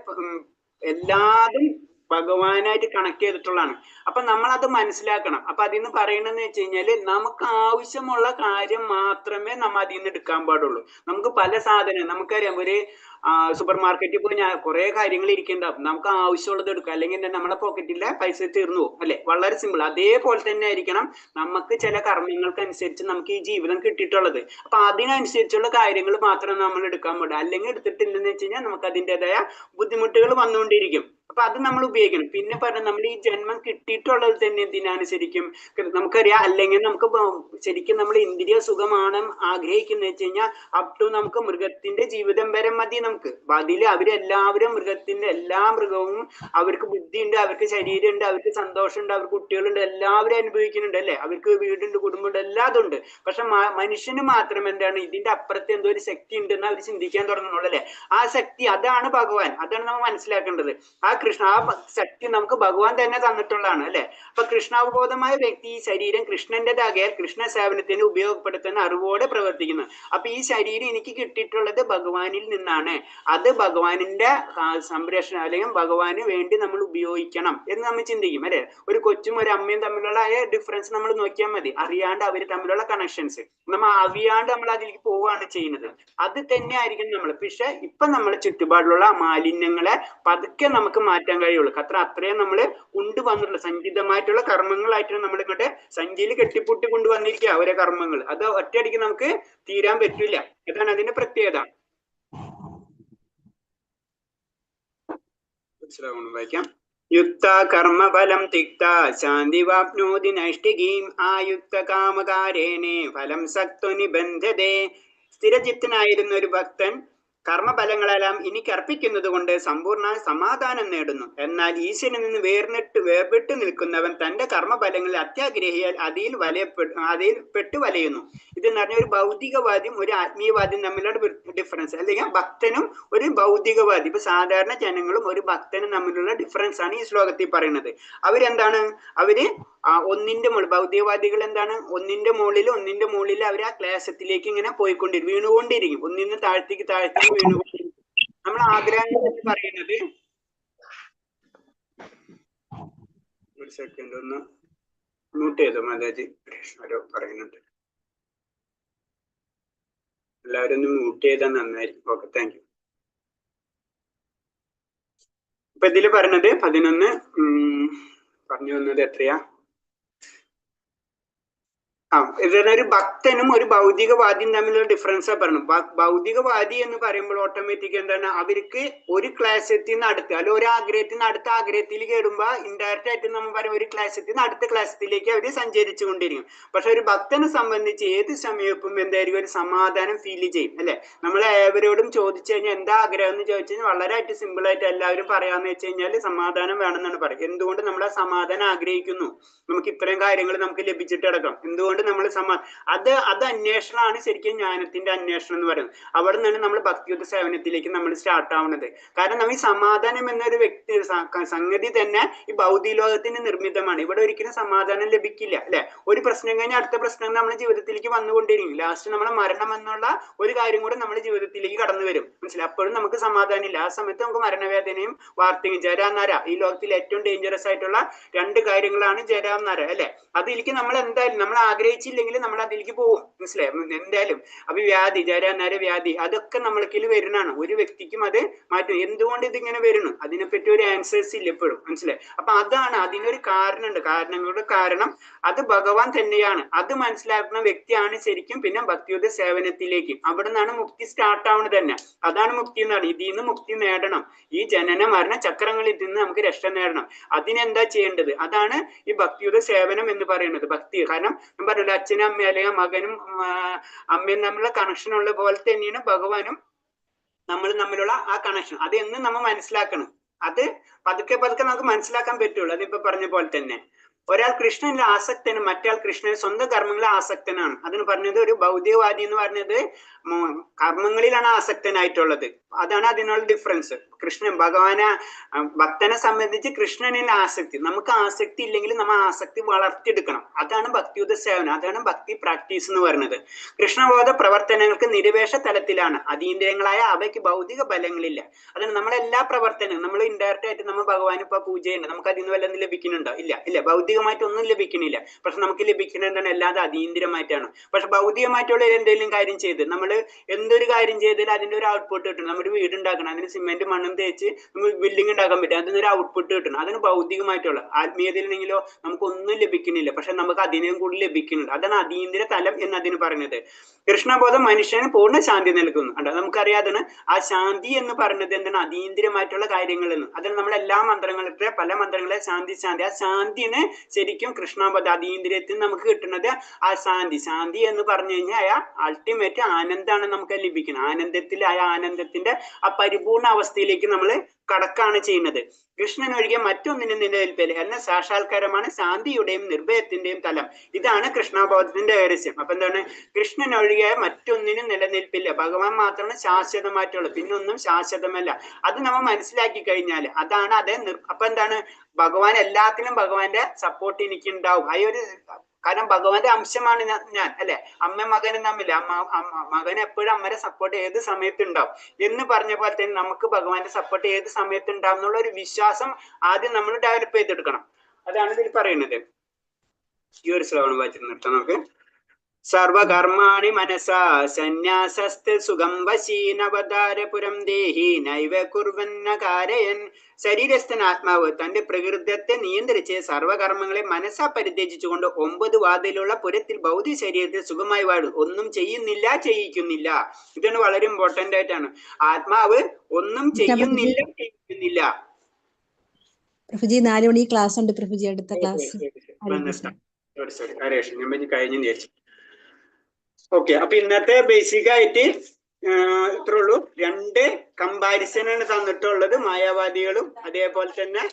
എല്ലാതും ഭഗവാനായിട്ട് കണക്ട് ചെയ്തിട്ടുള്ളതാണ്. അപ്പൊ നമ്മൾ അത് മനസ്സിലാക്കണം. അപ്പൊ അതിന്ന് പറയണെന്ന് വെച്ച് കഴിഞ്ഞാല് നമുക്ക് ആവശ്യമുള്ള കാര്യം മാത്രമേ നമ്മൾ അതിൽ നിന്ന് എടുക്കാൻ പാടുള്ളൂ. നമുക്ക് പല സാധനം നമുക്കറിയാം, ഒരു സൂപ്പർ മാർക്കറ്റിൽ പോയി കുറെ കാര്യങ്ങൾ ഇരിക്കുന്നുണ്ടാവും, നമുക്ക് ആവശ്യമുള്ളത് എടുക്കുക, അല്ലെങ്കിൽ നമ്മുടെ പോക്കറ്റിലെ പൈസ തീർന്നു പോകും അല്ലെ. വളരെ സിമ്പിൾ. അതേപോലെ തന്നെ ആയിരിക്കണം നമുക്ക് ചില കർമ്മങ്ങൾക്ക് അനുസരിച്ച് നമുക്ക് ഈ ജീവിതം കിട്ടിയിട്ടുള്ളത്. അപ്പൊ അതിനനുസരിച്ചുള്ള കാര്യങ്ങൾ മാത്രം നമ്മൾ എടുക്കാൻ പാടുള്ളൂ. അല്ലെങ്കിൽ എടുത്തിട്ടില്ലെന്ന് വെച്ച് കഴിഞ്ഞാൽ നമുക്ക് അതിൻ്റെതായ ബുദ്ധിമുട്ടുകൾ വന്നുകൊണ്ടിരിക്കും. അപ്പൊ അത് നമ്മൾ ഉപയോഗിക്കണം. പിന്നെ പറഞ്ഞ നമ്മൾ ഈ ജന്മം കിട്ടിയിട്ടുള്ളത് തന്നെ എന്തിനാണ് ശരിക്കും നമുക്കറിയാം. അല്ലെങ്കിൽ നമുക്ക് ശരിക്കും നമ്മൾ ഇന്ദ്രിയ സുഖമാണ് ആഗ്രഹിക്കുന്നത് വെച്ച് കഴിഞ്ഞാൽ അപ് ടു നമുക്ക് മൃഗത്തിന്റെ ജീവിതം വരെ മതി നമുക്ക്. അതിൽ അവരെല്ലാവരും എല്ലാ മൃഗവും അവർക്ക് ബുദ്ധിയുണ്ട്, അവർക്ക് ശരീരമുണ്ട്, അവർക്ക് സന്തോഷമുണ്ട്, അവർക്ക് കുട്ടികളുണ്ട്, എല്ലാവരും അനുഭവിക്കുന്നുണ്ട് അല്ലെ. അവർക്ക് വീടുണ്ട്, കുടുംബമുണ്ട്, എല്ലാതും ഉണ്ട്. പക്ഷെ മനുഷ്യന് മാത്രം എന്താണ് ഇതിന്റെ അപ്പുറത്ത് എന്തോ ഒരു ശക്തി ഉണ്ടെന്ന് അവർ ചിന്തിക്കാൻ തുടങ്ങുന്നുള്ളൂ അല്ലെ. ആ ശക്തി അതാണ് ഭഗവാൻ. അതാണ് നമ്മൾ മനസ്സിലാക്കേണ്ടത്. ആ ശക്തി നമുക്ക് ഭഗവാൻ തന്നെ തന്നിട്ടുള്ളതാണ് അല്ലെ. അപ്പൊ കൃഷ്ണാവബോധമായ വ്യക്തി ഈ ശരീരം കൃഷ്ണന്റേതാകിയാൽ കൃഷ്ണ സേവനത്തിന് ഉപയോഗപ്പെടുത്തുന്ന അറിവോടെ പ്രവർത്തിക്കുന്നു. അപ്പൊ ഈ ശരീരം എനിക്ക് കിട്ടിയിട്ടുള്ളത് ഭഗവാനിൽ നിന്നാണ്. അത് ഭഗവാനിന്റെ സംരക്ഷണം അല്ലെങ്കിൽ ഭഗവാന് വേണ്ടി നമ്മൾ ഉപയോഗിക്കണം എന്ന് നമ്മൾ ചിന്തിക്കും അല്ലെ. ഒരു കൊച്ചും ഒരു അമ്മയും തമ്മിലുള്ള ഡിഫറൻസ് നമ്മൾ നോക്കിയാൽ മതി. അറിയാണ്ട് അവർ തമ്മിലുള്ള കണക്ഷൻസ് നമ്മൾ അറിയാണ്ട് നമ്മൾ അതിലേക്ക് പോവുകയാണ് ചെയ്യുന്നത്. അത് തന്നെ ആയിരിക്കും നമ്മൾ. പക്ഷെ ഇപ്പൊ നമ്മളെ ചുറ്റുപാടിലുള്ള മാലിന്യങ്ങളെ പതുക്കെ നമുക്ക് മാറ്റാൻ കഴിയുള്ളൂ. അത്രയും നമ്മൾ കൊണ്ടുവന്നിട്ടുള്ള സഞ്ചിതമായിട്ടുള്ള കർമ്മങ്ങളായിട്ടാണ് നമ്മൾ ഇങ്ങോട്ട് സഞ്ചിയിൽ കെട്ടിപ്പൊട്ടി കൊണ്ടുവന്നിരിക്കുക ഓരോ കർമ്മങ്ങൾ. അത് ഒറ്റയടിക്ക് നമുക്ക് തീരാൻ പറ്റില്ല. അതാണ് അതിന്റെ പ്രത്യേകത. വായിക്കാം. യുക്ത കർമ്മഫലം തിക്ത ശാന്തി വാപ്നോതി നൈഷ്ഠികീം ആയുക്ത കാമകാരേണേ ഫലം സക്തോ നിബന്ധതേ. സ്ഥിരചിത്തനായിരുന്ന ഒരു ഭക്തൻ കർമ്മഫലങ്ങളെല്ലാം എനിക്ക് അർപ്പിക്കുന്നത് കൊണ്ട് സമ്പൂർണ്ണ സമാധാനം നേടുന്നു. എന്നാൽ ഈശ്വരനിൽ നിന്ന് വേർപെട്ടു നിൽക്കുന്നവൻ തന്റെ കർമ്മഫലങ്ങളിൽ അത്യാഗ്രഹിയാൽ അതിൽ പെട്ടുവലയുന്നു. ഇതെന്ന് പറഞ്ഞാൽ ഒരു ഭൗതികവാദിയും ഒരു ആത്മീയവാദിയും തമ്മിലുള്ള ഡിഫറൻസ്. അല്ലെങ്കിൽ ഭക്തനും ഒരു ഭൗതികവാദി, ഇപ്പൊ സാധാരണ ജനങ്ങളും ഒരു ഭക്തനും തമ്മിലുള്ള ഡിഫറൻസ് ആണ് ഈ ശ്ലോകത്തിൽ പറയുന്നത്. അവരെന്താണ്? അവര് ഒന്നിന്റെ മുകളിൽ, ഭൗതികവാദികൾ എന്താണ്? ഒന്നിന്റെ മുകളിൽ അവർ ആ ക്ലേശത്തിലേക്ക് ഇങ്ങനെ വീണുകൊണ്ടിരിക്കും. ഒന്നിന്ന് താഴ്ത്തേക്ക് വീണുകൊണ്ടിരിക്കും. നമ്മൾ ആഗ്രഹങ്ങൾ എന്ന് പറയുന്നത്, ഒരു സെക്കൻഡ് ഒന്ന് മ്യൂട്ട് ചെയ്തോ മാതാജി, ആരോ പറയുന്നുണ്ട്. എല്ലാവരും ഒന്ന് മ്യൂട്ട് ചെയ്താൽ നന്നായിരിക്കും. Okay, thank you. ഇപ്പൊ ഇതില് പറഞ്ഞത് 11 പറഞ്ഞു വന്നത് എത്രയാ? ഇതൊരു ഭക്തനും ഒരു ഭൗതികവാദിയും തമ്മിലുള്ള ഡിഫറൻസാ പറഞ്ഞു. ഭൗതികവാദി എന്ന് പറയുമ്പോൾ ഓട്ടോമാറ്റിക് എന്താണ്, അവർക്ക് ഒരു ക്ലാസ്സെത്തിൽ നിന്ന് അടുത്ത് അല്ല ഒരു ആഗ്രഹത്തിൽ നിന്ന് അടുത്ത ആഗ്രഹത്തിലേക്ക് കയറുമ്പോ ഇൻഡയറക്റ്റ് ആയിട്ട് നമ്മൾ പറയും ഒരു ക്ലാസ്സെത്തിൽ നിന്ന് അടുത്ത ക്ലാസ്സത്തിലേക്ക് അവർ സഞ്ചരിച്ചു കൊണ്ടിരിക്കും. പക്ഷെ ഒരു ഭക്തനെ സംബന്ധിച്ച് ഏത് സമയത്തും എന്തായിരിക്കും ഒരു സമാധാനം ഫീൽ ചെയ്യും അല്ലെ. നമ്മളെ ഏവരോടും ചോദിച്ചു കഴിഞ്ഞാൽ എന്താ ആഗ്രഹം എന്ന് ചോദിച്ചു കഴിഞ്ഞാൽ വളരെ സിമ്പിൾ ആയിട്ട് എല്ലാവരും പറയാന്ന് വെച്ച് കഴിഞ്ഞാൽ സമാധാനം വേണമെന്നാണ് പറയുക. എന്തുകൊണ്ട് നമ്മൾ ആ സമാധാനം ആഗ്രഹിക്കുന്നു? നമുക്ക് ഇത്രയും കാര്യങ്ങൾ നമുക്ക് ലഭിച്ചിട്ട് അടക്കം എന്തുകൊണ്ട് നമ്മൾ അത് അന്വേഷണമാണ് ശരിക്കും ജ്ഞാനത്തിന്റെ അന്വേഷണം എന്ന് പറയുന്നത്. അവിടെ നിന്നാണ് നമ്മൾ ഭക്തിയുദ്ധ സേവനത്തിലേക്ക് നമ്മൾ സ്റ്റാർട്ട് ആവുന്നത്. കാരണം നമ്മൾ ഈ സമാധാനം എന്നൊരു സംഗതി തന്നെ ഈ ഭൗതിക ലോകത്തിന് നിർമ്മിതമാണ്. ഇവിടെ ഒരിക്കലും സമാധാനം ലഭിക്കില്ല അല്ലെ. ഒരു പ്രശ്നം കഴിഞ്ഞാൽ അടുത്ത പ്രശ്നം നമ്മുടെ ജീവിതത്തിലേക്ക് വന്നുകൊണ്ടിരിക്കും. ലാസ്റ്റ് നമ്മളെ മരണം എന്നുള്ള ഒരു കാര്യം കൂടെ നമ്മുടെ ജീവിതത്തിലേക്ക് കടന്നു വരും. മനസ്സിലായി? അപ്പോഴും നമുക്ക് സമാധാനം ഇല്ല. ആ സമയത്ത് നമുക്ക് മരണവേദനയും വാർത്തയും ജരാനര, ഈ ലോകത്തിൽ ഏറ്റവും ഡേഞ്ചറസ് ആയിട്ടുള്ള രണ്ട് കാര്യങ്ങളാണ് ജരാനര അല്ലെ. അതിലേക്ക് നമ്മൾ എന്തായാലും നമ്മൾ ആഗ്രഹിച്ചില്ലെങ്കിൽ നമ്മൾ അതിലേക്ക് പോകും. മനസ്സിലായി? എന്തായാലും അപ്പൊ വ്യാധി, ജരാനര വ്യാധി, അതൊക്കെ നമ്മൾക്കിൽ വരുന്നതാണ്. ഒരു വ്യക്തിക്കും അത് മാറ്റും. എന്തുകൊണ്ട് ഇതിങ്ങനെ വരുന്നു അതിനെപ്പറ്റി ഒരു ആൻസേഴ്സ് ഇല്ല എപ്പോഴും. മനസ്സിലായി? അപ്പൊ അതാണ് അതിനൊരു കാരണമുണ്ട്. കാരണങ്ങളുടെ കാരണം അത് ഭഗവാൻ തന്നെയാണ്. അത് മനസ്സിലാക്കുന്ന വ്യക്തിയാണ് ശരിക്കും പിന്നെ ഭക്തിയുദ്ധ സേവനത്തിലേക്ക്. അവിടെ നിന്നാണ് മുക്തി സ്റ്റാർട്ട് ആവുന്നത് തന്നെ. അതാണ് മുക്തി എന്നാണ്. ഇതിൽ നിന്ന് മുക്തി നേടണം. ഈ ജനന മരണ ചക്രങ്ങളിൽ നിന്ന് നമുക്ക് രക്ഷ നേടണം. അതിനെന്താ ചെയ്യേണ്ടത്? അതാണ് ഈ ഭക്തിയുദ്ധ സേവനം എന്ന് പറയുന്നത്. ഭക്തി കാരണം ഞാൻ പറഞ്ഞല്ലോ, അച്ഛനും അമ്മ അല്ലെങ്കിൽ മകനും അമ്മയും തമ്മിലുള്ള കണക്ഷൻ ഉള്ള പോലെ തന്നെയാണ് ഭഗവാനും നമ്മൾ തമ്മിലുള്ള ആ കണക്ഷൻ. അത് എന്ന് നമ്മൾ മനസ്സിലാക്കണം. അത് പതുക്കെ നമുക്ക് മനസ്സിലാക്കാൻ പറ്റുള്ളൂ. അതിപ്പോ പറഞ്ഞ പോലെ തന്നെ ഒരാൾ കൃഷ്ണനിൽ ആസക്തനും മറ്റയാൾ കൃഷ്ണൻ സ്വന്തം കർമ്മങ്ങളിൽ ആസക്തനാണ്. അതിന് പറഞ്ഞത് ഒരു ഭൗതികവാദി എന്ന് പറഞ്ഞത് കർമ്മങ്ങളിലാണ് ആസക്തനായിട്ടുള്ളത്. അതാണ് അതിനുള്ള ഡിഫറൻസ്. കൃഷ്ണൻ ഭക്തനെ സംബന്ധിച്ച് കൃഷ്ണനിൽ ആസക്തി. നമുക്ക് ആസക്തി ഇല്ലെങ്കിൽ നമ്മൾ ആസക്തി വളർത്തിയെടുക്കണം. അതാണ് ഭക്തിയുദ്ധ സേവനം. അതാണ് ഭക്തി പ്രാക്ടീസ് എന്ന് പറയുന്നത്. കൃഷ്ണബോധ പ്രവർത്തനങ്ങൾക്ക് നിരവേഷ തലത്തിലാണ്. അതീന്ദ്രിയങ്ങളായ അവയ്ക്ക് ഭൗതിക ബലങ്ങളില്ല. അതാണ് നമ്മളെല്ലാ പ്രവർത്തനവും നമ്മൾ ഇൻഡയറക്റ്റ് ആയിട്ട് നമ്മൾ ഭഗവാൻ ഇപ്പൊ പൂജ ചെയ്യുന്നുണ്ട്. നമുക്ക് അതിൽ നിന്ന് വല്ലതും ലഭിക്കുന്നുണ്ടോ? ഇല്ല. ഭൗതികമായിട്ടൊന്നും ലഭിക്കുന്നില്ല. പക്ഷെ നമുക്ക് ലഭിക്കുന്നത് എന്താണ്? അല്ലാതെ അതീന്ദ്രിയമായിട്ടാണ്. പക്ഷെ ഭൗതികമായിട്ടുള്ള എന്തെങ്കിലും കാര്യം ചെയ്ത് നമ്മൾ എന്തൊരു കാര്യം ചെയ്താലും അതിന്റെ ഒരു ഔട്ട്പുട്ട് കിട്ടണം. നമ്മുടെ വീട് ഉണ്ടാക്കണം, അതിന് സിമെന്റ് മണ്ണും തേച്ച് നമ്മൾ ബിൽഡിംഗ് ഉണ്ടാക്കാൻ പറ്റും. അതിനൊരു ഔട്ട്പുട്ട് കിട്ടണം. അതിന് ഭൗതികമായിട്ടുള്ള. ആത്മീയതയിലെങ്കിലോ നമുക്കൊന്നും ലഭിക്കുന്നില്ല, പക്ഷെ നമുക്ക് അതിനെയും കൂടി ലഭിക്കുന്നുണ്ട്. അതാണ് അതീന്ദ്രിയ തലം എന്ന് അതിന് പറയുന്നത്. കൃഷ്ണബോധം മനുഷ്യന് പൂർണ്ണ ശാന്തി നൽകുന്നു. അല്ല, നമുക്കറിയാതാണ് ആ ശാന്തി എന്ന് പറയുന്നത് എന്താണ്? അതീന്ദ്രിയമായിട്ടുള്ള കാര്യങ്ങൾ എന്ന്. അതിന് നമ്മൾ എല്ലാ മന്ത്രങ്ങളിലെ പല മന്ത്രങ്ങളെ ശാന്തി ആ ശാന്തിന് ശരിക്കും കൃഷ്ണബോധ അതീന്ദ്രിയത്തിൽ നമുക്ക് കിട്ടുന്നത് ആ ശാന്തി എന്ന് പറഞ്ഞു കഴിഞ്ഞാൽ അൾട്ടിമേറ്റ് ആനന്ദമാണ് നമുക്ക് ലഭിക്കുന്നത്. ആനന്ദത്തിൽ ആ ആനന്ദത്തിന്റെ ആ പരിപൂർണ അവസ്ഥയിലേക്ക് നമ്മൾ കടക്കാണ് ചെയ്യുന്നത്. കൃഷ്ണൻ ഒഴികെ മറ്റൊന്നിനും നിലനിൽപ്പില്ല എന്ന സാക്ഷാത്കാരമാണ് ശാന്തിയുടെയും നിർഭയത്തിന്റെയും തലം. ഇതാണ് കൃഷ്ണബോധത്തിന്റെ രഹസ്യം. അപ്പൊ എന്താണ്? കൃഷ്ണൻ ഒഴികെ മറ്റൊന്നിനും നിലനിൽപ്പില്ല. ഭഗവാൻ മാത്രമാണ് ശാശ്വതമായിട്ടുള്ളത്, പിന്നൊന്നും ശാശ്വതമല്ല. അത് നമ്മൾ മനസ്സിലാക്കി കഴിഞ്ഞാൽ അതാണ് അത്. അപ്പൊ എന്താണ്? ഭഗവാൻ എല്ലാത്തിനും ഭഗവാന്റെ സപ്പോർട്ട് എനിക്ക് ഉണ്ടാവും. ആ ഒരു കാരണം ഭഗവാന്റെ അംശമാണ് ഞാൻ അല്ലെ. അമ്മ മകനും തമ്മിൽ മകൻ എപ്പോഴും അമ്മയുടെ സപ്പോർട്ട് ഏത് സമയത്ത് ഉണ്ടാവും എന്ന് പറഞ്ഞ പോലെ തന്നെ നമുക്ക് ഭഗവാന്റെ സപ്പോർട്ട് ഏത് സമയത്ത് ഉണ്ടാവും എന്നുള്ള ഒരു വിശ്വാസം ആദ്യം നമ്മൾ ഡെവലപ്പ് ചെയ്തെടുക്കണം. അതാണ് ഇതിൽ പറയുന്നത്. ഈ ഒരു ശ്ലോകം വായിച്ചു നിർത്താം നമുക്ക്. സർവകർമാണി മനസാ സന്യാസസ്ത് സുഖം വശീനവതാരപുരം ദേഹി നൈവ കുർവന്ന കാരയൻ. ശരീരസ്ഥൻ ആത്മാവ് തന്റെ പ്രകൃതത്തെ നിയന്ത്രിച്ച് സർവകർമ്മങ്ങളെ മനസ്സാ പരിത്യജിച്ചുകൊണ്ട് 9 വാതിലുള്ള പുരത്തിൽ ഭൗതിക ശരീരത്തിൽ സുഖമായി വാഴും. ഒന്നും ചെയ്യുന്നില്ല, ചെയ്യിക്കുന്നില്ല. ഇതാണ് വളരെ ഇമ്പോർട്ടന്റ് ആയിട്ടാണ്. ആത്മാവ് ഒന്നും ചെയ്യുന്നില്ല, ചെയ്യിക്കുന്നില്ല. പ്രഭുജി 4 മണി ക്ലാസ് ഉണ്ട്. പ്രഭുജി അടുത്ത ക്ലാസ് കഴിഞ്ഞു വിചാരിച്ചു. ഓക്കെ, അപ്പൊ ഇന്നത്തെ ബേസിക് ആയിട്ട് ഇത്രേ ഉള്ളൂ. 2 കമ്പാരിസനാണ് തന്നിട്ടുള്ളത്. മായാവാദികളും അതേപോലെ തന്നെ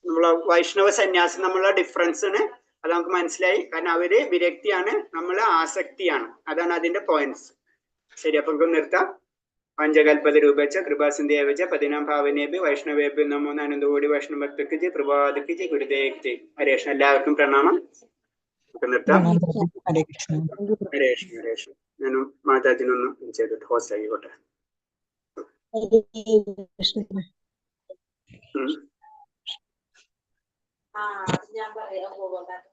നമ്മളെ വൈഷ്ണവ സന്യാസം നമ്മളുടെ ഡിഫറൻസ് ആണ്. അത് നമുക്ക് മനസ്സിലായി. കാരണം അവര് വിരക്തിയാണ്, നമ്മള് ആസക്തിയാണ്. അതാണ് അതിന്റെ പോയിന്റ്സ്. ശരി, അപ്പൊ നമുക്ക് നിർത്താം. പഞ്ചകൽപത രൂപച്ച കൃപാസിന്ധ്യവച്ച പതിനാം ഭാവനേഭ്യ വൈഷ്ണവേഭ്യ നമോ ആനന്ദോടി വൈഷ്ണവ ഭക്തർക്ക് ജി പ്രഭാതക്ക് ജി ഗുരുദേവക്ക് ജി. ഹരേ കൃഷ്ണ. എല്ലാവർക്കും പ്രണാമം. നിർത്താം. ഹരേ കൃഷ്ണ. ഹരേ കൃഷ്ണ. ഞാനും മാതാജിനൊന്നും ചെയ്തിട്ട് ഹോസ്റ്റ് ആയിക്കോട്ടെ. ഞാൻ പറയാൻ പോകുന്നത്